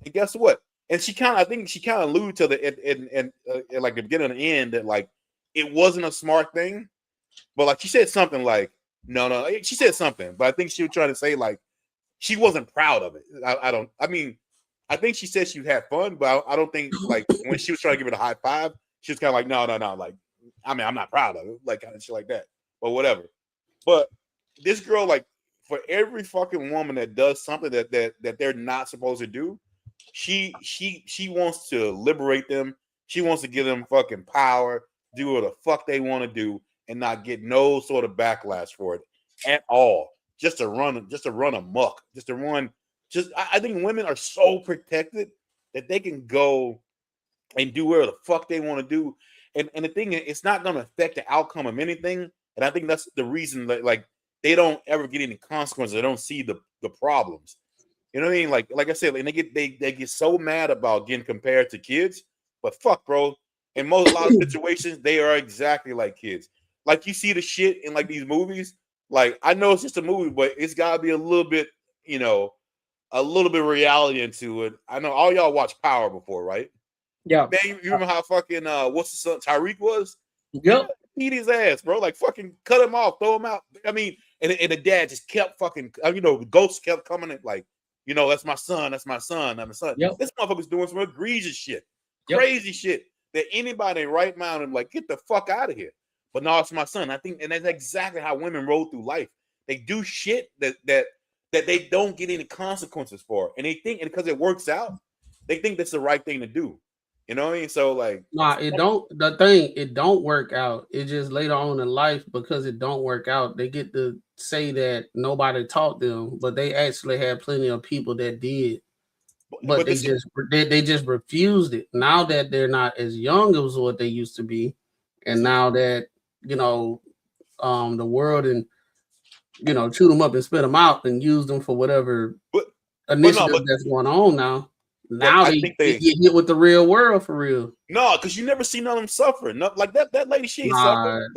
And guess what? And I think she kind of alluded to at like the beginning and the end that like it wasn't a smart thing. But like she said something like, no. She said something, but I think she was trying to say like she wasn't proud of it. I think she said she had fun, but I don't think like when she was trying to give it a high five, she was kind of like, no. Like, I mean, I'm not proud of it, like kind of shit like that. Or whatever. But this girl, like, for every fucking woman that does something that they're not supposed to do, she wants to liberate them. She wants to give them fucking power, do what the fuck they want to do, and not get no sort of backlash for it at all. Just to run amok. I think women are so protected that they can go and do whatever the fuck they want to do. And the thing is, it's not going to affect the outcome of anything. And I think that's the reason that like they don't ever get any consequences. They don't see the problems. You know what I mean? Like I said, and they get so mad about getting compared to kids. But fuck, bro. In a lot of situations, they are exactly like kids. Like you see the shit in like these movies Like, I know it's just a movie, but it's gotta be a little bit, you know, a little bit of reality into it. I know all y'all watched Power before, right? Yeah. Man, you remember how fucking what's the son Tyreek was? Yep. Beat his ass, bro. Like fucking cut him off, throw him out. I mean, and the dad just kept fucking, you know, ghosts kept coming in, like, you know, that's my son, that's my son, that's my son. Yep. This motherfucker's doing some egregious shit, Yep. crazy shit that anybody in right mind would like, get the fuck out of here. But no, it's my son. I think, and that's exactly how women roll through life. They do shit that they don't get any consequences for, and they think, and because it works out, they think that's the right thing to do. You know what I mean? So like, nah, it don't work out. It just later on in life, because it don't work out, they get to say that nobody taught them, but they actually had plenty of people that did. But they just refused it. Now that they're not as young as what they used to be, and now that, you know, the world and, you know, chew them up and spit them out and use them for whatever initiative that's going on now. Now they get hit with the real world for real. No, because you never see none of them suffering. No, like that lady, she ain't suffering.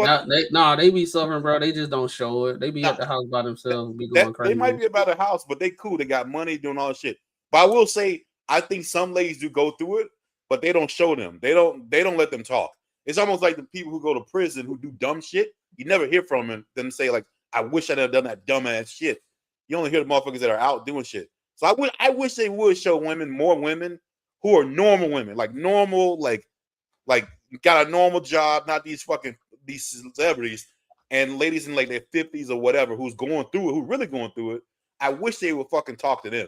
They be suffering, bro. They just don't show it. They be at the house by themselves, be going crazy. They might be about a house, but they cool. They got money, doing all this shit. But I will say, I think some ladies do go through it, but they don't show them. They don't let them talk. It's almost like the people who go to prison who do dumb shit. You never hear from them say like, "I wish I'd have done that dumbass shit." You only hear the motherfuckers that are out doing shit. So I wish they would show more women who are normal women, like normal, like got a normal job, not these celebrities, and ladies in like their 50s or whatever who's going through it, who really going through it. I wish they would fucking talk to them,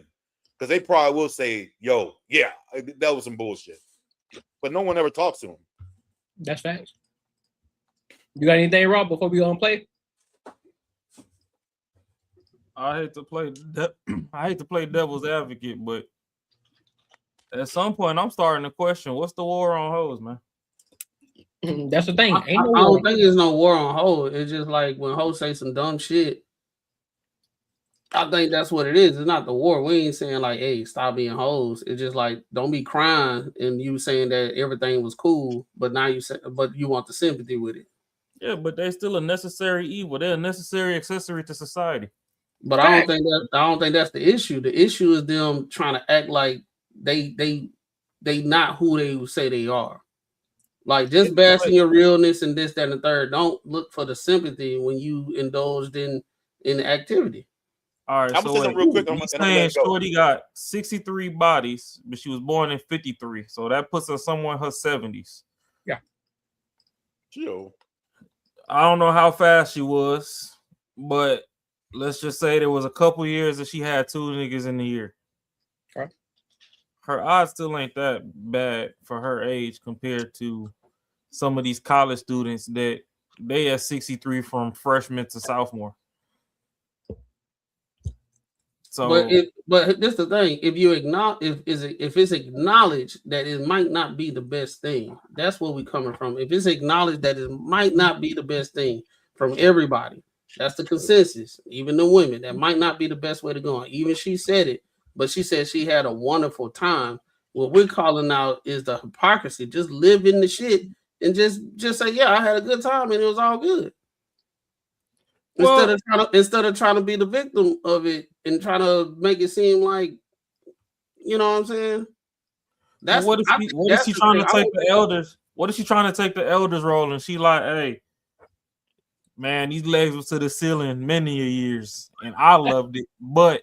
because they probably will say, "Yo, yeah, that was some bullshit," but no one ever talks to them. That's facts. You got anything, Rob, before we go and play? I hate to play devil's advocate, but at some point I'm starting to question, what's the war on hoes, man? That's the thing. I don't think there's no war on hoes. It's just like when hoes say some dumb shit, I think that's what it is. It's not the war. We ain't saying like, hey, stop being hoes. It's just like, don't be crying and you saying that everything was cool, but now but you want the sympathy with it. Yeah, but they're still a necessary evil. They're a necessary accessory to society. But I don't think that's the issue. The issue is them trying to act like they not who they say they are. Like, just bashing your realness and this, that, and the third. Don't look for the sympathy when you indulged in the activity. All right, so wait, real quick, he's saying Shorty got 63 bodies, but she was born in 53. So that puts her somewhere in her 70s. Yeah. Chill. I don't know how fast she was, but let's just say there was a couple years that she had 2 niggas in the year. Okay. Her odds still ain't that bad for her age compared to some of these college students that they at 63 from freshman to sophomore. So, but this is the thing. If you acknowledge, if it's acknowledged that it might not be the best thing, that's where we're coming from. If it's acknowledged that it might not be the best thing from everybody, that's the consensus. Even the women, that might not be the best way to go. Even she said it, but she said she had a wonderful time. What we're calling out is the hypocrisy. Just live in the shit and just say, yeah, I had a good time and it was all good. Instead of trying to be the victim of it and trying to make it seem like, you know what I'm saying? That's what is she trying to take the elders? What is she trying to take the elders role? And she like, hey, man, these legs were to the ceiling many years, and I loved it. But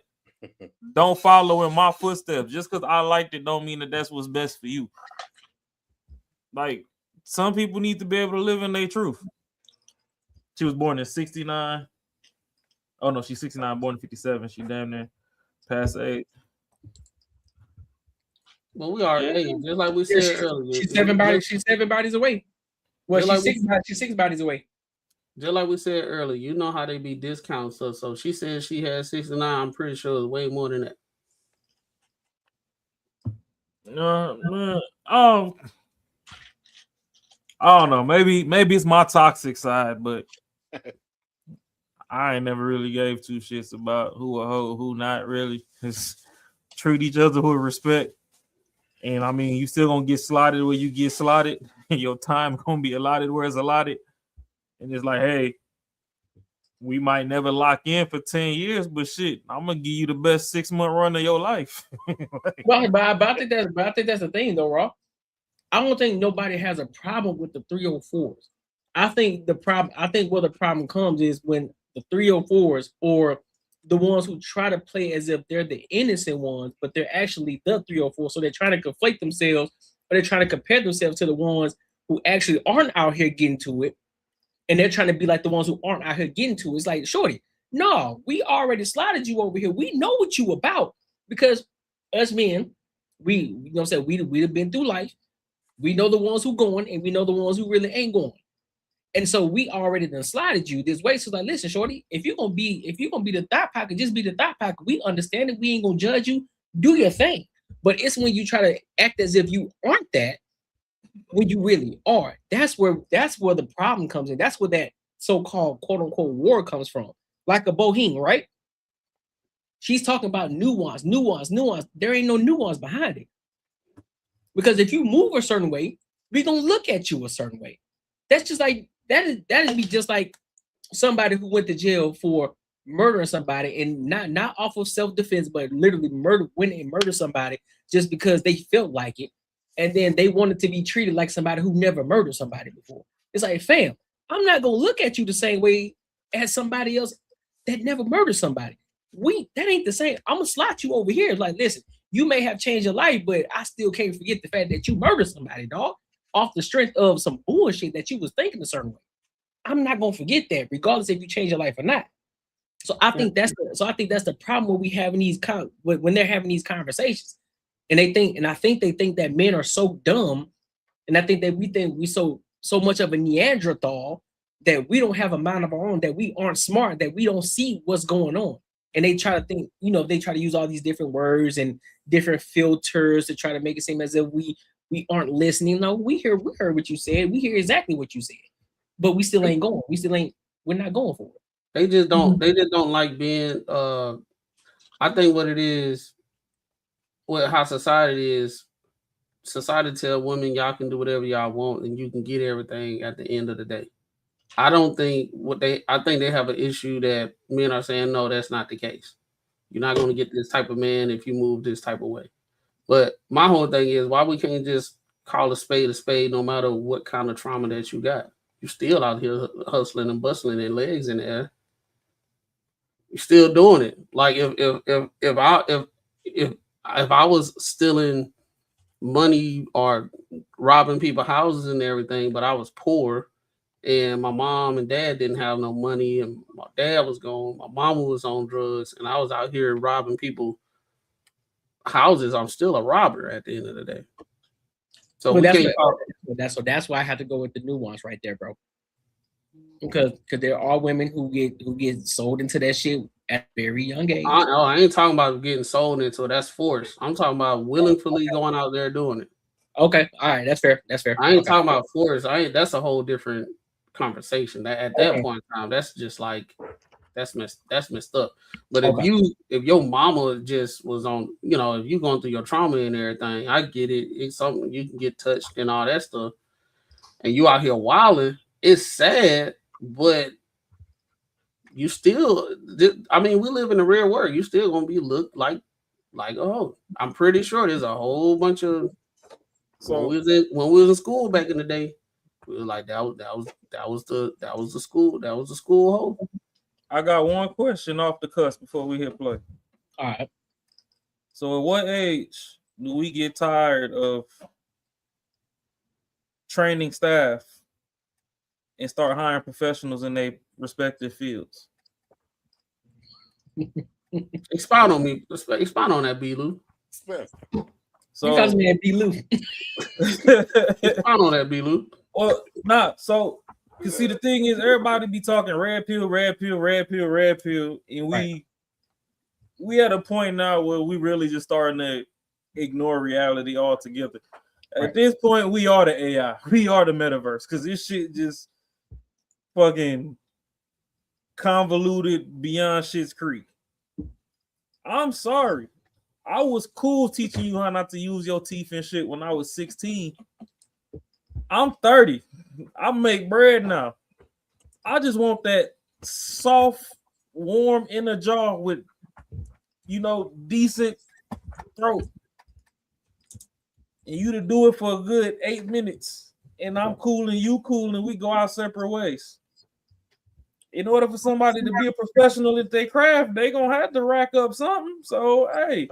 don't follow in my footsteps. Just because I liked it, don't mean that that's what's best for you. Like, some people need to be able to live in their truth. She was born in 69. Oh no, she's 69, born in 57. She damn near past 8. Well, we are just like we said earlier. She's 7 bodies away. Well, she's 6 bodies away. Just like we said earlier, you know how they be discounts. So she said she had 69. I'm pretty sure it's way more than that. I don't know. Maybe it's my toxic side, but I ain't never really gave 2 shits about who a hoe, who not really. Just treat each other with respect. And I mean, you still gonna get slotted where you get slotted, and your time gonna be allotted where it's allotted. And it's like, hey, we might never lock in for 10 years, but shit, I'm gonna give you the best 6-month run of your life. But I think that's the thing though, Raw. I don't think nobody has a problem with the 304s. I think where the problem comes is when the 304s or the ones who try to play as if they're the innocent ones, but they're actually the 304. So they're trying to conflate themselves, or they're trying to compare themselves to the ones who actually aren't out here getting to it. And they're trying to be like the ones who aren't out here getting to it. It's like, shorty, no, we already slotted you over here. We know what you about, because us men, we we've been through life. We know the ones who going, and we know the ones who really ain't going. And so we already done slotted you this way. So like, listen, shorty, if you're gonna be the thigh pocket, just be the thigh pocket. We understand it. We ain't gonna judge you. Do your thing. But it's when you try to act as if you aren't that, when you really are. That's where the problem comes in. That's where that so-called quote unquote war comes from. Like a boheme, right? She's talking about nuance. There ain't no nuance behind it. Because if you move a certain way, we're gonna look at you a certain way. That's just like that'd be just like somebody who went to jail for murdering somebody, and not off of self-defense, but literally went and murdered somebody just because they felt like it. And then they wanted to be treated like somebody who never murdered somebody before. It's like, fam, I'm not gonna look at you the same way as somebody else that never murdered somebody. That ain't the same. I'm gonna slot you over here. It's like, listen, you may have changed your life, but I still can't forget the fact that you murdered somebody, dog, off the strength of some bullshit that you was thinking a certain way. I'm not gonna forget that, regardless if you change your life or not. So I think that's the problem when we having when they're having these conversations. And I think they think that men are so dumb, and I think that we think we so much of a Neanderthal that we don't have a mind of our own, that we aren't smart, that we don't see what's going on. And they try to think, they try to use all these different words and different filters to try to make it seem as if we aren't listening. No, we heard what you said. We hear exactly what you said, but we still ain't going. We're not going for it. They just don't like being. I think what it is, how society is. Society tell women y'all can do whatever y'all want and you can get everything at the end of the day. I think they have an issue that men are saying, no, that's not the case. You're not going to get this type of man if you move this type of way. But my whole thing is, why we can't just call a spade no matter what kind of trauma that you got. You're still out here hustling and bustling and legs in the air. You're still doing it. Like if I was stealing money or robbing people's houses and everything, but I was poor and my mom and dad didn't have no money and my dad was gone, my mama was on drugs, and I was out here robbing people's houses, I'm still a robber at the end of the day. So that's why I have to go with the nuance right there, bro. Because there are women who get sold into that shit at a very young age. I ain't talking about getting sold into it. That's force. I'm talking about willingly going out there doing it. Okay, all right, that's fair. I ain't talking about force. That's a whole different conversation. At that point in time, that's just like that's messed up. But if your mama just was on, if you going through your trauma and everything, I get it. It's something you can get touched and all that stuff, and you out here wilding. It's sad, but you still, we live in the real world. You still gonna be looked like I'm pretty sure there's a whole bunch of. So when we was in school back in the day, we were like that was the school hole. I got one question off the cusp before we hit play. All right. So at what age do we get tired of training staff and start hiring professionals in their respective fields? Expound on that, B-Lou. So, because man, B-Lou. Expound on that, B-Lou. Well, so you see, the thing is, everybody be talking red pill, and we at a point now where we really just starting to ignore reality altogether. At this point, we are the AI, we are the metaverse, because this shit just fucking convoluted beyond shit's creek. I'm sorry. I was cool teaching you how not to use your teeth and shit when I was 16. I'm 30. I make bread now. I just want that soft, warm inner jaw with, decent throat. And you to do it for a good 8 minutes. And I'm cool and you cool and we go our separate ways. In order for somebody to be a professional at their craft, they gonna have to rack up something. So hey,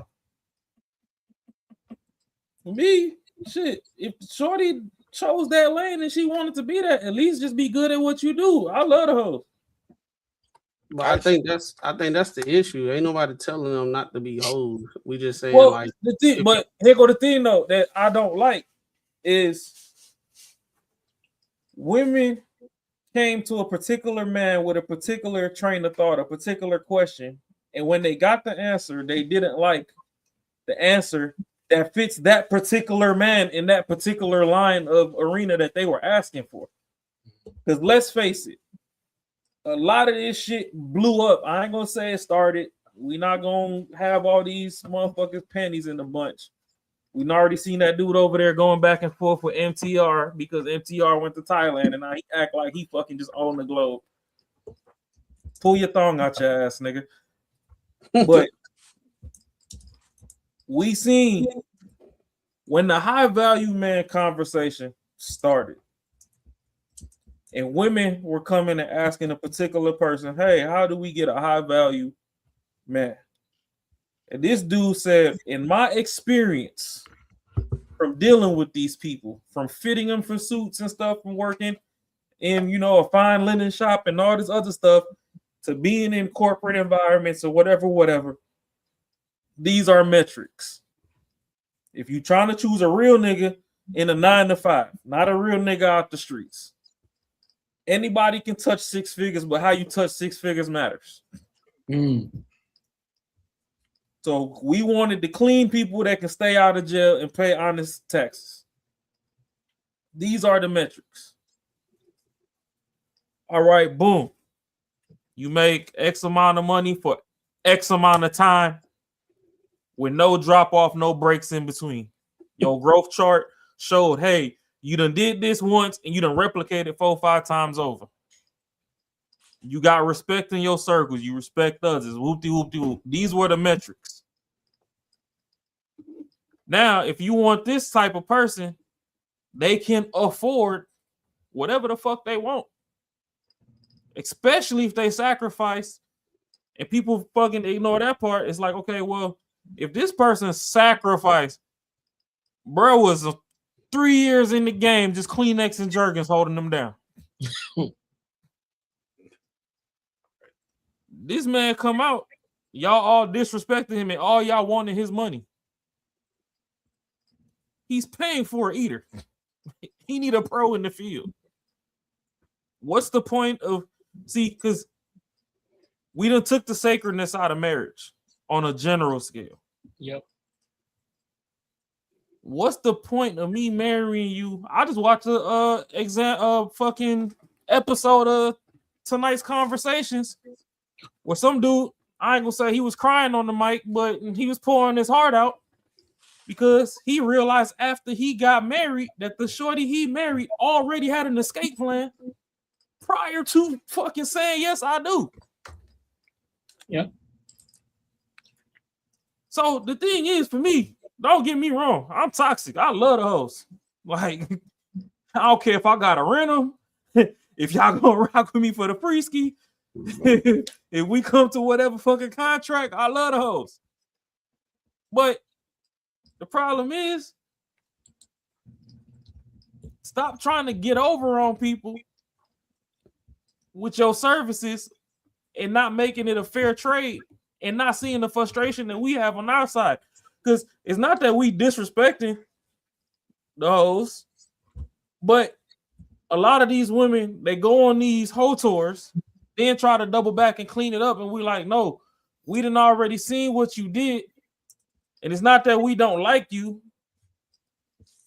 me, shit, if Shorty chose that lane and she wanted to be that, at least just be good at what you do. I love the hoe. But I think that's the issue. Ain't nobody telling them not to be hoes. We just saying like but here go the thing though that I don't like is women came to a particular man with a particular train of thought, a particular question, and when they got the answer, they didn't like the answer that fits that particular man in that particular line of arena that they were asking for. Because let's face it, a lot of this shit blew up. I ain't gonna say it started. We not gonna have all these motherfuckers panties in the bunch. We've already seen that dude over there going back and forth with MTR because MTR went to Thailand and now he act like he fucking just owned the globe. Pull your thong out your ass, nigga. But we seen when the high value man conversation started and women were coming and asking a particular person, hey, how do we get a high value man? And this dude said, in my experience from dealing with these people, from fitting them for suits and stuff, from working in, a fine linen shop and all this other stuff, to being in corporate environments or whatever, these are metrics. If you're trying to choose a real nigga in a 9-to-5, not a real nigga out the streets, anybody can touch 6 figures, but how you touch 6 figures matters. So we wanted the clean people that can stay out of jail and pay honest taxes. These are the metrics. All right, boom. You make X amount of money for X amount of time with no drop off, no breaks in between. Your growth chart showed, hey, you done did this once and you done replicated 4 or 5 times over. You got respect in your circles. You respect others. Whoop-de-whoop-de-whoop. These were the metrics. Now, if you want this type of person, they can afford whatever the fuck they want. Especially if they sacrifice and people fucking ignore that part. It's like, okay, well, if this person sacrificed, bro was 3 years in the game, just Kleenex and Jergens holding them down. This man come out, y'all all disrespecting him and all y'all wanted his money. He's paying for it either. He need a pro in the field. What's the point of, because we done took the sacredness out of marriage on a general scale. Yep. What's the point of me marrying you? I just watched a fucking episode of tonight's conversations where some dude, I ain't gonna say he was crying on the mic, but he was pouring his heart out because he realized after he got married that the shorty he married already had an escape plan prior to fucking saying, yes, I do. Yeah. So the thing is, for me, don't get me wrong, I'm toxic. I love the hoes. Like, I don't care if I gotta rent them. If y'all gonna rock with me for the free ski, if we come to whatever fucking contract, I love the hoes. But the problem is, stop trying to get over on people with your services and not making it a fair trade and not seeing the frustration that we have on our side. Because it's not that we disrespecting those, but a lot of these women, they go on these hoe tours, then try to double back and clean it up. And we're like, no, we done already seen what you did. And it's not that we don't like you.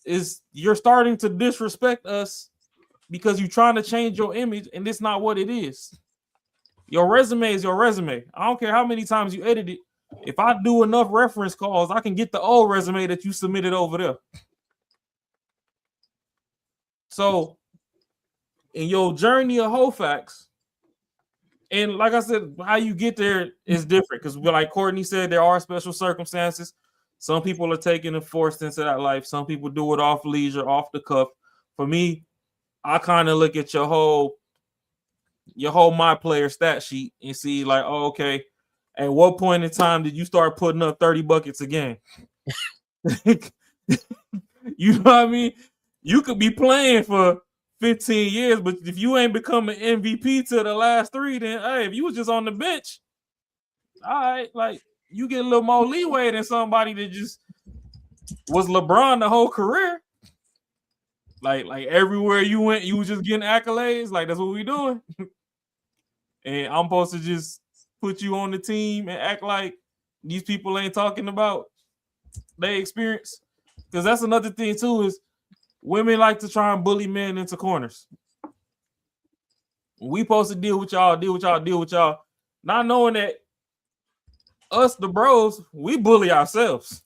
Is you're starting to disrespect us because you're trying to change your image, and it's not what it is. Your resume is your resume. I don't care how many times you edit it. If I do enough reference calls, I can get the old resume that you submitted over there. So, in your journey of hoe facts, And like I said, how you get there is different because, like Courtney said, there are special circumstances. Some people are taken and forced into that life. Some people do it off leisure, off the cuff. For me, I kind of look at your whole my player stat sheet and see like, oh, okay, at what point in time did you start putting up 30 buckets a game? You know what I mean? You could be playing for 15 years, but if you ain't become an MVP to the last 3, then hey, if you was just on the bench, all right, like you get a little more leeway than somebody that just was LeBron the whole career. Like everywhere you went, you was just getting accolades. Like that's what we doing. And I'm supposed to just put you on the team and act like these people ain't talking about their experience. Because that's another thing too is women like to try and bully men into corners. We supposed to deal with y'all, not knowing that us, the bros, we bully ourselves.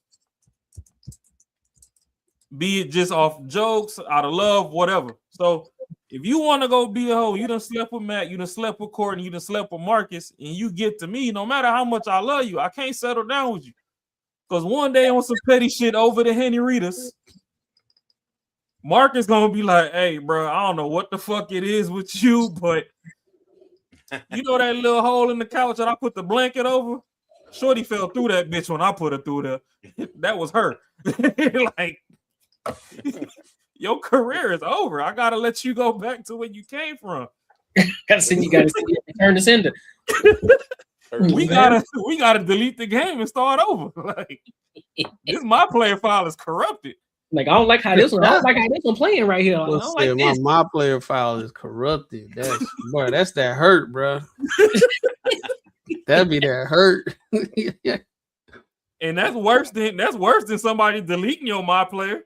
Be it just off jokes, out of love, whatever. So if you want to go be a hoe, you done slept with Matt, you done slept with Courtney, you done slept with Marcus, and you get to me, no matter how much I love you, I can't settle down with you. Because one day on some petty shit over the Henny Ritas, Marcus gonna be like, hey, bro, I don't know what the fuck it is with you, but you know that little hole in the couch that I put the blanket over? Shorty fell through that bitch when I put her through there. That was her. Like, your career is over. I gotta let you go back to where you came from. You gotta see return to sender. we gotta delete the game and start over. Like this, my player file is corrupted. Like I don't like how this one. I don't like how this one playing right here. I don't like this. My player file is corrupted. That's that hurt, bro. That'd be that hurt. And that's worse than somebody deleting your my player.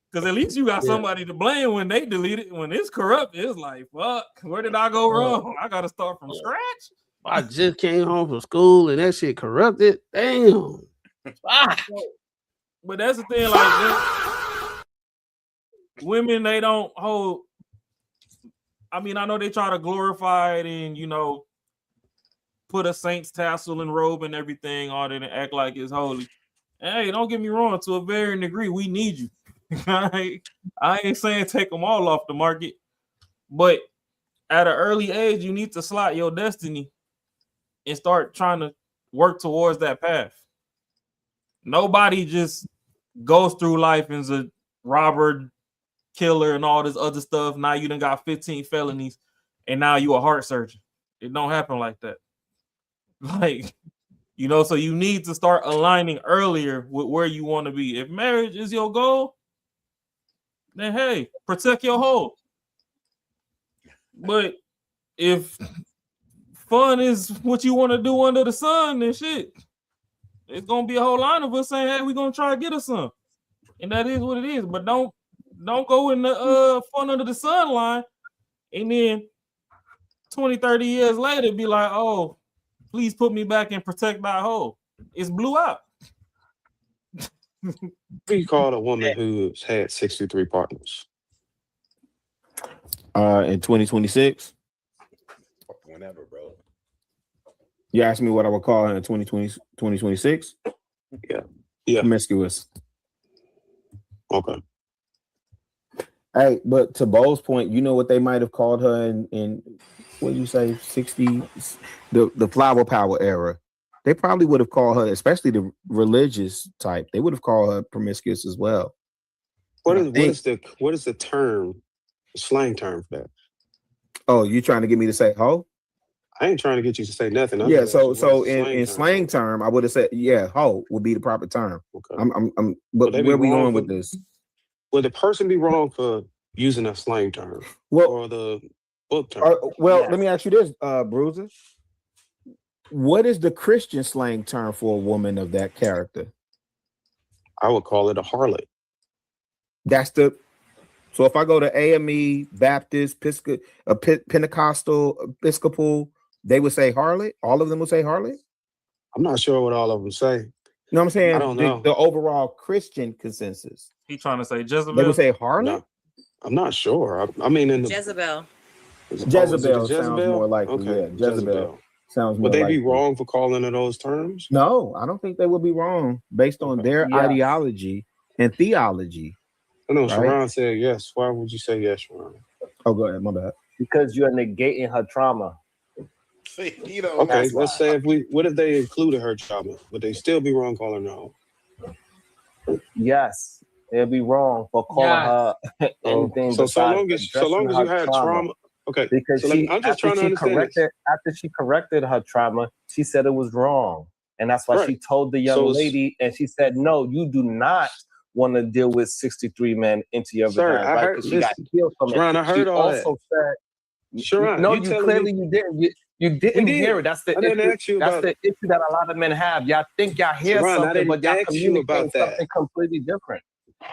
Because at least you got somebody to blame when they delete it. When it's corrupt, it's like, fuck, where did I go wrong? I gotta start from scratch. I just came home from school and that shit corrupted. Damn. But that's the thing, like women, they don't hold. I mean, I know they try to glorify it and put a saint's tassel and robe and everything on it and act like it's holy. Hey, don't get me wrong, to a varying degree, we need you. I ain't saying take them all off the market, but at an early age, you need to slot your destiny and start trying to work towards that path. Nobody just goes through life and is a robber, killer, and all this other stuff. Now you done got 15 felonies, and now you a heart surgeon. It don't happen like that. Like, so you need to start aligning earlier with where you want to be. If marriage is your goal, then hey, protect your hoe. But if fun is what you want to do under the sun, then shit, it's gonna be a whole line of us saying, hey, we're gonna try to get us some. And that is what it is. But don't go in the fun under the sun line and then 20, 30 years later be like, oh, please put me back and protect my hoe. It's blew out. We called a woman who's had 63 partners. In 2026. Whenever, bro. You asked me what I would call her in 2026? Yeah. Promiscuous. Okay. Hey, but to Bo's point, you know what they might have called her in what do you say, 60, the flower power era. They probably would have called her, especially the religious type, they would have called her promiscuous as well. What is the term, slang term for that? Oh, you trying to get me to say hoe? I ain't trying to get you to say nothing. So in slang term, I would have said, hoe would be the proper term. Okay. But where are we going with this? Would the person be wrong for using a slang term or the book term? Let me ask you this, Bruiser. What is the Christian slang term for a woman of that character? I would call it a harlot. So if I go to AME, Baptist, Pentecostal, Episcopal, they would say harlot? All of them would say harlot? I'm not sure what all of them say. You know what I'm saying? I don't know. The overall Christian consensus. He trying to say Jezebel? They would say harlot? No, I'm not sure. I mean, Jezebel. Jezebel sounds more likely. Okay, Yeah, Jezebel sounds more Would they likely. be wrong for calling her those terms? No, I don't think they would be wrong based on their ideology and theology. I know right? Sharon said yes. Why would you say yes, Sharon? Oh, go ahead. My bad. Because you're negating her trauma. You know, Okay, let's say what if they included her trauma? Would they still be wrong calling her no? Yes, it'd be wrong for calling her anything so besides long as you had trauma. Okay, because so I'm just trying to understand this. After she corrected her trauma, she said it was wrong, and that's why she told the young lady, and she said, "No, you do not want to deal with 63 men into your vagina, right?" Because she got healed from Sharon, it. I heard she all also that. said, Sharon, "No, you clearly you didn't. You didn't hear it. That's the I didn't issue. ask you that's about the issue that a lot of men have. Y'all think y'all hear Sharon, I something, didn't but y'all ask you about communicate that. something completely different.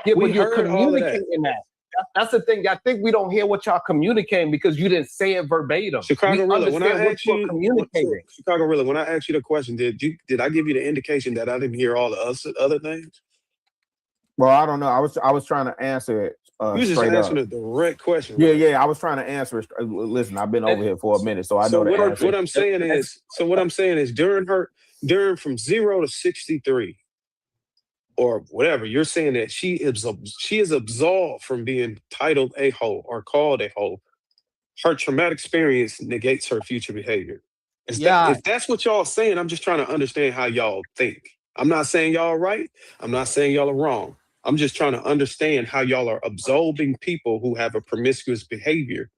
Yeah, We but you're heard all of that. communicating that. That's the thing. Y'all think we don't hear what y'all communicating because you didn't say it verbatim. Chicago Rilla, when I asked you, communicating. Chicago Rilla, when I asked you the question, did I give you the indication that I didn't hear all the other things? Well, I don't know. I was trying to answer it. You was just answering a direct question. Yeah, I was trying to answer it. Listen, I've been over here for a minute, so I know the answer. What I'm saying is, during from 0 to 63, or whatever, you're saying that she is absolved from being titled a hoe or called a hoe. Her traumatic experience negates her future behavior. If that's what y'all saying, I'm just trying to understand how y'all think. I'm not saying y'all are right. I'm not saying y'all are wrong. I'm just trying to understand how y'all are absolving people who have a promiscuous behavior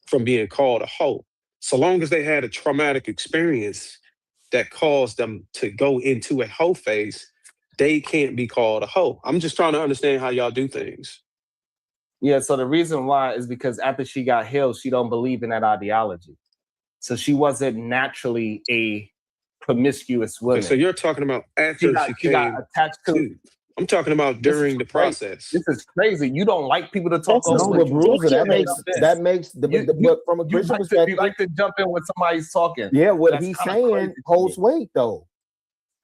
from being called a hoe. So long as they had a traumatic experience that caused them to go into a hoe phase, they can't be called a hoe. I'm just trying to understand how y'all do things. Yeah, so the reason why is because after she got healed, she don't believe in that ideology. So she wasn't naturally a promiscuous woman. Okay, so you're talking about after she got attached to. I'm talking about during the process. This is crazy. You don't like people to talk No, over but you. Bruiser, that makes but from a Christian perspective, you like to jump in when somebody's talking. Yeah, what he's saying holds weight though,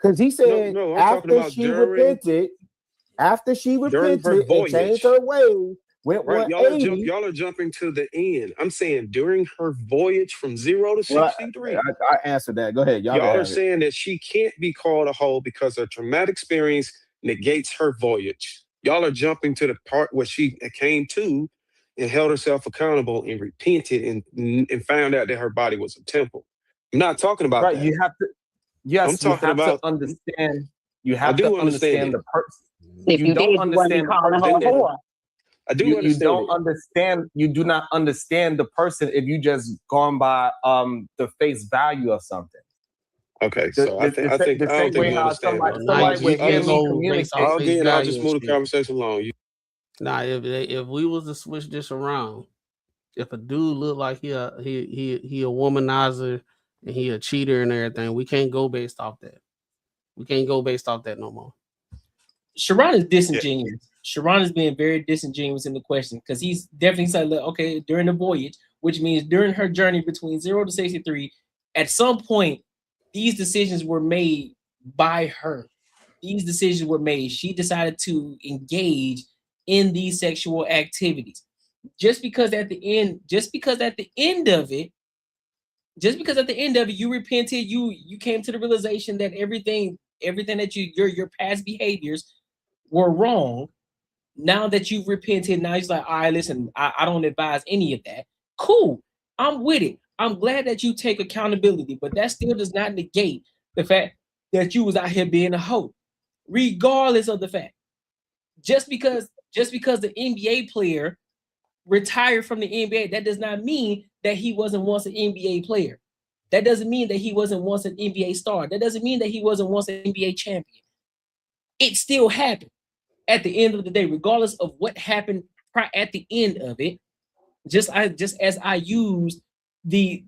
because he said after she repented, and changed her ways, went 180. Y'all are jumping to the end. I'm saying during her voyage from 0 to 63. I answered that. Go ahead. Y'all are saying that she can't be called a hoe because her traumatic experience negates her voyage. Y'all are jumping to the part where she came to and held herself accountable and repented and found out that her body was a temple. I'm not talking about that. You have to. Yes, I'm talking about. To understand. You I have do to understand the person. If You don't understand the person. I do understand. You don't understand. You do not understand the person if you just gone by the face value of something. Okay, so I don't think you understand. I'll just move the conversation along. Now, if we was to switch this around, if a dude look like he a womanizer and he a cheater and everything, we can't go based off that. We can't go based off that no more. Sharon is disingenuous. Yeah. Sharon is being very disingenuous in the question because he's definitely said, okay, during the voyage, which means during her journey between 0 to 63, at some point, these decisions were made by her. These decisions were made. She decided to engage in these sexual activities. Just because at the end of it, you repented, you came to the realization that everything that your past behaviors were wrong. Now that you've repented, now he's like, all right, listen, I don't advise any of that. Cool, I'm with it. I'm glad that you take accountability, but that still does not negate the fact that you was out here being a hoe, regardless of the fact. Just because the NBA player retired from the NBA, that does not mean that he wasn't once an NBA player. That doesn't mean that he wasn't once an NBA star. That doesn't mean that he wasn't once an NBA champion. It still happened at the end of the day, regardless of what happened at the end of it. Just as I used the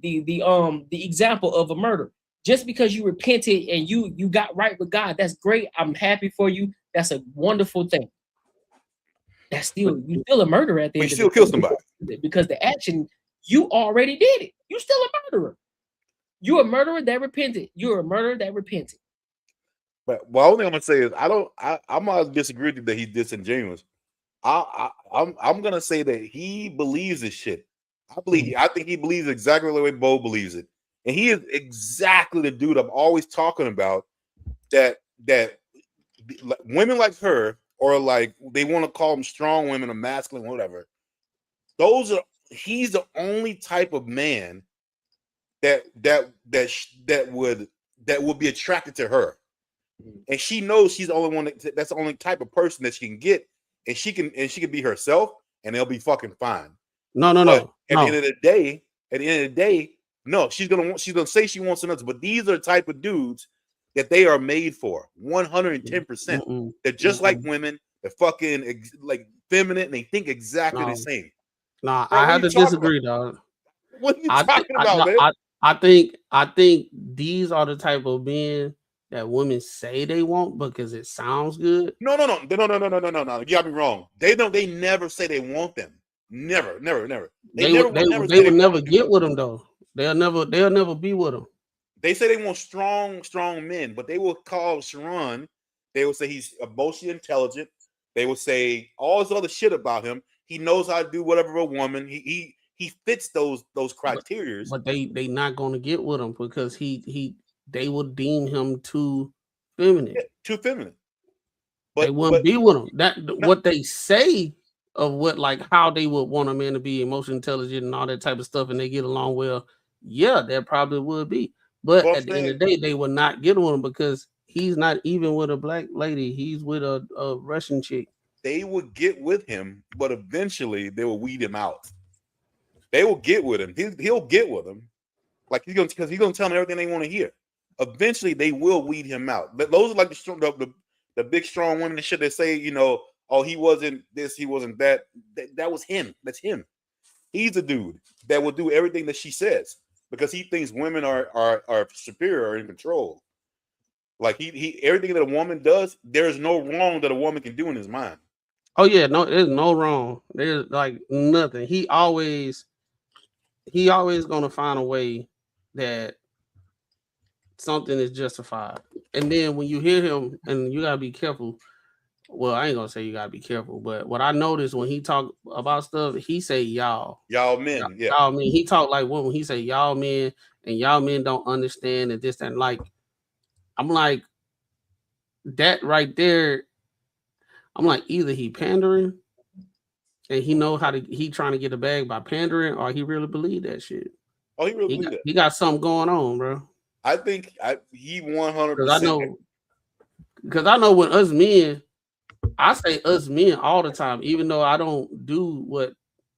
example of a murder. Just because you repented and you got right with God, that's great. I'm happy for you. That's a wonderful thing. That's still you still a murderer at the end of the day. You still kill somebody because the action you already did it. You still a murderer. You're a murderer that repented. You're a murderer that repented. But only thing I'm gonna say is I'm gonna disagree with you that he's disingenuous. I'm gonna say that he believes this shit. I think he believes exactly the way Bo believes it. And he is exactly the dude I'm always talking about that women like her, or like they want to call them strong women or masculine, whatever. He's the only type of man that would be attracted to her. And she knows she's the only one that's the only type of person that she can get, and she can be herself, and they'll be fucking fine. No. At the end of the day, no, she's gonna say she wants another. But these are the type of dudes that they are made for, 110%. They're just like women. They're fucking like feminine, and they think exactly the same. Nah, I have to disagree, dog. What are you talking about, man? I think these are the type of men that women say they want because it sounds good. No. You got me wrong. They never say they want them. Never. They would never get with them though. They'll never be with them. They say they want strong men, but they will call Sharon. They will say he's emotionally intelligent. They will say all this other shit about him. He knows how to do whatever a woman. He fits those criteria. But they not gonna get with him because they would deem him too feminine. Yeah, too feminine. But they wouldn't be with him. What they say of what like how they would want a man to be emotionally intelligent and all that type of stuff, and they get along well. Yeah, that probably would be. But at the end of the day, they would not get with him because he's not even with a black lady. He's with a Russian chick. They would get with him, but eventually they will weed him out. They will get with him. He'll get with them, like he's gonna tell them everything they want to hear. Eventually, they will weed him out. But those are like the big strong women and shit that say, oh, he wasn't this, he wasn't that. That was him. That's him. He's a dude that will do everything that she says because he thinks women are superior or in control. Like he everything that a woman does, there's no wrong that a woman can do in his mind. Oh yeah, no, there's no wrong. There's like nothing. He always gonna find a way that something is justified. And then when you hear him, and you gotta be careful. Well, I ain't gonna say you gotta be careful, but what I noticed when he talk about stuff, he say y'all men, yeah, y'all men. He talk like women. He say y'all men, and y'all men don't understand and this and like. I'm like that right there. I'm like either he pandering, and he know how to. He trying to get a bag by pandering, or he really believe that shit. Oh, he really believe that. He got something going on, bro. I think he 100%. Because I know when us men, I say us men all the time, even though I don't do what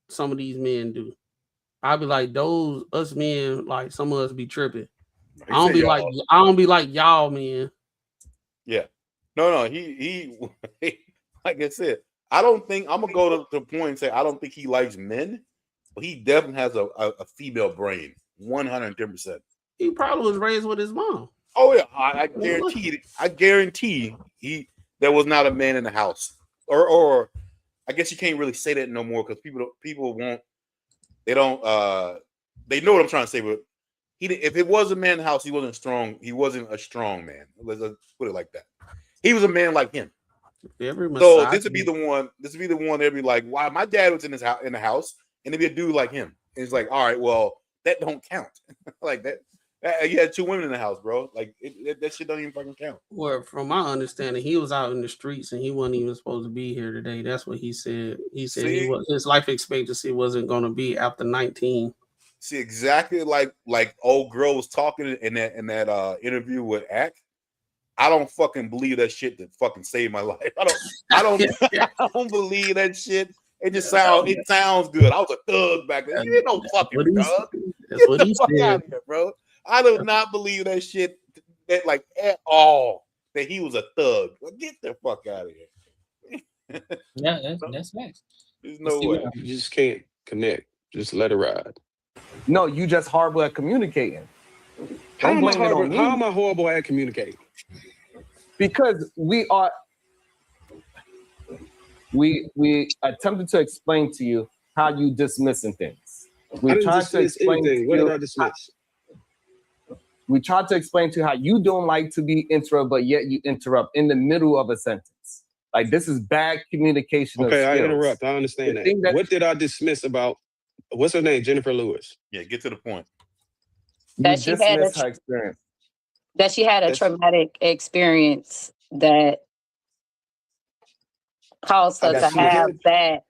some of these men do. I be like those us men, like some of us be tripping. I don't be like y'all men. Yeah, no. He like I said, I don't think I'm gonna go to the point and say I don't think he likes men, but he definitely has a female brain, 110%. He probably was raised with his mom. Oh yeah, I guarantee there was not a man in the house, or I guess you can't really say that no more because people won't. They don't. They know what I'm trying to say, but if it was a man in the house, he wasn't strong. He wasn't a strong man. Let's put it like that. He was a man like him. So this would be the one. This would be the one that'd be like, "Why my dad was in the house, and it'd be a dude like him." And it's like, all right, well, that don't count. Like that. You had two women in the house, bro. Like that shit don't even fucking count. Well, from my understanding, he was out in the streets and he wasn't even supposed to be here today. That's what he said. He said his life expectancy wasn't going to be after 19. See, exactly like old girl was talking in that interview with Ack. I don't fucking believe that shit to fucking save my life. I don't believe that shit. It sounds good. I was a thug back then. You don't fucking thug. That's what he said, out of here, bro. I do not believe that shit that like at all that he was a thug. Get the fuck out of here. Yeah, that's nice. There's no way. You just can't connect. Just let it ride. No, you just horrible at communicating. How am I horrible at communicating? Because we attempted to explain to you how you dismissing things. We tried to explain to you. What did I dismiss? We tried to explain to you how you don't like to be interrupted, but yet you interrupt in the middle of a sentence. Like this is bad communication. Okay, I interrupt. I understand that. What did I dismiss about what's her name? Jennifer Lewis. Yeah, get to the point. That she had a her experience. That she had a traumatic experience that caused her to have that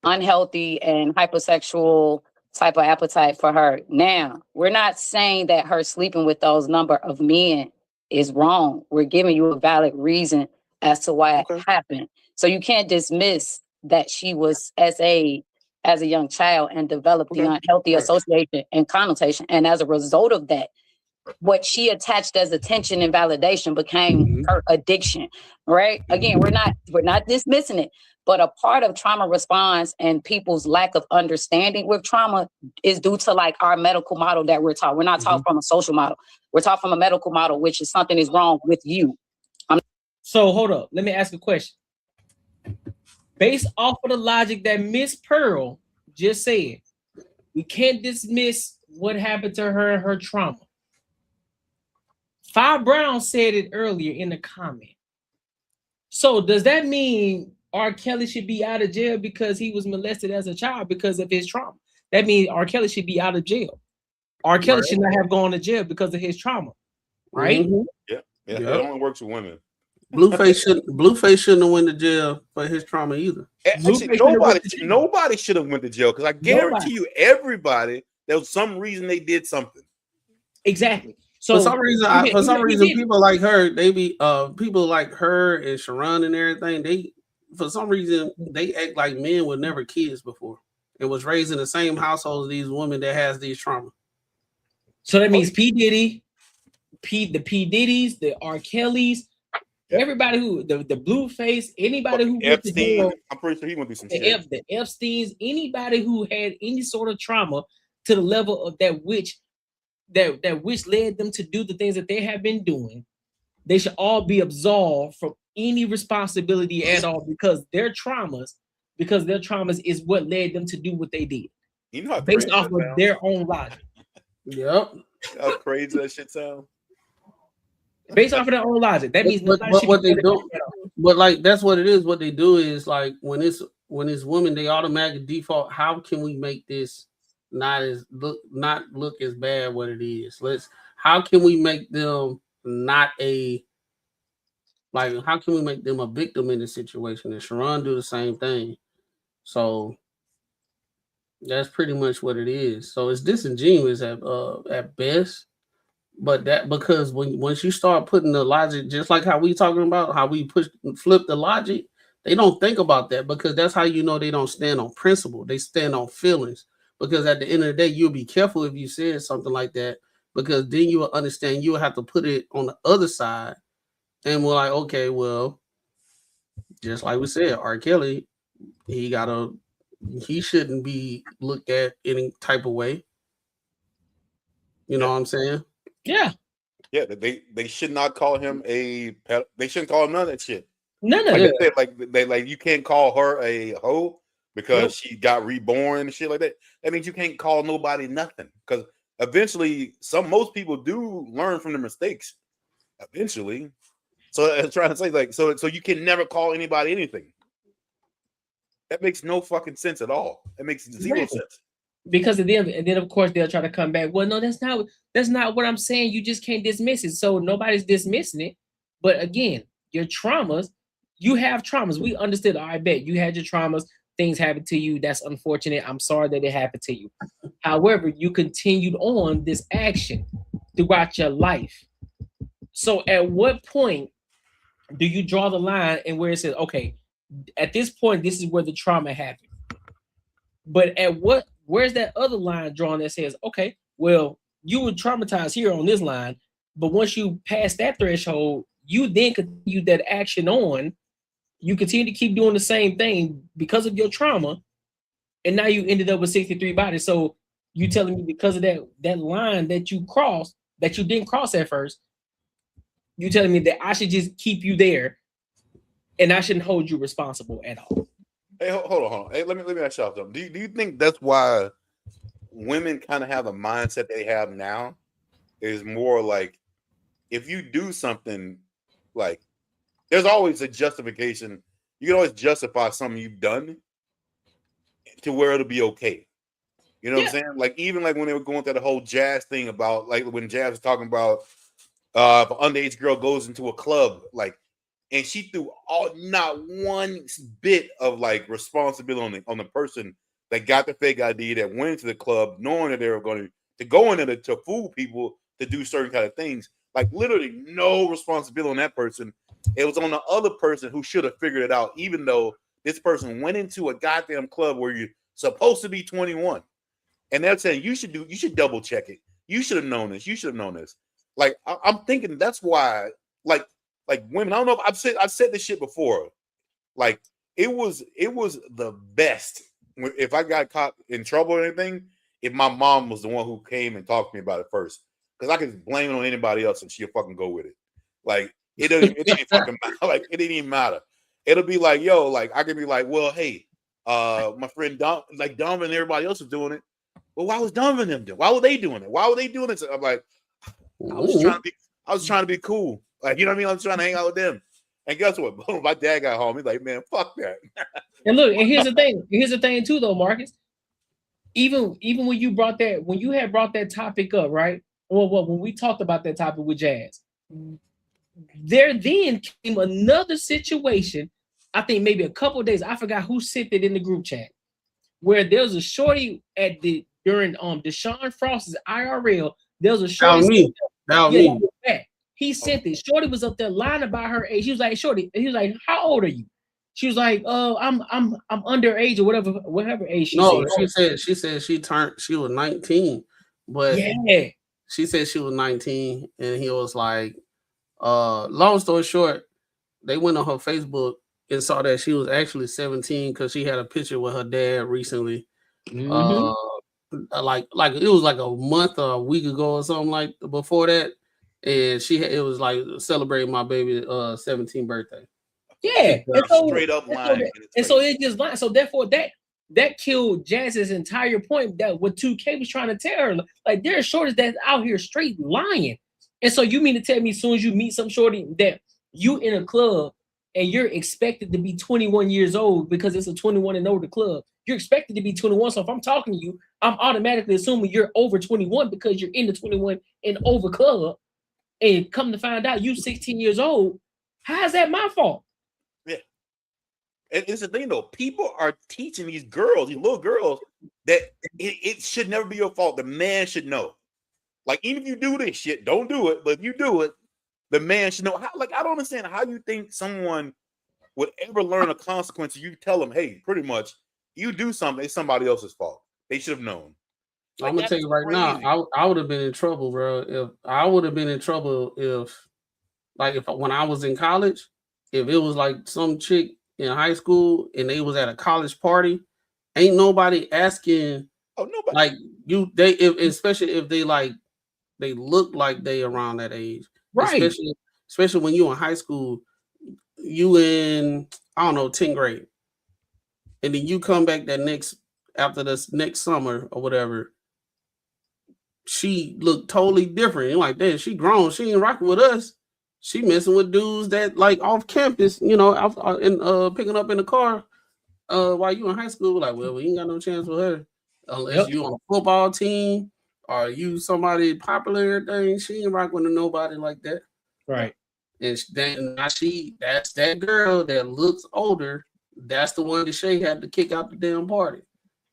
unhealthy and hypersexual type of appetite for her. Now, we're not saying that her sleeping with those number of men is wrong. We're giving you a valid reason as to why it happened. So you can't dismiss that she was as a young child and developed the unhealthy association and connotation. And as a result of that, what she attached as attention and validation became her addiction, right? Again, we're not dismissing it, but a part of trauma response and people's lack of understanding with trauma is due to like our medical model that we're taught. We're not taught from a social model. We're taught from a medical model, which is something is wrong with you. So hold up. Let me ask a question. Based off of the logic that Miss Pearl just said, we can't dismiss what happened to her and her trauma. Five Brown said it earlier in the comment. So does that mean R. Kelly should be out of jail because he was molested as a child because of his trauma? That means R. Kelly should be out of jail. R. Kelly should not have gone to jail because of his trauma, right? Yeah, it only works with women. Blueface shouldn't have went to jail for his trauma either. Actually, nobody should have went to jail because I guarantee you, everybody there was some reason they did something. Exactly. So for some reason, people like her, people like her and Sharon and everything. For some reason they act like men were never kids before and was raised in the same household as these women that has these trauma. So that means P. Diddy, the P. Diddy's, the R. Kelly's, everybody who the Blueface, anybody who went to jail, I'm pretty sure he went through some shit. The Epstein's, anybody who had any sort of trauma to the level of that which led them to do the things that they have been doing, they should all be absolved from any responsibility at all because their traumas is what led them to do what they did. You know how based off of their own logic. Yep. How crazy that shit sounds. Based off of their own logic. That means what they do. But like that's what it is. What they do is like when it's women, they automatically default. How can we make this not look as bad what it is? How can we make them how can we make them a victim in this situation? And Sharon do the same thing. So that's pretty much what it is. So it's disingenuous at best. But that because once you start putting the logic, just like how we talking about how we flip the logic, they don't think about that because that's how you know they don't stand on principle. They stand on feelings. Because at the end of the day, you'll be careful if you said something like that, because then you will understand you'll have to put it on the other side. And we're like, okay, well, just like we said, R. Kelly, he shouldn't be looked at any type of way. You know what I'm saying? Yeah. Yeah, they should not call him they shouldn't call him none of that shit. None of it. Like you can't call her a hoe because she got reborn and shit like that. That means you can't call nobody nothing. Because eventually most people do learn from their mistakes. Eventually. So I'm trying to say, so you can never call anybody anything. That makes no fucking sense at all. It makes zero sense. Because and then of course they'll try to come back. Well, no, that's not what I'm saying. You just can't dismiss it. So nobody's dismissing it. But again, your traumas, you have traumas. We understood. I bet you had your traumas. Things happened to you. That's unfortunate. I'm sorry that it happened to you. However, you continued on this action throughout your life. So at what point do you draw the line and where it says, okay, at this point, this is where the trauma happened. But where's that other line drawn that says, okay, well, you were traumatized here on this line, but once you pass that threshold, you then continue that action on. You continue to keep doing the same thing because of your trauma, and now you ended up with 63 bodies. So you telling me because of that line that you crossed, that you didn't cross at first, you telling me that I should just keep you there, and I shouldn't hold you responsible at all? Hey, hold on. Hey, let me ask y'all something. Do you think that's why women kind of have the mindset they have now? Is more like if you do something, like there's always a justification. You can always justify something you've done to where it'll be okay. You know what I'm saying? Like even like when they were going through the whole Jazz thing about like when Jazz was talking about if an underage girl goes into a club, like, and she threw not one bit of like responsibility on the person that got the fake ID, that went into the club knowing that they were going to go in there to fool people to do certain kind of things. Like literally no responsibility on that person. It was on the other person who should have figured it out, even though this person went into a goddamn club where you're supposed to be 21. And they're saying you should double check it. You should have known this. You should have known this. Like I'm thinking that's why, like women. I don't know if I've said this shit before. Like it was the best if I got caught in trouble or anything. If my mom was the one who came and talked to me about it first, because I could blame it on anybody else and she'll fucking go with it. Like it didn't fucking matter. Like it didn't even matter. It'll be like, yo, like I could be like, well, hey, my friend Dom and everybody else is doing it. Well, why was Dom and them doing? Why were they doing it? Why were they doing it? I'm like, I was trying to be cool. Like, you know what I mean? I'm trying to hang out with them. And guess what? Boom, my dad got home. He's like, man, fuck that. And look, and here's the thing. Here's the thing too, though, Marcus. Even when you had brought that topic up, right? Well, when we talked about that topic with Jazz, there then came another situation. I think maybe a couple of days. I forgot who sent it in the group chat, where there was a shorty during Deshaun Frost's IRL. There was a shorty. That was me. He sent it. Shorty was up there lying about her age. He was like, "Shorty," he was like, "How old are you?" She was like, I'm underage or whatever age she said. She said she was 19, but yeah, she said she was 19, and he was like, long story short, they went on her Facebook and saw that she was actually 17 because she had a picture with her dad recently. Like it was like a month or a week ago or something like before that, and it was like celebrating my baby's 17th birthday. Yeah, and so, straight up lying. And so it just lied. So therefore, that killed Jazz's entire point that what 2K was trying to tell her. Like there are shorties that's out here straight lying. And so you mean to tell me as soon as you meet some shorty that you in a club and you're expected to be 21 years old because it's a 21 and older club. You're expected to be 21. So if I'm talking to you, I'm automatically assuming you're over 21 because you're in the 21 and over club. And come to find out you 16 years old. How is that my fault? Yeah. And it's the thing though, people are teaching these little girls, that it should never be your fault. The man should know. Like, even if you do this shit, don't do it. But if you do it, the man should know. How, like, I don't understand how you think someone would ever learn a consequence. You tell them, hey, pretty much, you do something, it's somebody else's fault. They should have known. Like, I'm gonna tell you right now, I would have been in trouble, bro. If when I was in college, if it was like some chick in high school and they was at a college party, ain't nobody asking. Oh, nobody. Like especially if they look like they around that age, right? Especially when you in high school, you in 10th grade, and then you come back after this next summer or whatever. She looked totally different. You're like, damn, she grown. She ain't rocking with us. She messing with dudes that like off campus, picking up in the car while you in high school. Like, well, we ain't got no chance with her unless you on a football team or you somebody popular and everything. She ain't rocking with nobody like that. Right. And that's that girl that looks older. That's the one that Shay had to kick out the damn party.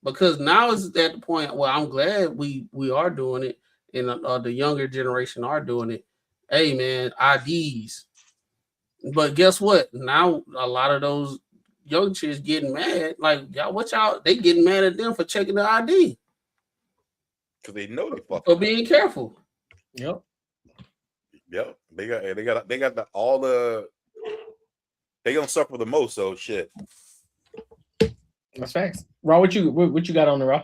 Because now it's at the point where I'm glad we are doing it, and the younger generation are doing it. Hey, man, IDs. But guess what? Now a lot of those young chicks getting mad. Like, they getting mad at them for checking the ID. Because they know they fucking. For being careful. Yep. Yep. They got all the. They gonna suffer the most. So shit. That's facts. Raw, what you got on the Raw?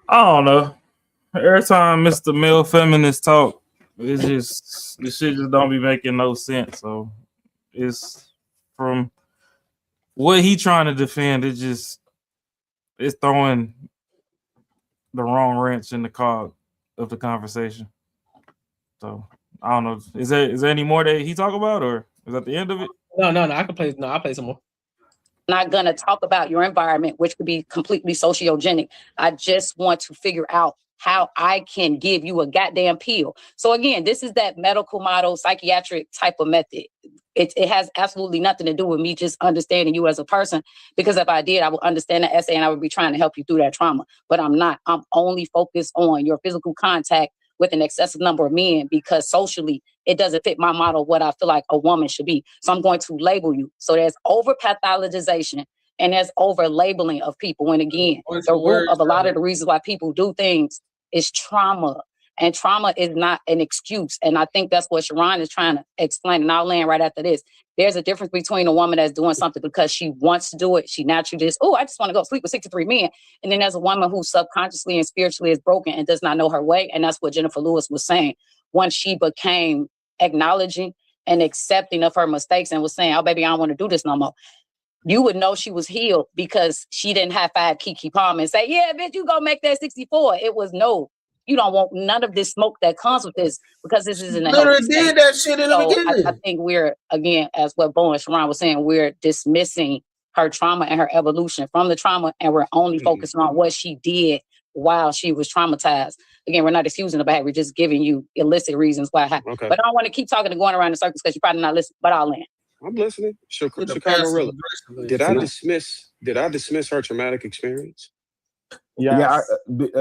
I don't know. Every time Mr. Male Feminist talk, it's just the shit just don't be making no sense. So it's from what he trying to defend, it's throwing the wrong wrench in the cog of the conversation. So I don't know. Is there any more that he talk about, or is that the end of it? No. I'll play some more. not going to talk about your environment, which could be completely sociogenic. I just want to figure out how I can give you a goddamn pill. So again, this is that medical model, psychiatric type of method. It has absolutely nothing to do with me just understanding you as a person, because if I did, I would understand the essay and I would be trying to help you through that trauma. But I'm not. I'm only focused on your physical contact with an excessive number of men, because socially it doesn't fit my model of what I feel like a woman should be. So I'm going to label you. So there's over pathologization and there's over labeling of people. And again, the root of a lot of the reasons why people do things is trauma. And trauma is not an excuse. And I think that's what Sharon is trying to explain. And I'll land right after this. There's a difference between a woman that's doing something because she wants to do it. She naturally just, I just want to go sleep with 63 men. And then there's a woman who subconsciously and spiritually is broken and does not know her way. And that's what Jennifer Lewis was saying. Once she became acknowledging and accepting of her mistakes and was saying, oh, baby, I don't want to do this no more. You would know she was healed because she didn't high five Keke Palmer and say, yeah, bitch, you go make that 64. It was no. You don't want none of this smoke that comes with this, because this isn't a healthy state. Did that shit in the beginning. I think we're, again, as what Bo and Sharon was saying, we're dismissing her trauma and her evolution from the trauma, and we're only focusing on what she did while she was traumatized. Again, we're not excusing the behavior, we're just giving you illicit reasons why it happened. Okay. But I don't want to keep talking and going around in circles because you're probably not listening, but I'll land. I'm listening. Chicago Rilla. Did I dismiss her traumatic experience? Yeah,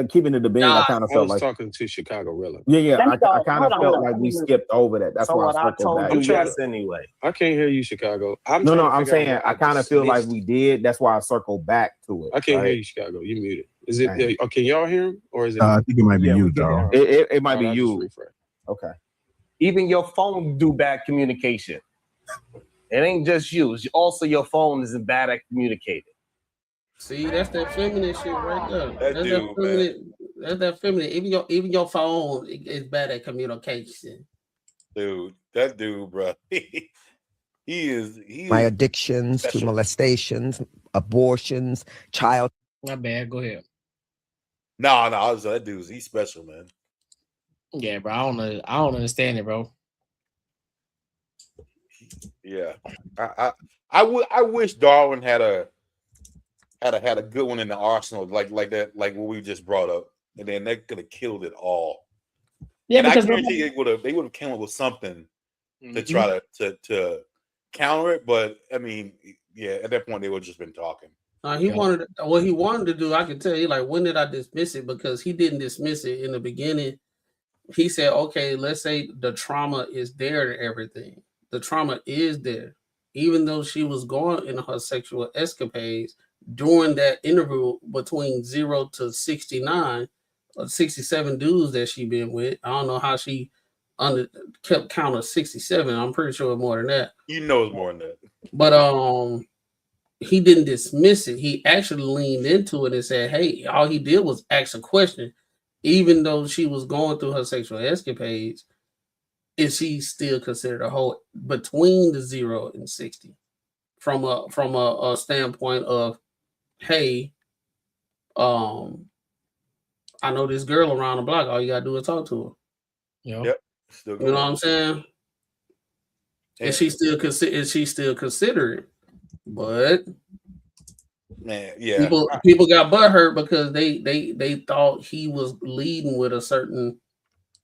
keeping it the being, I kind of felt like talking to Chicago Rilla. Yeah. I kind of felt like we skipped over that. That's why I told you yes anyway. I can't hear you, Chicago. I'm saying I kind of feel like we did. That's why I circled back to it. I can't hear you, Chicago. You muted. Is it? Can y'all hear him, or is it? I think it might be you, though. It might be you. Okay. Even your phone do bad communication. It ain't just you. Also, your phone is bad at communicating. See, that's that feminine shit right there. That's that feminine. Even your phone is bad at communication. Dude, that dude, bro. He is my addictions special. To molestations, abortions, child. My bad. Go ahead. No, that dude's he's special, man. Yeah, bro. I don't understand it, bro. Yeah, I wish Darwin had a good one in the arsenal like that, like what we just brought up, and then they could have killed it all. Yeah, and because I guarantee they would have come up with something to try to counter it. But I mean, yeah, at that point they would have just been talking. He wanted what he wanted to do. I can tell you, like, when did I dismiss it? Because he didn't dismiss it in the beginning. He said, okay, let's say the trauma is there and everything. The trauma is there, even though she was going in her sexual escapades. During that interval between 0 to 69, 67 dudes that she been with. I don't know how she kept count of 67. I'm pretty sure more than that. You know it's more than that. But he didn't dismiss it. He actually leaned into it and said, hey, all he did was ask a question. Even though she was going through her sexual escapades, is she still considered a whole between the 0 and 60? From a standpoint of, hey, I know this girl around the block. All you gotta do is talk to her. Yep. You know what I'm saying? Yeah. And she still considerate, but man, yeah, people got butthurt because they thought he was leading with a certain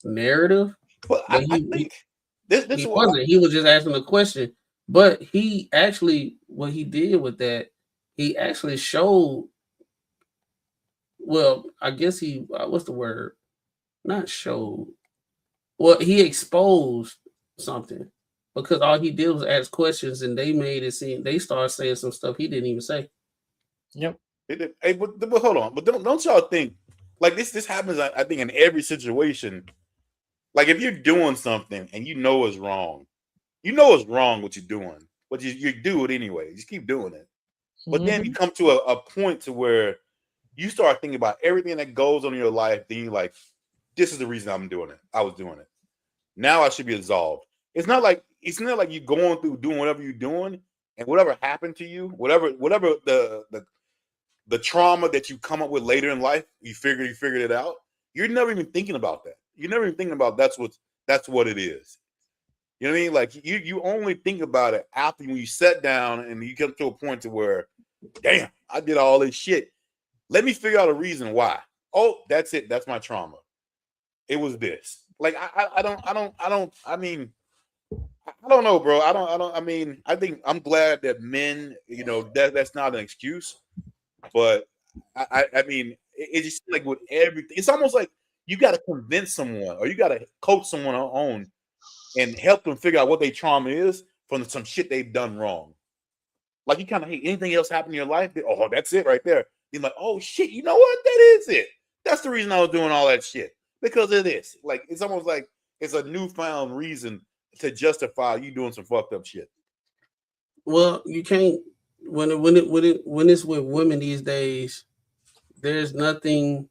narrative. But I think this he wasn't. He was just asking a question. But he actually, what he did with that, he actually showed. Well, I guess he, what's the word? Not showed. Well, he exposed something because all he did was ask questions, and they made it seem they started saying some stuff he didn't even say. Yep. Hey, but hold on. But don't y'all think like this happens? I think in every situation. Like if you're doing something and you know it's wrong what you're doing, but you do it anyway. You just keep doing it. But then you come to a point to where you start thinking about everything that goes on in your life. Then you're like, this is the reason I'm doing it. I was doing it. Now I should be absolved. It's not like you're going through doing whatever you're doing, and whatever happened to you, whatever the trauma that you come up with later in life, you figured it out. You're never even thinking about that. You're never even thinking about that's what it is. You know what I mean? Like you only think about it after when you sit down and you come to a point to where damn, I did all this shit. Let me figure out a reason why. Oh, that's it. That's my trauma. It was this. Like I don't know, bro. I mean, I think I'm glad that men, you know, that's not an excuse, but I mean, it just like with everything, it's almost like you got to convince someone or you got to coach someone on and help them figure out what their trauma is from some shit they've done wrong. Like you kind of hate anything else happen in your life. Oh, that's it right there. You're like, oh shit, you know what? That is it. That's the reason I was doing all that shit, because of this. Like it's almost like it's a newfound reason to justify you doing some fucked up shit. Well, you can't when it's with women these days. There's nothing.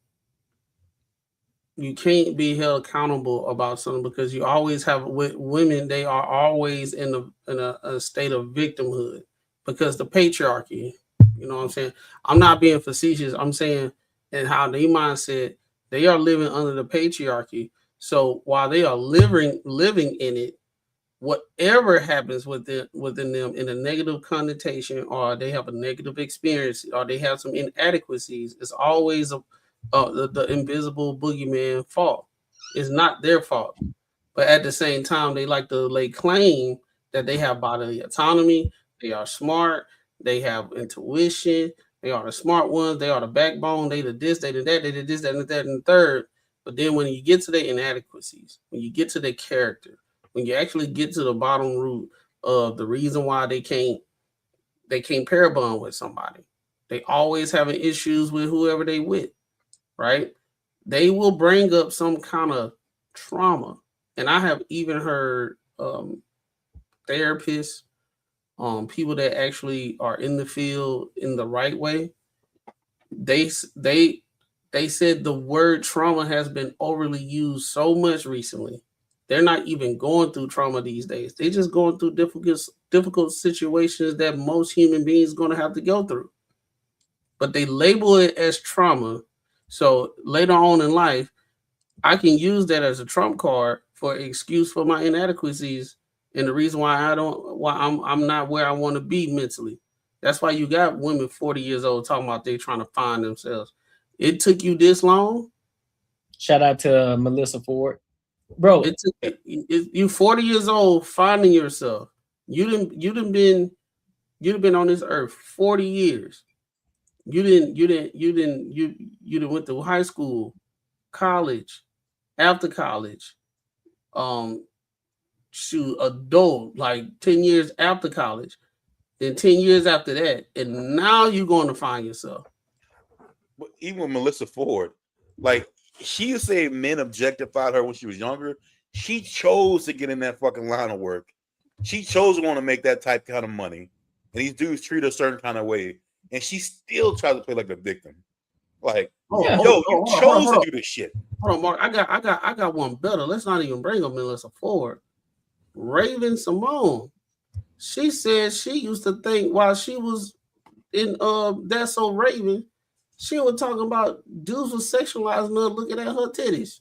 You can't be held accountable about something because you always have with women. They are always in a state of victimhood because the patriarchy. You know what I'm saying? I'm not being facetious. I'm saying, and how their mindset, they are living under the patriarchy. So while they are living in it, whatever happens within them in a negative connotation, or they have a negative experience, or they have some inadequacies, it's always the invisible boogeyman fault. It's not their fault. But at the same time, they like to lay claim that they have bodily autonomy, they are smart, they have intuition, they are the smart ones, they are the backbone, they the this, they the that, they did this, that, and that, and the third. But then when you get to the inadequacies, when you get to the character, when you actually get to the bottom root of the reason why they can't pair bond with somebody, they always having issues with whoever they with, right? They will bring up some kind of trauma. And I have even heard therapists, people that actually are in the field in the right way. They said the word trauma has been overly used so much recently. They're not even going through trauma these days. They're just going through difficult situations that most human beings are going to have to go through. But they label it as trauma. So later on in life, I can use that as a trump card for an excuse for my inadequacies and the reason why I'm not where I want to be mentally. That's why you got women 40 years old talking about they trying to find themselves. It took you this long. Shout out to Melissa Ford, bro. It took you 40 years old finding yourself. You've been on this earth 40 years. You went to high school, college, after college, adult, like 10 years after college, then 10 years after that, and now you're going to find yourself. But even with Melissa Ford, like she said men objectified her when she was younger. She chose to get in that fucking line of work. She chose to want to make that type kind of money. And these dudes treat her a certain kind of way. And she still tries to play like a victim. Like, you chose to do this shit. Hold on, Mark. I got one better. Let's not even bring up Melissa Ford. Raven Simone. She said she used to think while she was in That's So Raven, she was talking about dudes was sexualizing her, looking at her titties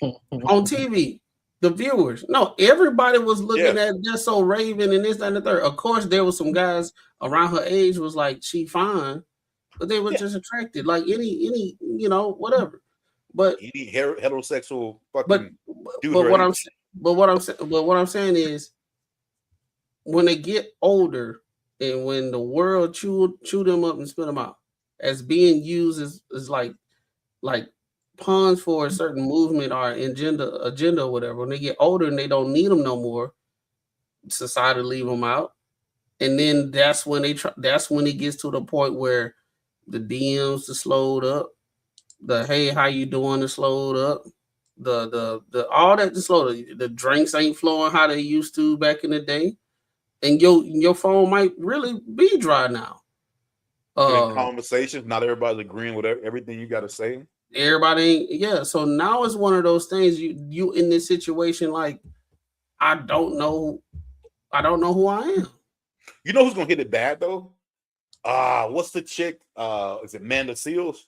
on TV. The viewers, no, everybody was looking at That's So Raven and this, that, and the third. Of course, there was some guys around her age was like she fine, but they were just attracted, like any whatever. But any heterosexual fucking dude. But what I'm saying is, when they get older and when the world chew them up and spit them out as being used as like pawns for a certain movement or agenda or whatever, when they get older and they don't need them no more, society leave them out. And then that's when it gets to the point where the DMs are slowed up, the hey, how you doing is slowed up, the all that is slowed up. The drinks ain't flowing how they used to back in the day. And your phone might really be dry now. Conversations, not everybody's agreeing with everything you got to say. Everybody, yeah. So now it's one of those things. You in this situation, like I don't know who I am. You know who's gonna hit it bad though? What's the chick? Is it Amanda Seals?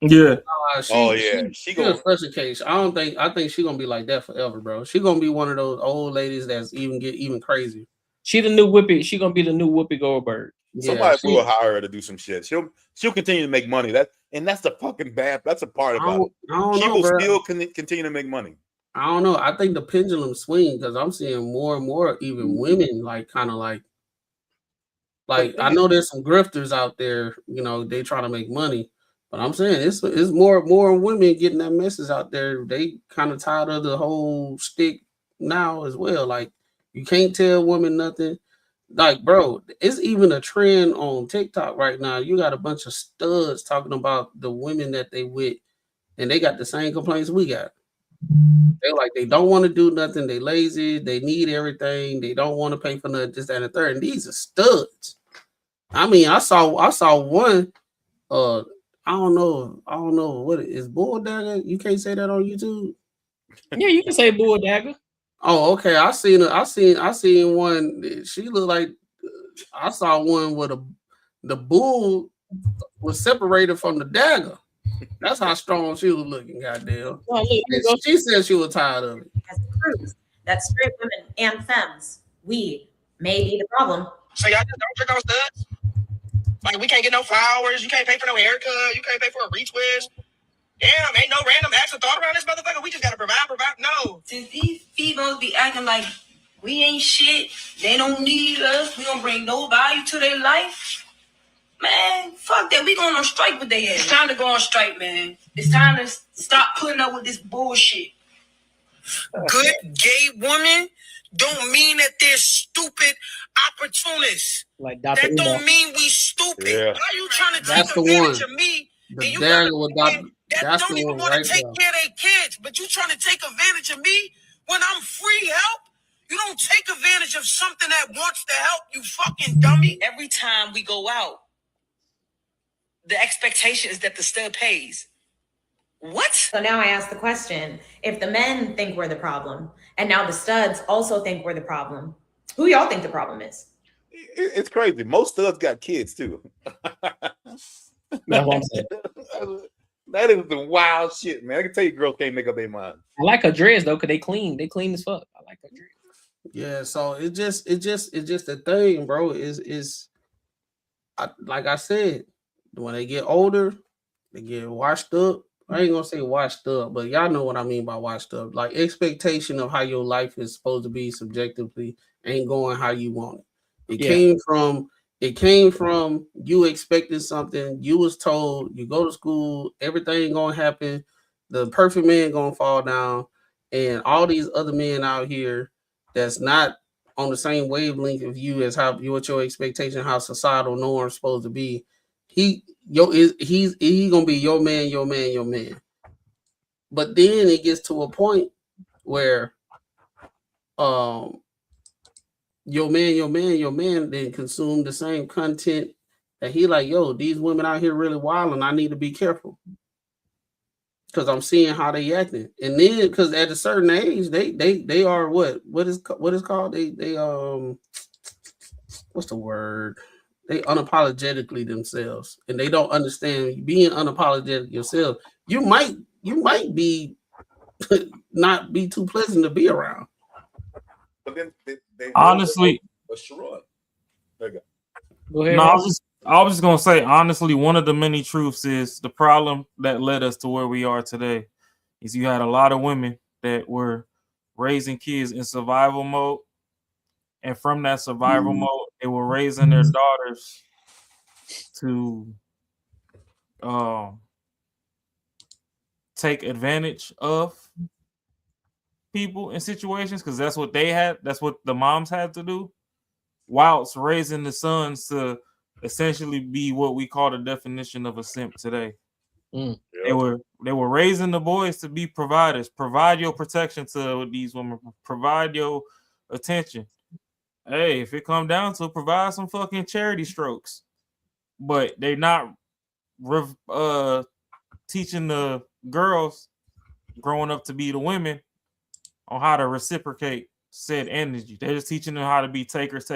Yeah. She gonna special case. I think she's gonna be like that forever, bro. She's gonna be one of those old ladies that's even crazier. She the new Whoopi. She gonna be the new Whoopi Goldberg. Somebody will hire her to do some shit. She'll continue to make money. That's the fucking bad. That's a part about it. She will still continue to make money. I don't know. I think the pendulum swing because I'm seeing more and more even women like kind of like I know there's some grifters out there. You know they trying to make money, but I'm saying it's more women getting that message out there. They kind of tired of the whole stick now as well. Like you can't tell women nothing. Like, bro, it's even a trend on TikTok right now. You got a bunch of studs talking about the women that they with, and they got the same complaints we got. They're like, they don't want to do nothing. They lazy. They need everything. They don't want to pay for nothing, this, that, and the third. And these are studs. I mean, I saw one. I don't know what it is. Bull Dagger. You can't say that on YouTube. Yeah, you can say Bull Dagger. Oh, okay. I seen one. She looked like I saw one where the bull was separated from the dagger. That's how strong she was looking. Goddamn. She said she was tired of it. As proves that straight women and femmes, we may be the problem. So y'all just don't trick on studs? Like we can't get no flowers. You can't pay for no haircut. You can't pay for a retwist. Damn, ain't no random acts of thought around this motherfucker. We just gotta provide. No. Since these females be acting like we ain't shit, they don't need us, we don't bring no value to their life. Man, fuck that. We going on strike with their ass. It's time to go on strike, man. It's time to stop putting up with this bullshit. Good gay women don't mean that they're stupid opportunists. Like that don't mean we stupid. Yeah. Why are you trying to That's take the advantage one. of me? The dagger without. That's Don't the even one want right to take there. care of their kids, but you trying to take advantage of me when I'm free help? You don't take advantage of something that wants to help, you fucking dummy. Every time we go out, the expectation is that the stud pays. What? So now I ask the question, if the men think we're the problem, and now the studs also think we're the problem, who y'all think the problem is? It's crazy. Most studs got kids too. That's what I'm saying. That is the wild shit, man. I can tell you, girls can't make up their mind. I like her dreads though, cause they clean. They clean as fuck. I like her dreads. Yeah, so it's just the thing, bro. Like I said, when they get older, they get washed up. I ain't gonna say washed up, but y'all know what I mean by washed up. Like expectation of how your life is supposed to be subjectively ain't going how you want it. It came from you expecting something. You was told you go to school, everything gonna happen. The perfect man gonna fall down, and all these other men out here that's not on the same wavelength of you as what your expectation, how societal norms supposed to be. He's gonna be your man. But then it gets to a point where your man then consume the same content that he like, yo, these women out here really wild and I need to be careful. Because I'm seeing how they acting. And then because at a certain age, they are what is called? They what's the word? They unapologetically themselves. And they don't understand being unapologetic yourself. You might be not be too pleasant to be around. But then they honestly, there you go. Go ahead. No, I was just gonna say, honestly, one of the many truths is the problem that led us to where we are today is you had a lot of women that were raising kids in survival mode, and from that survival mode, they were raising their daughters to take advantage of people in situations because that's what they had. That's what the moms had to do, whilst raising the sons to essentially be what we call the definition of a simp today. Mm. They were raising the boys to be providers. Provide your protection to these women. Provide your attention. Hey, if it come down to provide some fucking charity strokes, but they're not teaching the girls growing up to be the women on how to reciprocate said energy. They're just teaching them how to be takers.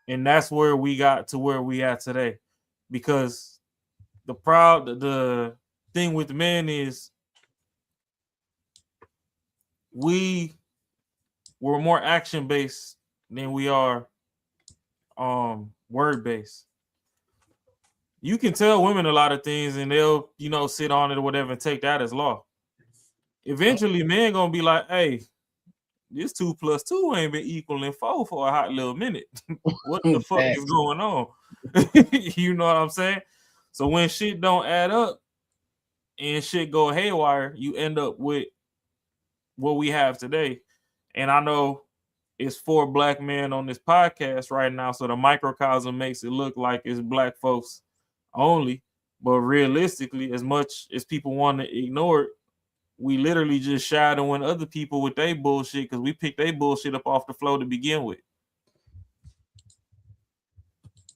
And that's where we got to where we at today. Because the thing with men is we were more action based than we are word base. You can tell women a lot of things and they'll, sit on it or whatever and take that as law. Eventually, men gonna be like, hey, this 2 + 2 ain't been equaling 4 for a hot little minute. What the fuck is going on? You know what I'm saying? So when shit don't add up and shit go haywire, you end up with what we have today. And I know it's 4 black men on this podcast right now, so the microcosm makes it look like it's black folks only. But realistically, as much as people want to ignore it, we literally just shadowing other people with their bullshit because we picked their bullshit up off the floor to begin with.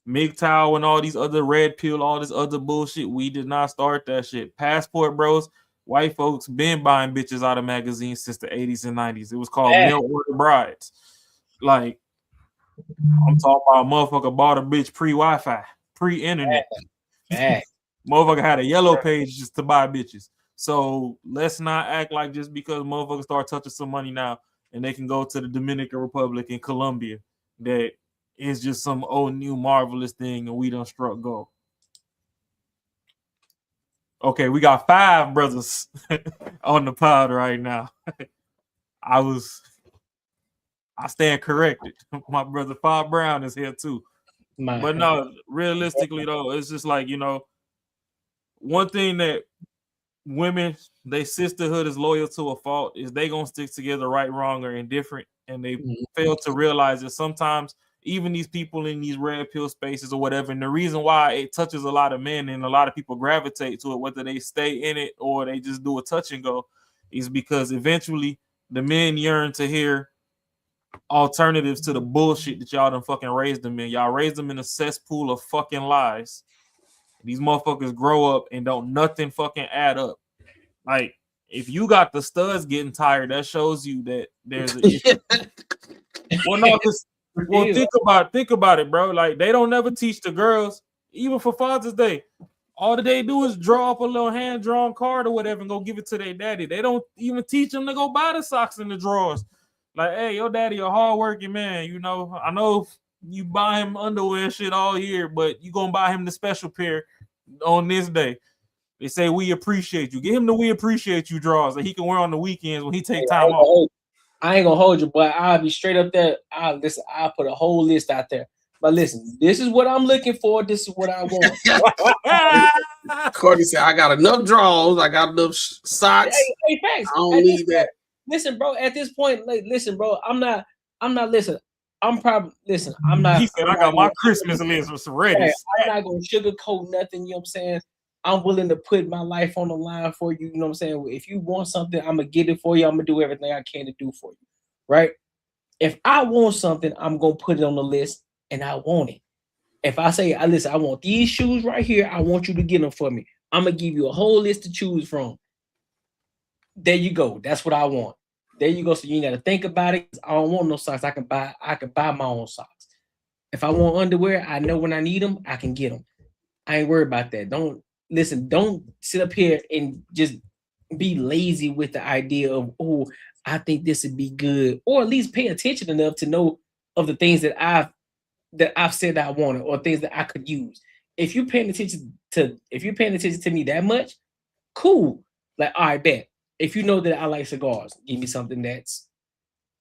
MGTOW and all these other red pill, all this other bullshit, we did not start that shit. Passport bros, white folks been buying bitches out of magazines since the 80s and 90s. It was called mail order brides. Like, I'm talking about a motherfucker bought a bitch pre-Wi-Fi, pre-internet. Motherfucker had a yellow page just to buy bitches. So let's not act like just because motherfuckers start touching some money now and they can go to the Dominican Republic and Colombia, that it's just some old new marvelous thing and we done struck gold. Okay, we got 5 brothers on the pod right now. I stand corrected. My brother Bob Brown is here too. But no, realistically though, it's just like, one thing that women, they sisterhood is loyal to a fault is they gonna stick together right, wrong, or indifferent, and they fail to realize that sometimes even these people in these red pill spaces or whatever, and the reason why it touches a lot of men and a lot of people gravitate to it, whether they stay in it or they just do a touch and go, is because eventually the men yearn to hear alternatives to the bullshit that y'all done fucking raised them in. Y'all raised them in a cesspool of fucking lies. These motherfuckers grow up and don't nothing fucking add up. Like, if you got the studs getting tired, that shows you that there's an issue. Well, no, think about it, bro. Like, they don't never teach the girls, even for Father's Day. All they do is draw up a little hand-drawn card or whatever and go give it to their daddy. They don't even teach them to go buy the socks and the drawers. Like, hey, your daddy a hard-working man, I know you buy him underwear shit all year, but you gonna buy him the special pair on this day. They say we appreciate you. Get him the we appreciate you drawers that he can wear on the weekends when he take time off. I ain't gonna hold you, but I'll be straight up there. I'll put a whole list out there. But listen, this is what I'm looking for. This is what I want. Courtney said, I got enough drawers. I got enough socks. Hey, thanks. I don't need that. Listen, bro, at this point, like, listen, bro, I'm not, listen, I'm probably, listen, I'm not. He said, I got my Christmas list with some Redis. I'm not gonna sugarcoat nothing, you know what I'm saying? I'm willing to put my life on the line for you, you know what I'm saying? If you want something, I'm gonna get it for you. I'm gonna do everything I can to do for you, right? If I want something, I'm gonna put it on the list and I want it. If I say, listen, I want these shoes right here, I want you to get them for me. I'm gonna give you a whole list to choose from. There you go. That's what I want. There you go. So you ain't gotta think about it. I don't want no socks. I can buy my own socks. If I want underwear, I know when I need them, I can get them. I ain't worried about that. Don't sit up here and just be lazy with the idea of, oh, I think this would be good, or at least pay attention enough to know of the things that I've said I wanted or things that I could use. If you're paying attention to me that much, cool. Like, all right, bet. If you know that I like cigars, give me something that's,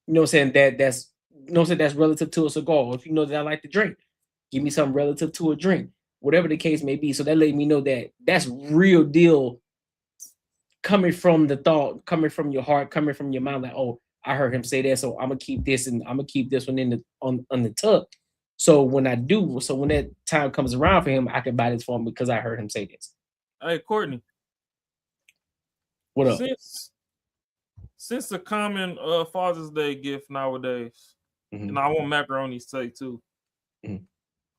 that's relative to a cigar. Or if you know that I like to drink, give me something relative to a drink, whatever the case may be. So that let me know that that's real deal coming from the thought, coming from your heart, coming from your mind. Like, oh, I heard him say that, so I'm gonna keep this and I'm gonna keep this one on the tuck. So when that time comes around for him, I can buy this for him because I heard him say this. Hey, Courtney. What up? Since a common Father's Day gift nowadays, and I want macaroni steak too.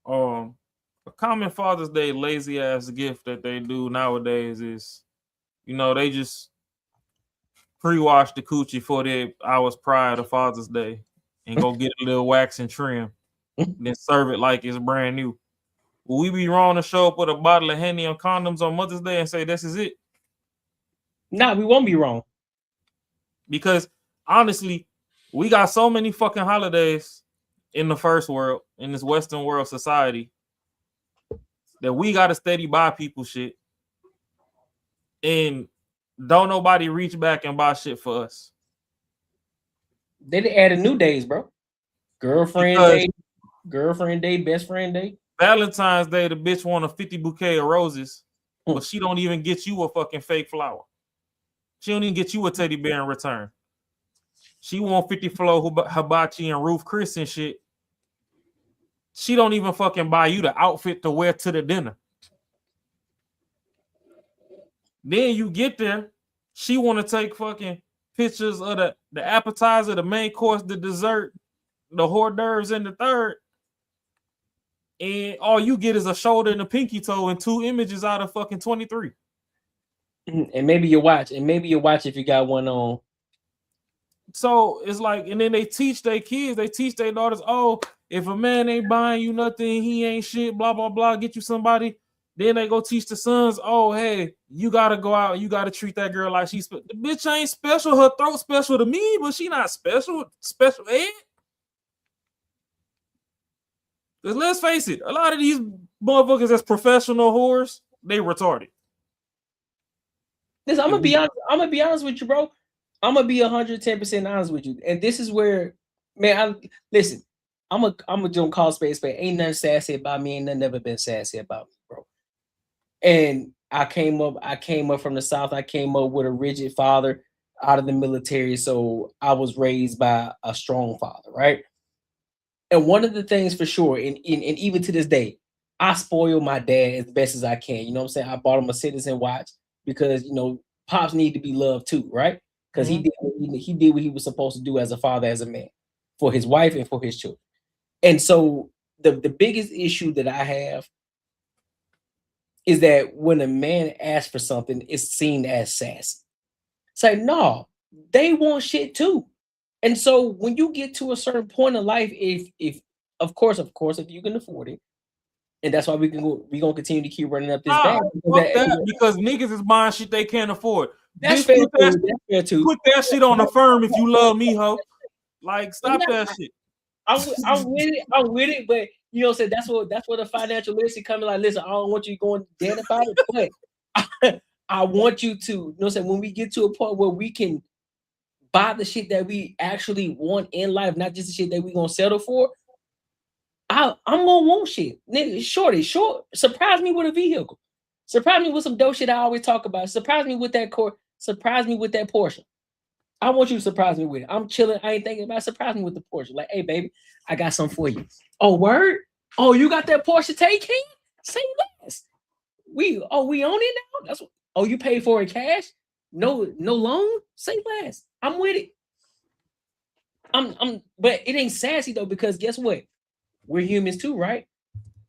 A common Father's Day lazy ass gift that they do nowadays is, they just pre-wash the coochie 48 hours prior to Father's Day and go get a little wax and trim, then serve it like it's brand new. Will we be wrong to show up with a bottle of Henny and condoms on Mother's Day and say this is it? Nah, we won't be wrong. Because honestly, we got so many fucking holidays in the first world, in this Western world society, that we got to steady buy people shit, and don't nobody reach back and buy shit for us. They added new days, bro. Girlfriend day, best friend day. Valentine's Day, the bitch want a 50 bouquet of roses, but she don't even get you a fucking fake flower. She don't even get you a teddy bear in return. She want 50 flow hibachi and Ruth Chris and shit. She don't even fucking buy you the outfit to wear to the dinner. Then you get there, she want to take fucking pictures of the appetizer, the main course, the dessert, the hors d'oeuvres, and the third. And all you get is a shoulder and a pinky toe and 2 images out of fucking 23. And maybe your watch. And maybe your watch if you got one on. So it's like, and then they teach their kids, they teach their daughters, oh, if a man ain't buying you nothing, he ain't shit, blah, blah, blah, get you somebody. Then they go teach the sons, oh, hey, you got to go out, you got to treat that girl like she's, the bitch ain't special, her throat special to me, but she not special ed. Because let's face it, a lot of these motherfuckers that's professional whores, they retarded. Listen, I'm gonna be honest with you, bro. I'm gonna be 110% honest with you. And this is where, man, listen, I'm a don't call space. Ain't nothing sassy about me, ain't nothing ever been sassy about me, bro. And I came up from the South. I came up with a rigid father out of the military. So I was raised by a strong father, right? And one of the things for sure, and even to this day, I spoil my dad as best as I can. You know what I'm saying? I bought him a Citizen watch because, you know, pops need to be loved too, right? Because he did what he was supposed to do as a father, as a man, for his wife and for his children. And so the biggest issue that I have is that when a man asks for something, it's seen as sassy. It's like, no, they want shit too. And so when you get to a certain point in life, if of course, if you can afford it, and that's why we're gonna continue to keep running up this bag. Because niggas is buying shit they can't afford. That's fair too. Put that shit on the firm if you love me, ho. Like, stop that shit. I'm with it, but you know what I'm saying? That's what the financial literacy coming like, listen, I don't want you going dead about it, but I want you to, you know what I'm saying, when we get to a point where we can buy the shit that we actually want in life, not just the shit that we gonna settle for, I'm gonna want shit. Nigga, short. Surprise me with a vehicle. Surprise me with some dope shit I always talk about. Surprise me with that surprise me with that Porsche. I want you to surprise me with it. I'm chilling. I ain't thinking about it. Surprise me with the Porsche. Like, hey, baby, I got something for you. Oh, word? Oh, you got that Porsche taken? Say less. We own it now? That's what. Oh, you paid for it cash? No loan? Say less. I'm with it. But it ain't sassy though, because guess what? We're humans too, right?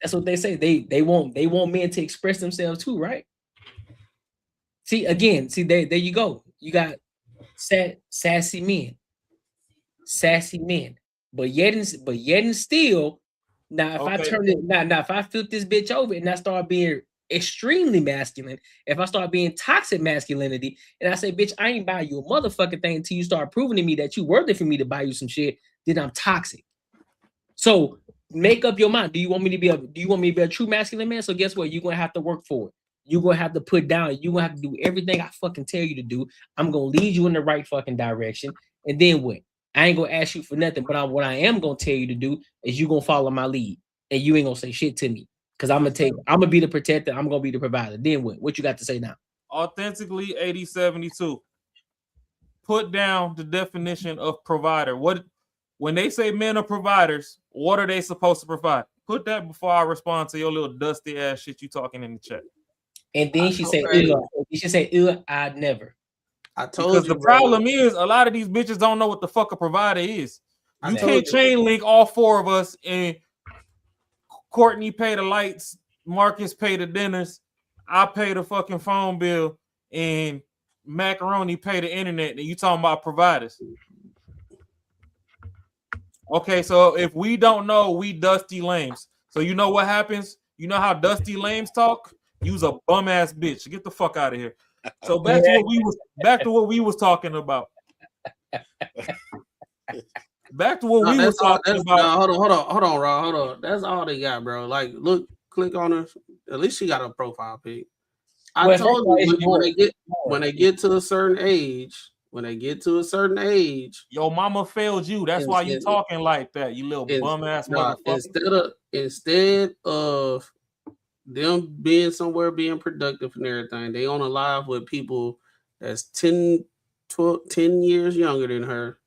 That's what they say. They want men to express themselves too, right? See, there you go. You got sassy men. But yet and still, now if I turn it now if I flip this bitch over and I start being extremely masculine, if I start being toxic masculinity, and I say, bitch, I ain't buy you a motherfucking thing until you start proving to me that you worth it for me to buy you some shit, then I'm toxic. So make up your mind. Do you want me to be a true masculine man? So guess what? You're gonna have to work for it. You're gonna have to put down. You're gonna have to do everything I fucking tell you to do. I'm gonna lead you in the right fucking direction. And then what? I ain't gonna ask you for nothing, but what I am gonna tell you to do is you gonna follow my lead, and you ain't gonna say shit to me. Because I'm gonna be the protector, I'm gonna be the provider. Then what? What you got to say now? Authentically 8072. Put down the definition of provider. When they say men are providers, what are they supposed to provide? Put that before I respond to your little dusty ass shit you talking in the chat. And then she said, I'd never. I told you. Because the problem is a lot of these bitches don't know what the fuck a provider is. You can't chain link all four of us and Courtney pay the lights, Marcus pay the dinners, I pay the fucking phone bill, and Macaroni pay the internet, and you talking about providers. Okay, so if we don't know, we dusty lames. So you know what happens? You know how dusty lames talk? You's a bum ass bitch. Get the fuck out of here. So back to what we was talking about. back to what we was talking about. No, hold on, Rob. Hold on. That's all they got, bro. Like, look, click on her. At least she got a profile pic. I told you when they get to a certain age, your mama failed you. That's why you talking like that, you little bum ass motherfucker. Instead of them being somewhere being productive and everything, they on a live with people that's 10 years younger than her,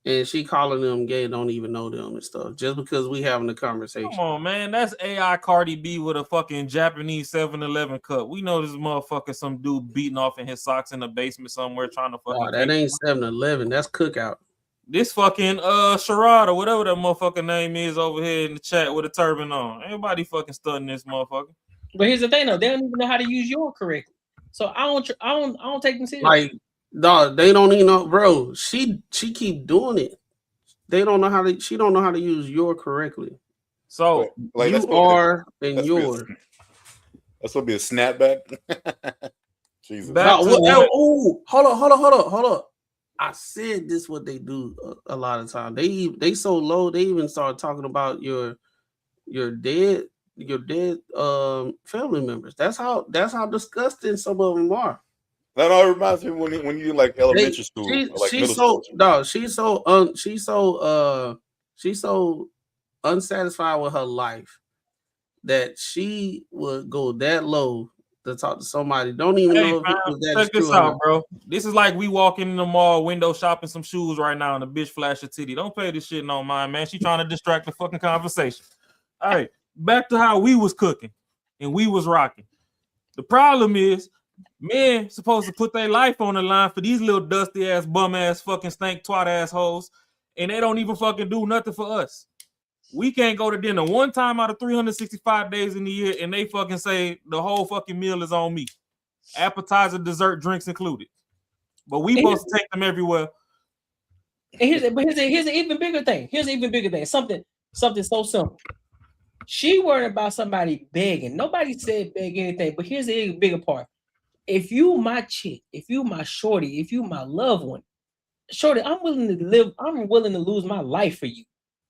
and she calling them gay, don't even know them and stuff, just because we having a conversation. Come on, man. That's AI Cardi B with a fucking Japanese 7-Eleven cup. We know this motherfucker, some dude beating off in his socks in the basement somewhere trying to fucking. That ain't 7-Eleven. That's Cookout. This fucking Sherrod or whatever that motherfucker name is over here in the chat with a turban on. Everybody fucking studying this motherfucker. But here's the thing, though. They don't even know how to use your correctly. So I don't take them serious. Like, dog, they don't even know, bro. She keep doing it. They don't know how to. She don't know how to use your correctly. So like, you are and yours. That's gonna be a snapback. Jesus. Hold on. I said this what they do a lot of time. They so low. They even start talking about your dead family members. That's how disgusting some of them are. That all reminds me when you like elementary school. She's so unsatisfied with her life that she would go that low to talk to somebody. Don't even know if it was that. Check this out, bro. This is like we walking in the mall window shopping some shoes right now, and the bitch flash a titty. Don't pay this shit no mind, man. She trying to distract the fucking conversation. All right, back to how we was cooking and we was rocking. The problem is, men supposed to put their life on the line for these little dusty ass, bum ass, fucking stank twat assholes, and they don't even fucking do nothing for us. We can't go to dinner one time out of 365 days in the year, and they fucking say the whole fucking meal is on me. Appetizer, dessert, drinks included. But we supposed to take them everywhere. And here's an even bigger thing. Something so simple. She worried about somebody begging. Nobody said beg anything, but here's the even bigger part. If you my chick, if you my shorty, if you my loved one, shorty, I'm willing to lose my life for you.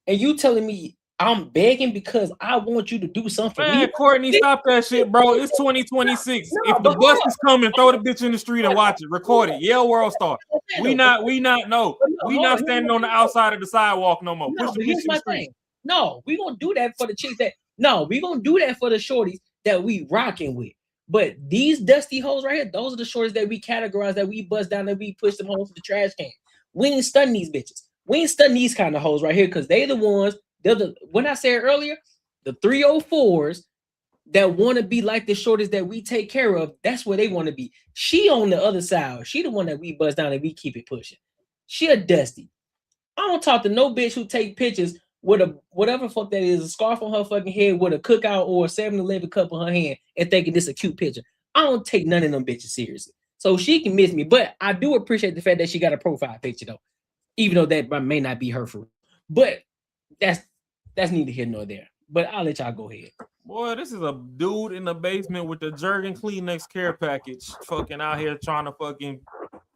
And you telling me I'm begging because I want you to do something for me? Courtney, stop that shit, bro. It's 2026. If the bus is coming, throw the bitch in the street and watch it. Record it. Yell World Star. We not standing on the outside of the sidewalk no more. Push the bitch in the street. No, we gonna do that for the chicks we gonna do that for the shorties that we rocking with. But these dusty hoes right here, those are the shorties that we categorize, that we buzz down, that we push them home to the trash can. We ain't stunning these bitches. We ain't studying these kind of hoes right here because they the ones, when I said earlier, the 304s that want to be like the shorties that we take care of, that's where they want to be. She on the other side. She the one that we buzz down and we keep it pushing. She a dusty. I don't talk to no bitch who take pictures with a whatever fuck that is, a scarf on her fucking head with a Cookout or a 7-Eleven cup in her hand and thinking this a cute picture. I don't take none of them bitches seriously. So she can miss me, but I do appreciate the fact that she got a profile picture though. Even though that may not be her for real. But that's neither here nor there. But I'll let y'all go ahead. Boy, this is a dude in the basement with the Jergen Kleenex care package fucking out here trying to fucking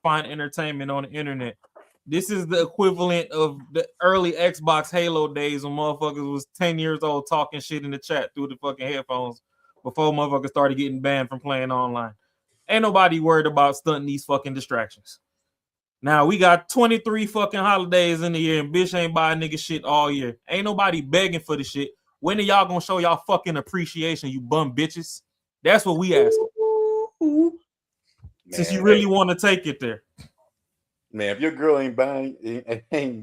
find entertainment on the internet. This is the equivalent of the early Xbox Halo days when motherfuckers was 10 years old talking shit in the chat through the fucking headphones before motherfuckers started getting banned from playing online. Ain't nobody worried about stunting these fucking distractions. Now we got 23 fucking holidays in the year and bitch ain't buying nigga shit all year. Ain't nobody begging for the shit. When are y'all gonna show y'all fucking appreciation, you bum bitches? That's what we asking. Since you really want to take it there. Man, if your girl ain't buying,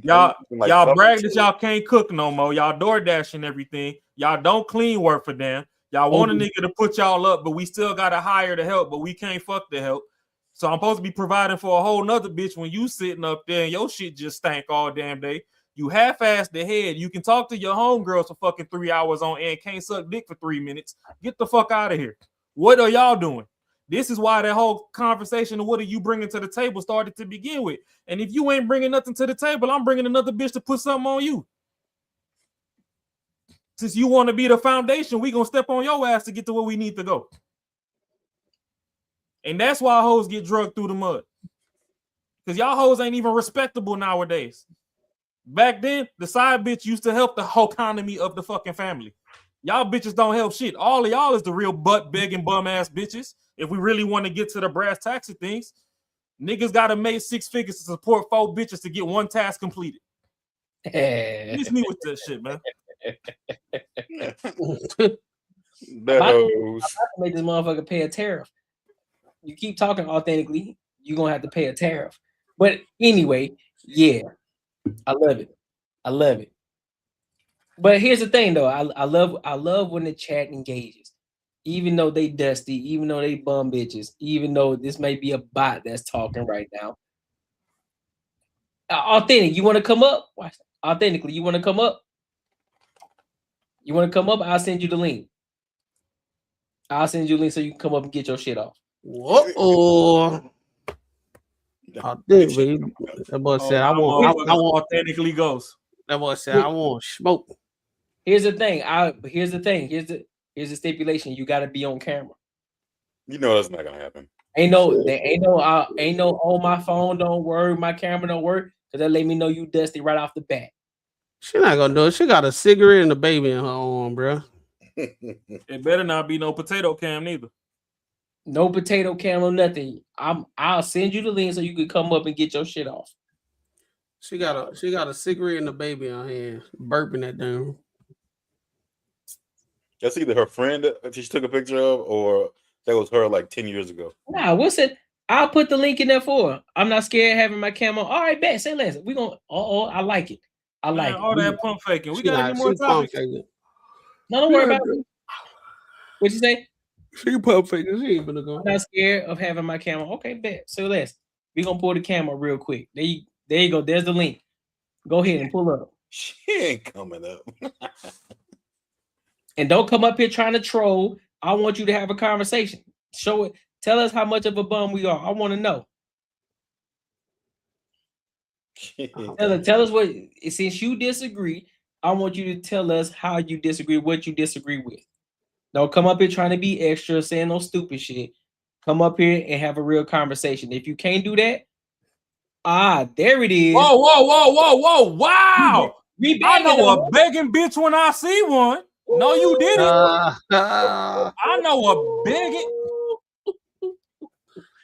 y'all brag that y'all can't cook no more. Y'all DoorDash and everything. Y'all don't clean work for them. Y'all want a nigga to put y'all up, but we still gotta hire the help, but we can't fuck the help. So I'm supposed to be providing for a whole nother bitch when you sitting up there and your shit just stank all damn day. You half-assed the head. You can talk to your homegirls for fucking 3 hours on end, can't suck dick for 3 minutes. Get the fuck out of here. What are y'all doing? This is why that whole conversation of what are you bringing to the table started to begin with. And if you ain't bringing nothing to the table, I'm bringing another bitch to put something on you. Since you want to be the foundation, we gonna step on your ass to get to where we need to go. And that's why hoes get drugged through the mud. Because y'all hoes ain't even respectable nowadays. Back then, the side bitch used to help the whole economy of the fucking family. Y'all bitches don't help shit. All of y'all is the real butt begging bum ass bitches. If we really want to get to the brass tacks of things, niggas gotta make 6 figures to support 4 bitches to get one task completed. Miss me with that shit, man. I'm about to make this motherfucker pay a tariff. You keep talking authentically, you're gonna have to pay a tariff. But anyway, yeah, I love it. I love it. But here's the thing, though. I love when the chat engages, even though they dusty, even though they bum bitches, even though this may be a bot that's talking right now. Authentic, you want to come up? Authentically, you want to come up? You want to come up? I'll send you the link. I'll send you a link so you can come up and get your shit off. Whoa. That boy said, I want authentically goes. That boy said, I want smoke. Here's the thing. Here's the stipulation. You got to be on camera. You know that's not gonna happen. Ain't no on my phone don't work, my camera don't work, because that let me know you dusty right off the bat. She not gonna do it. She got a cigarette and a baby in her arm, bro. It better not be no potato cam neither. No potato cam or nothing. I'll send you the link so you can come up and get your shit off. She got a cigarette and a baby in her hand, burping that down. That's either her friend that she took a picture of, or that was her like 10 years ago. Nah, what's it? I'll put the link in there for her. I'm not scared of having my camera. All right, bet. Say less. We gonna. I like it. I like all it. that pump faking. We got any more topics? No, don't worry about it. What you say? She pump faking. She ain't gonna go. I'm not scared of having my camera. Okay, bet. Say less. We gonna pull the camera real quick. There you go. There's the link. Go ahead and pull up. She ain't coming up. And don't come up here trying to troll. I want you to have a conversation. Show it. Tell us how much of a bum we are. I want to know. Tell us what. Since you disagree, I want you to tell us how you disagree, what you disagree with. Don't come up here trying to be extra, saying no stupid shit. Come up here and have a real conversation. If you can't do that, there it is. Whoa! Wow! I know a begging bitch when I see one. No, you didn't. I know a begging.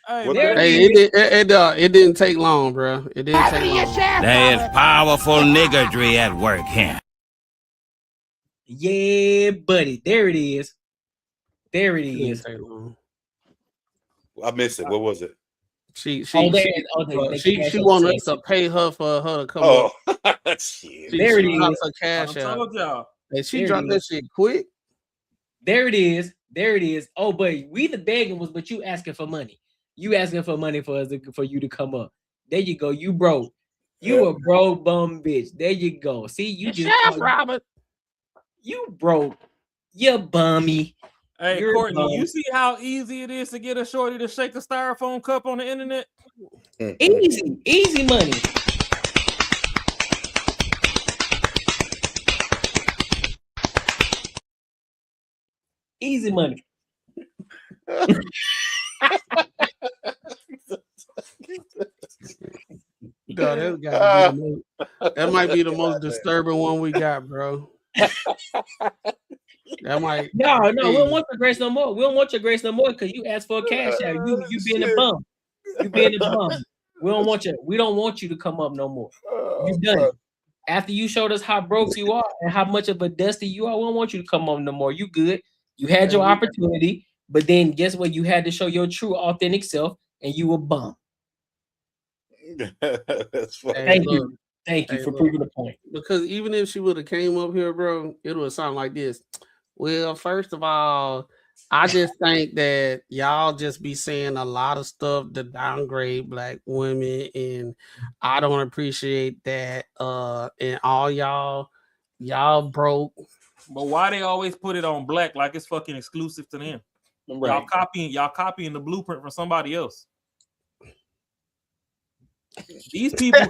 It didn't take long, bro. It didn't take long. There's powerful niggery at work here. Yeah, buddy. There it is. There it is. I missed it. What was it? She wanted us to pay her for her to come up. Shit. There it is. Her cash out. Told y'all. And she dropped that shit quick. There it is. There it is. Oh, but we the begging was, but you asking for money. You asking for money for you to come up. There you go. You broke. You a broke bum bitch. There you go. See, you just Robert. You broke. You bummy. Hey, You're Courtney, bum. you see how easy it is to get a shorty to shake a styrofoam cup on the internet? Easy money. Easy money. That might be the most disturbing one we got, bro. That might. No, we don't want your grace no more. We don't want your grace no more because you asked for a cash out. You being a bum. You being a bum. We don't want you to come up no more. You done it. After you showed us how broke you are and how much of a dusty you are, we don't want you to come up no more. You good. You had your opportunity, but then guess what? You had to show your true, authentic self, and you a bum. That's funny. Thank you for proving the point. Because even if she would have came up here, bro, it would have sounded like this. Well, first of all, I just think that y'all just be saying a lot of stuff to downgrade black women, and I don't appreciate that. And all y'all broke. But why they always put it on black like it's fucking exclusive to them? Right. Y'all copying the blueprint from somebody else. These people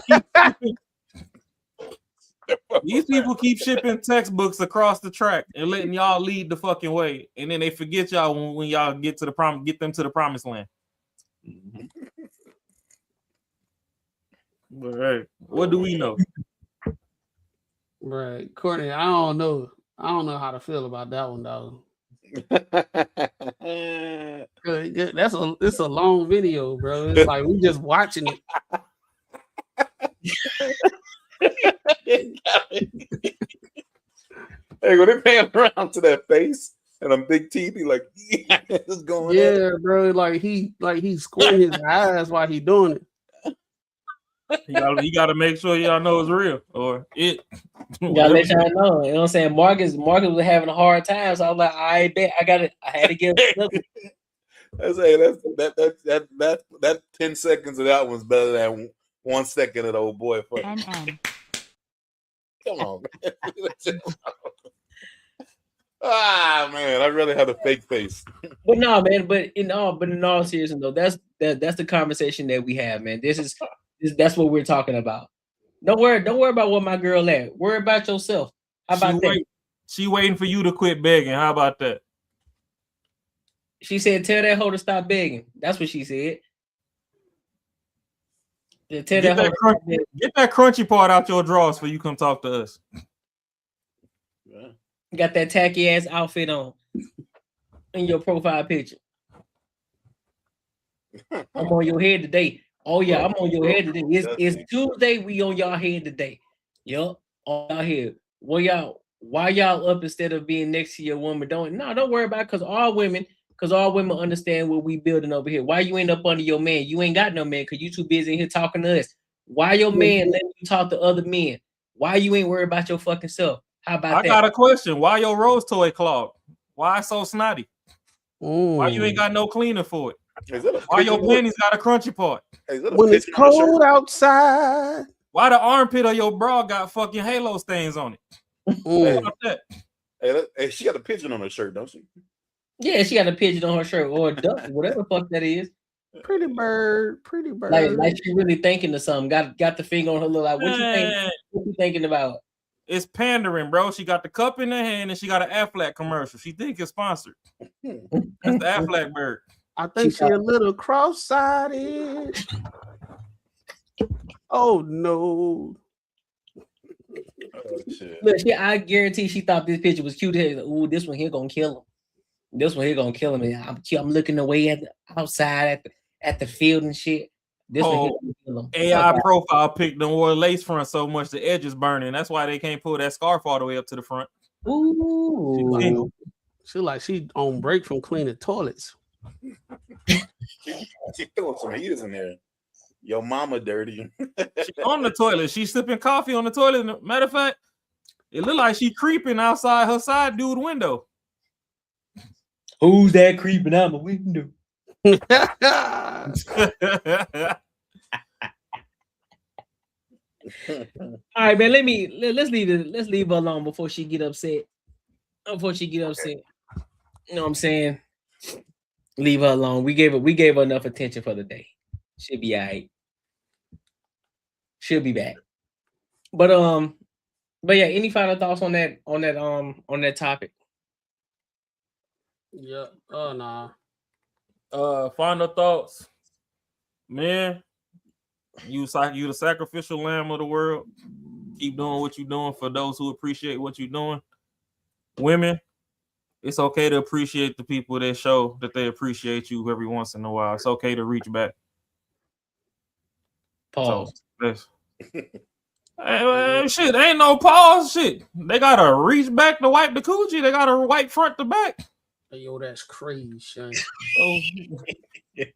keep shipping textbooks across the track and letting y'all lead the fucking way, and then they forget y'all when y'all get them to the promised land. But hey, what do we know? Right, Courtney. I don't know how to feel about that one, though. It's a long video, bro. It's like we just watching it. Hey, when they pan around to that face and them big teeth, he like, yeah, what's going on? Yeah, bro. Like he's squinting his eyes while he doing it. You gotta make sure y'all know it's real or it. You gotta let y'all know. You know what I'm saying? Marcus was having a hard time, so I was like, I bet I had to give it. That 10 seconds of that one's better than 1 second of the old boy. Come on, man. Man, I'd rather have a fake face. But no, man. But in all seriousness, though, that's the conversation that we have, man. That's what we're talking about. Don't worry about what my girl at. Worry about yourself. How about that? She waiting for you to quit begging. How about that? She said, "Tell that hoe to stop begging." That's what she said. Get that crunchy part out your drawers before you come talk to us. Got that tacky ass outfit on in your profile picture. I'm on your head today. Oh yeah, I'm on your head today. It's Tuesday. We on y'all head today. Yup, on y'all head. Why y'all up instead of being next to your woman? Don't worry about it, because all women understand what we building over here. Why you ain't up under your man? You ain't got no man because you too busy in here talking to us. Why your man letting you talk to other men? Why you ain't worried about your fucking self? How about that? I got a question. Why your rose toy clogged? Why so snotty? Why you ain't got no cleaner for it? Why your panties got a crunchy part? When it's cold outside. Why the armpit of your bra got fucking halo stains on it? How about that? Hey, she got a pigeon on her shirt, don't she? Yeah, she got a pigeon on her shirt or a duck, whatever the fuck that is. Pretty bird. Like she really thinking of something. Got the finger on her little like, what you thinking about? It's pandering, bro. She got the cup in her hand and she got an Aflac commercial. She think it's sponsored. That's the Aflac bird. I think she a little cross-sided. Oh no. Oh, shit. Look, I guarantee she thought this picture was cute. Ooh, this one here gonna kill him. This one here gonna kill him. And I'm looking away outside at the field and shit. This one here gonna kill him. AI profile pic done wore lace front so much the edge is burning. That's why they can't pull that scarf all the way up to the front. Ooh. She on break from cleaning toilets. She throwing some heaters in there. Your mama dirty. She on the toilet. She sipping coffee on the toilet. Matter of fact, it look like she creeping outside her side dude window. Who's that creeping out my window? All right, man. Let's leave her alone before she get upset. You know what I'm saying? Leave her alone. We gave her enough attention for the day. She'll be all right. She'll be back. But yeah, any final thoughts on that topic? Yeah. Oh nah. Final thoughts. Man, you the sacrificial lamb of the world. Keep doing what you're doing for those who appreciate what you're doing. Women, it's okay to appreciate the people that show that they appreciate you every once in a while. It's okay to reach back. Pause. Shit, ain't no pause. Shit, they gotta reach back to wipe the coochie. They gotta wipe front to back. Yo, that's crazy, son. If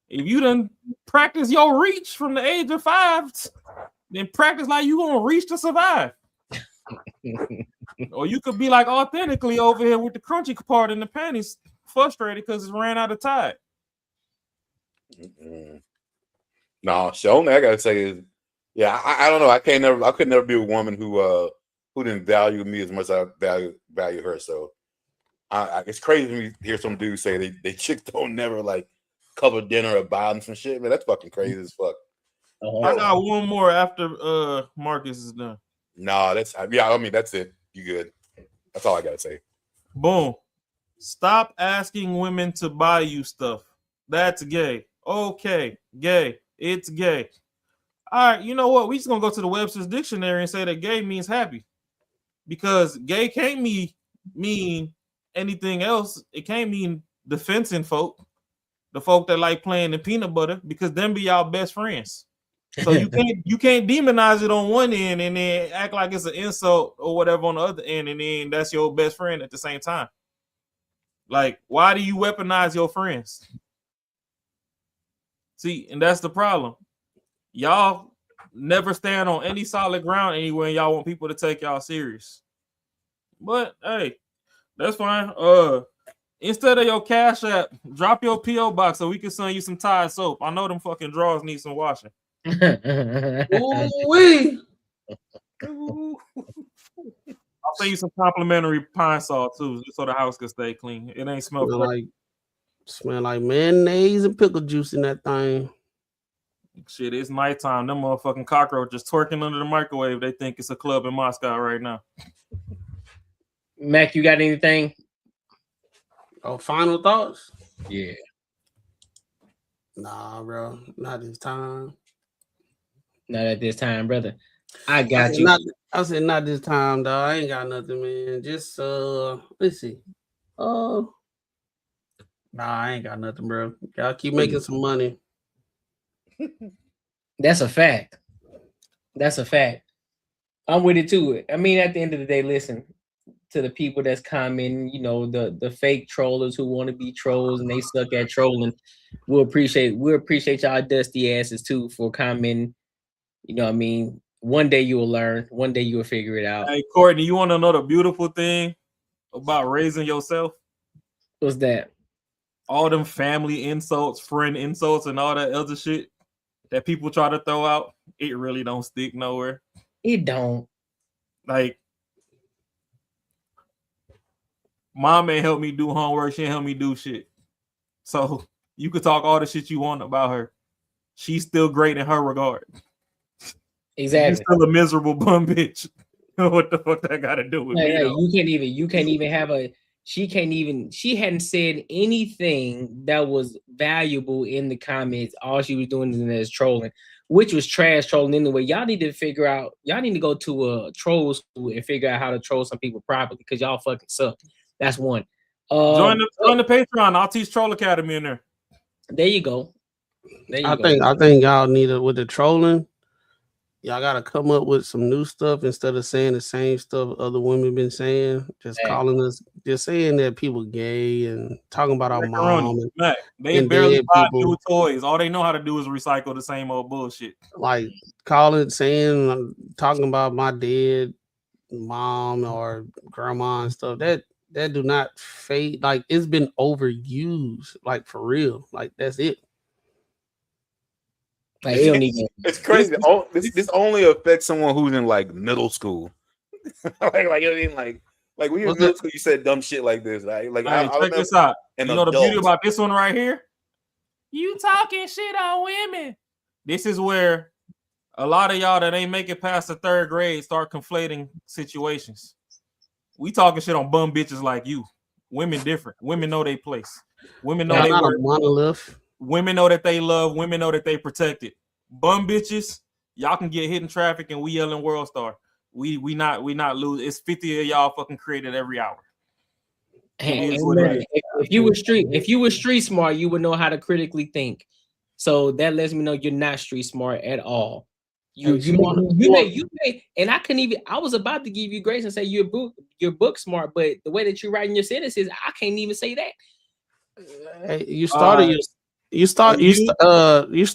you done practice your reach from the age of 5, then practice like you gonna reach to survive. Or you could be like authentically over here with the crunchy part in the panties, frustrated because it ran out of tide. No, the only I gotta say is, yeah, I don't know. I could never be a woman who didn't value me as much as I value her. So it's crazy to me to hear some dudes say they chicks don't never like cover dinner or buy them some shit. Man, that's fucking crazy as fuck. I got one more after Marcus is done. No, that's it. You good? That's all I gotta say. Boom. Stop asking women to buy you stuff. That's gay. Okay, gay. It's gay. All right, you know what? We just gonna go to the Webster's dictionary and say that gay means happy. because gay can't mean anything else. It can't mean defending folk, the folk that like playing the peanut butter, because them be y'all best friends. So you can't demonize it on one end and then act like it's an insult or whatever on the other end, and then that's your best friend at the same time. Like, why do you weaponize your friends? See, and that's the problem. Y'all never stand on any solid ground anywhere, and y'all want people to take y'all serious. But hey, that's fine. Instead of your Cash App, drop your P.O. box so we can send you some Tide soap. I know them fucking drawers need some washing. Ooh-wee. I'll send you some complimentary pine salt too, just so the house can stay clean. It ain't smell smell like mayonnaise and pickle juice in that thing. Shit, it's nighttime. Them motherfucking cockroaches twerking under the microwave. They think it's a club in Moscow right now. Mac, you got anything? Oh, final thoughts? Yeah. Nah, bro. Not this time. Not at this time, brother. I got you. I said not this time, dog. I ain't got nothing, man. Just let's see. Nah, I ain't got nothing, bro. Y'all keep making some money. That's a fact. That's a fact. I'm with it too. I mean, at the end of the day, listen to the people that's commenting, you know, the fake trollers who want to be trolls and they suck at trolling. We'll appreciate y'all dusty asses too for commenting. You know what I mean? One day you will learn. One day you will figure it out. Hey, Courtney, you want to know the beautiful thing about raising yourself? What's that? All them family insults, friend insults, and all that other shit that people try to throw out, it really don't stick nowhere. It don't. Like, mom ain't help me do homework. She ain't help me do shit. So you could talk all the shit you want about her. She's still great in her regard. Exactly. You're still a miserable bum bitch. What the fuck that got to do with me? Hey, you can't even have a. She hadn't said anything that was valuable in the comments. All she was doing is trolling, which was trash trolling anyway. Y'all need to figure out. Y'all need to go to a troll school and figure out how to troll some people properly, because y'all fucking suck. That's one. Join the Patreon. I'll teach Troll Academy in there. There you go. I think y'all need to, with the trolling, y'all gotta come up with some new stuff instead of saying the same stuff other women been saying. Just calling us, just saying that people gay and talking about our mom. They barely buy new toys. All they know how to do is recycle the same old bullshit. Like talking about my dead mom or grandma and stuff. That do not fade. Like, it's been overused. Like, for real. Like, that's it. Like, it don't even. It's crazy. This only affects someone who's in like middle school. like you know what I mean? Like when you're in middle school, you said dumb shit like this, right? Like, hey, check this out. You know the beauty about this one right here? You talking shit on women. This is where a lot of y'all that ain't make it past the third grade start conflating situations. We talking shit on bum bitches like you. Women different. Women know their place. Women know they work. Monolith. Women know that they love. Women know that they protected. Bum bitches, y'all can get hit in traffic and we yelling World Star. We not lose. It's 50 of y'all fucking created every hour. If you were street smart, you would know how to critically think. So that lets me know you're not street smart at all. You may, and I couldn't even. I was about to give you grace and say you're book smart, but the way that you're writing your sentences, I can't even say that. Hey, you start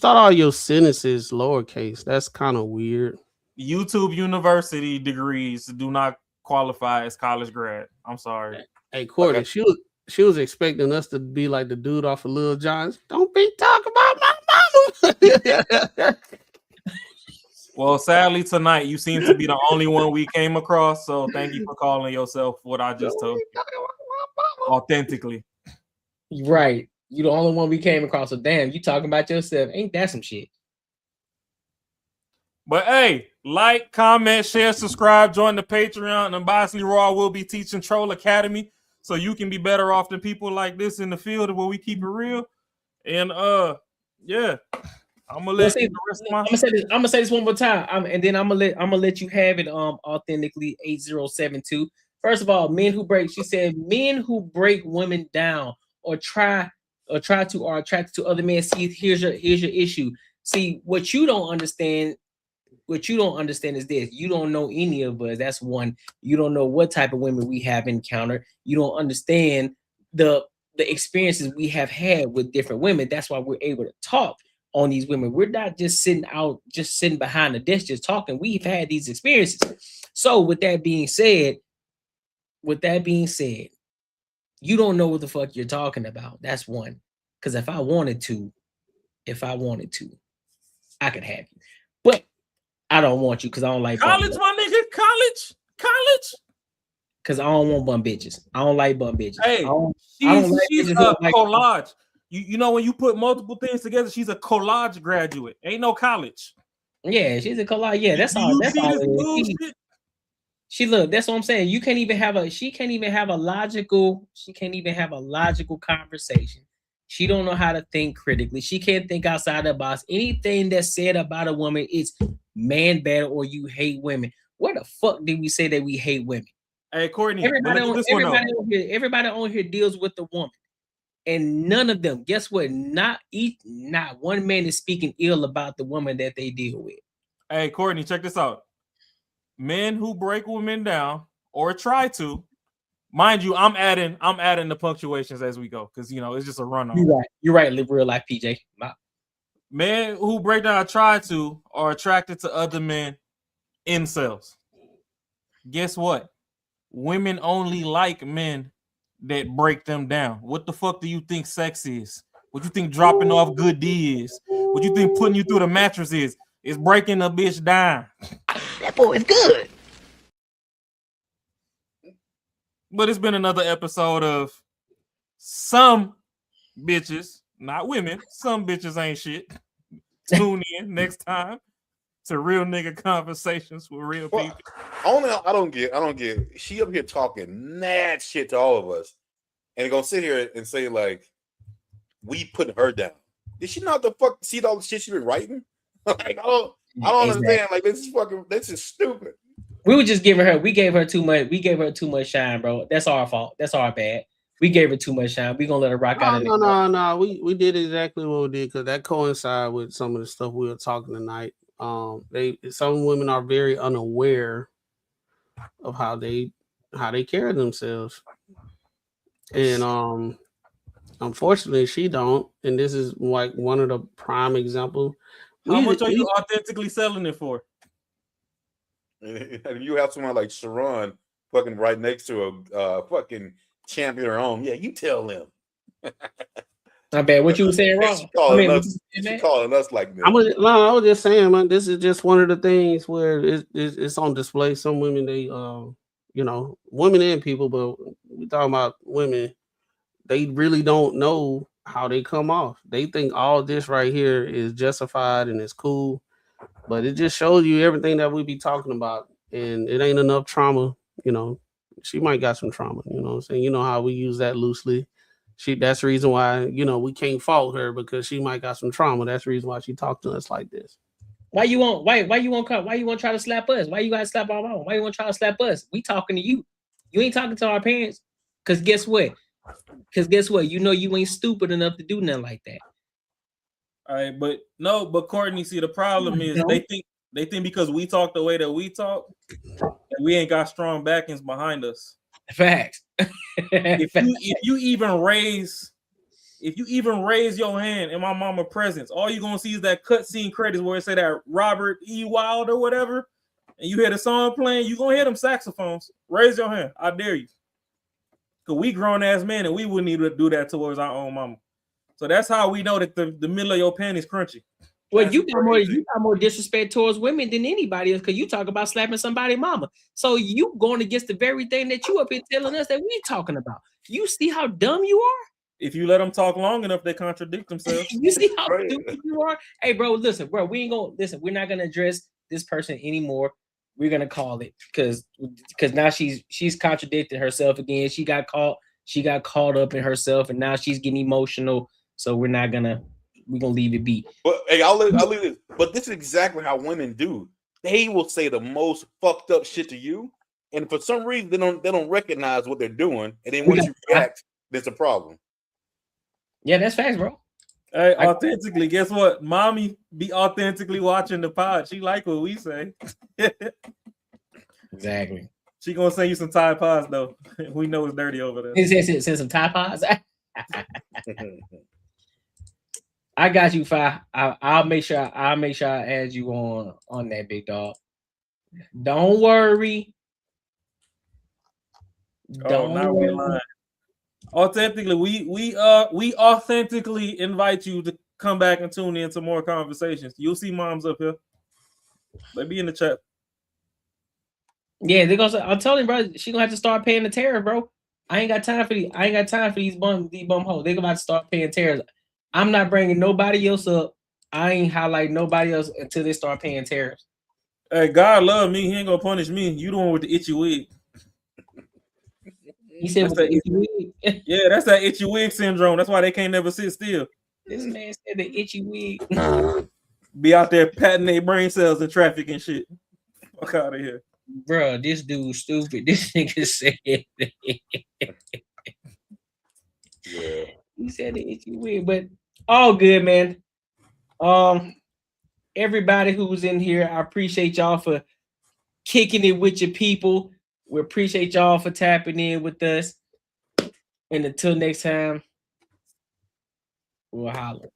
all your sentences lowercase. That's kind of weird. YouTube University degrees do not qualify as college grad. I'm sorry. Hey, Courtney, okay. She was expecting us to be like the dude off of Lil Jon's. Don't be talking about my mama. Well, sadly tonight you seem to be the only one we came across. So thank you for calling yourself what I just told you. Authentically. Right. You the only one we came across. So damn, you talking about yourself. Ain't that some shit? But hey, like, comment, share, subscribe, join the Patreon, and Bosley Raw will be teaching Troll Academy so you can be better off than people like this in the field where we keep it real. And yeah. I'm gonna say this one more time. And then I'm gonna let you have it. Authentically 8072. First of all, men who break. She said, men who break women down or try to or attracted to other men. See, here's your issue. See, what you don't understand is this: you don't know any of us. That's one. You don't know what type of women we have encountered. You don't understand the experiences we have had with different women. That's why we're able to talk on these women. We're not just sitting behind the desk just talking. We've had these experiences. So with that being said, you don't know what the fuck you're talking about. That's one. Because if I wanted to, I could have you. But I don't want you because I don't like college, my nigga. College. Because I don't want bum bitches. I don't like bum bitches. Hey, she's a collage. You know when you put multiple things together, she's a collage graduate. Ain't no college. Yeah, she's a collage. Yeah, that's all. That's all. She look. That's what I'm saying. You can't even have a. She can't even have a logical. She can't even have a logical conversation. She don't know how to think critically. She can't think outside the box. Anything that's said about a woman is man bad or you hate women. Where the fuck did we say that we hate women? Hey, Courtney. Everybody on here deals with the woman. And none of them, guess what? Not one man is speaking ill about the woman that they deal with. Hey, Courtney, check this out. Men who break women down or try to, mind you, I'm adding the punctuations as we go because it's just a run on. You're right. Live real life, PJ. Men who break down or try to are attracted to other men, incels. Guess what? Women only like men that break them down. What the fuck do you think sex is? What you think dropping off good D is? What you think putting you through the mattress is? It's breaking a bitch down. That boy is good. But it's been another episode of some bitches, not women, some bitches ain't shit. Tune in next time to Real Nigga Conversations with Real People. Only I don't get. She up here talking mad shit to all of us, and gonna sit here and say like, we putting her down. Did she not the fuck see all the shit she been writing? Like, I don't understand. Like, this is stupid. We gave her too much shine, bro. That's our fault. That's our bad. We gave her too much shine. We gonna let her rock out. No. We did exactly what we did because that coincided with some of the stuff we were talking tonight. Some women are very unaware of how they carry themselves, and unfortunately, she don't. And this is like one of the prime examples. How much are you authentically selling it for? And you have someone like Sharon fucking right next to a fucking champion her own. Yeah, you tell them. I bet what you were saying wrong. She calling us like this. I was just saying, man, this is just one of the things where it's on display. Some women, they women and people, but we talking about women, they really don't know how they come off. They think all this right here is justified and it's cool, but it just shows you everything that we be talking about, and it ain't enough trauma. She might got some trauma. You know what I'm saying? You know how we use that loosely. That's the reason why we can't fault her because she might got some trauma. That's the reason why she talked to us like this. Why you want to try to slap us? Why you gotta slap our mom? Why you want to try to slap us? We talking to you. You ain't talking to our parents. Cause guess what? You ain't stupid enough to do nothing like that. All right, but Courtney, see, the problem is they think because we talk the way that we talk, that we ain't got strong backings behind us. Facts. If you even raise your hand in my mama presence, all you're gonna see is that cutscene credits where it say that Robert E. Wild or whatever, and you hear the song playing, you gonna hear them saxophones. Raise your hand. I dare you. Because we grown ass men and we wouldn't even do that towards our own mama. So that's how we know that the middle of your panties crunchy. Well, you got more disrespect towards women than anybody else because you talk about slapping somebody's mama. So you going against the very thing that you up here telling us that we talking about. You see how dumb you are? If you let them talk long enough, they contradict themselves. You see how stupid you are? Hey, bro, listen, bro, we're not gonna address this person anymore. We're gonna call it because now she's contradicted herself again. She got caught up in herself, and now she's getting emotional. So we're not gonna leave it be. But hey, I'll leave it. But this is exactly how women do. They will say the most fucked up shit to you, and for some reason they don't recognize what they're doing, and then once you react, there's a problem. Yeah, that's facts, bro. Hey, authentically, guess what? Mommy be authentically watching the pod. She like what we say. Exactly. She gonna send you some Tide Pods though. We know it's dirty over there. Send some Tide Pods. I got you, Fi. I'll make sure I add you on that, big dog. Don't worry. Don't worry. Authentically, we authentically invite you to come back and tune in to more conversations. You'll see moms up here. They be in the chat. Yeah, they're gonna say, I'm telling you, bro, she gonna have to start paying the tariff, bro. I ain't got time for these bum hoes. They gonna have to start paying tariffs. I'm not bringing nobody else up. I ain't highlight nobody else until they start paying tariffs. Hey, God love me. He ain't gonna punish me. You the one with the itchy wig. He said with the itchy wig. Yeah, that's that itchy wig syndrome. That's why they can't never sit still. This man said the itchy wig. Be out there patting their brain cells in traffic and shit. Fuck out of here. Bro, this dude's stupid. This nigga said Yeah. He said the itchy wig, but all good, man. Everybody who's in here, I appreciate y'all for kicking it with your people. We appreciate y'all for tapping in with us. And until next time, we'll holler.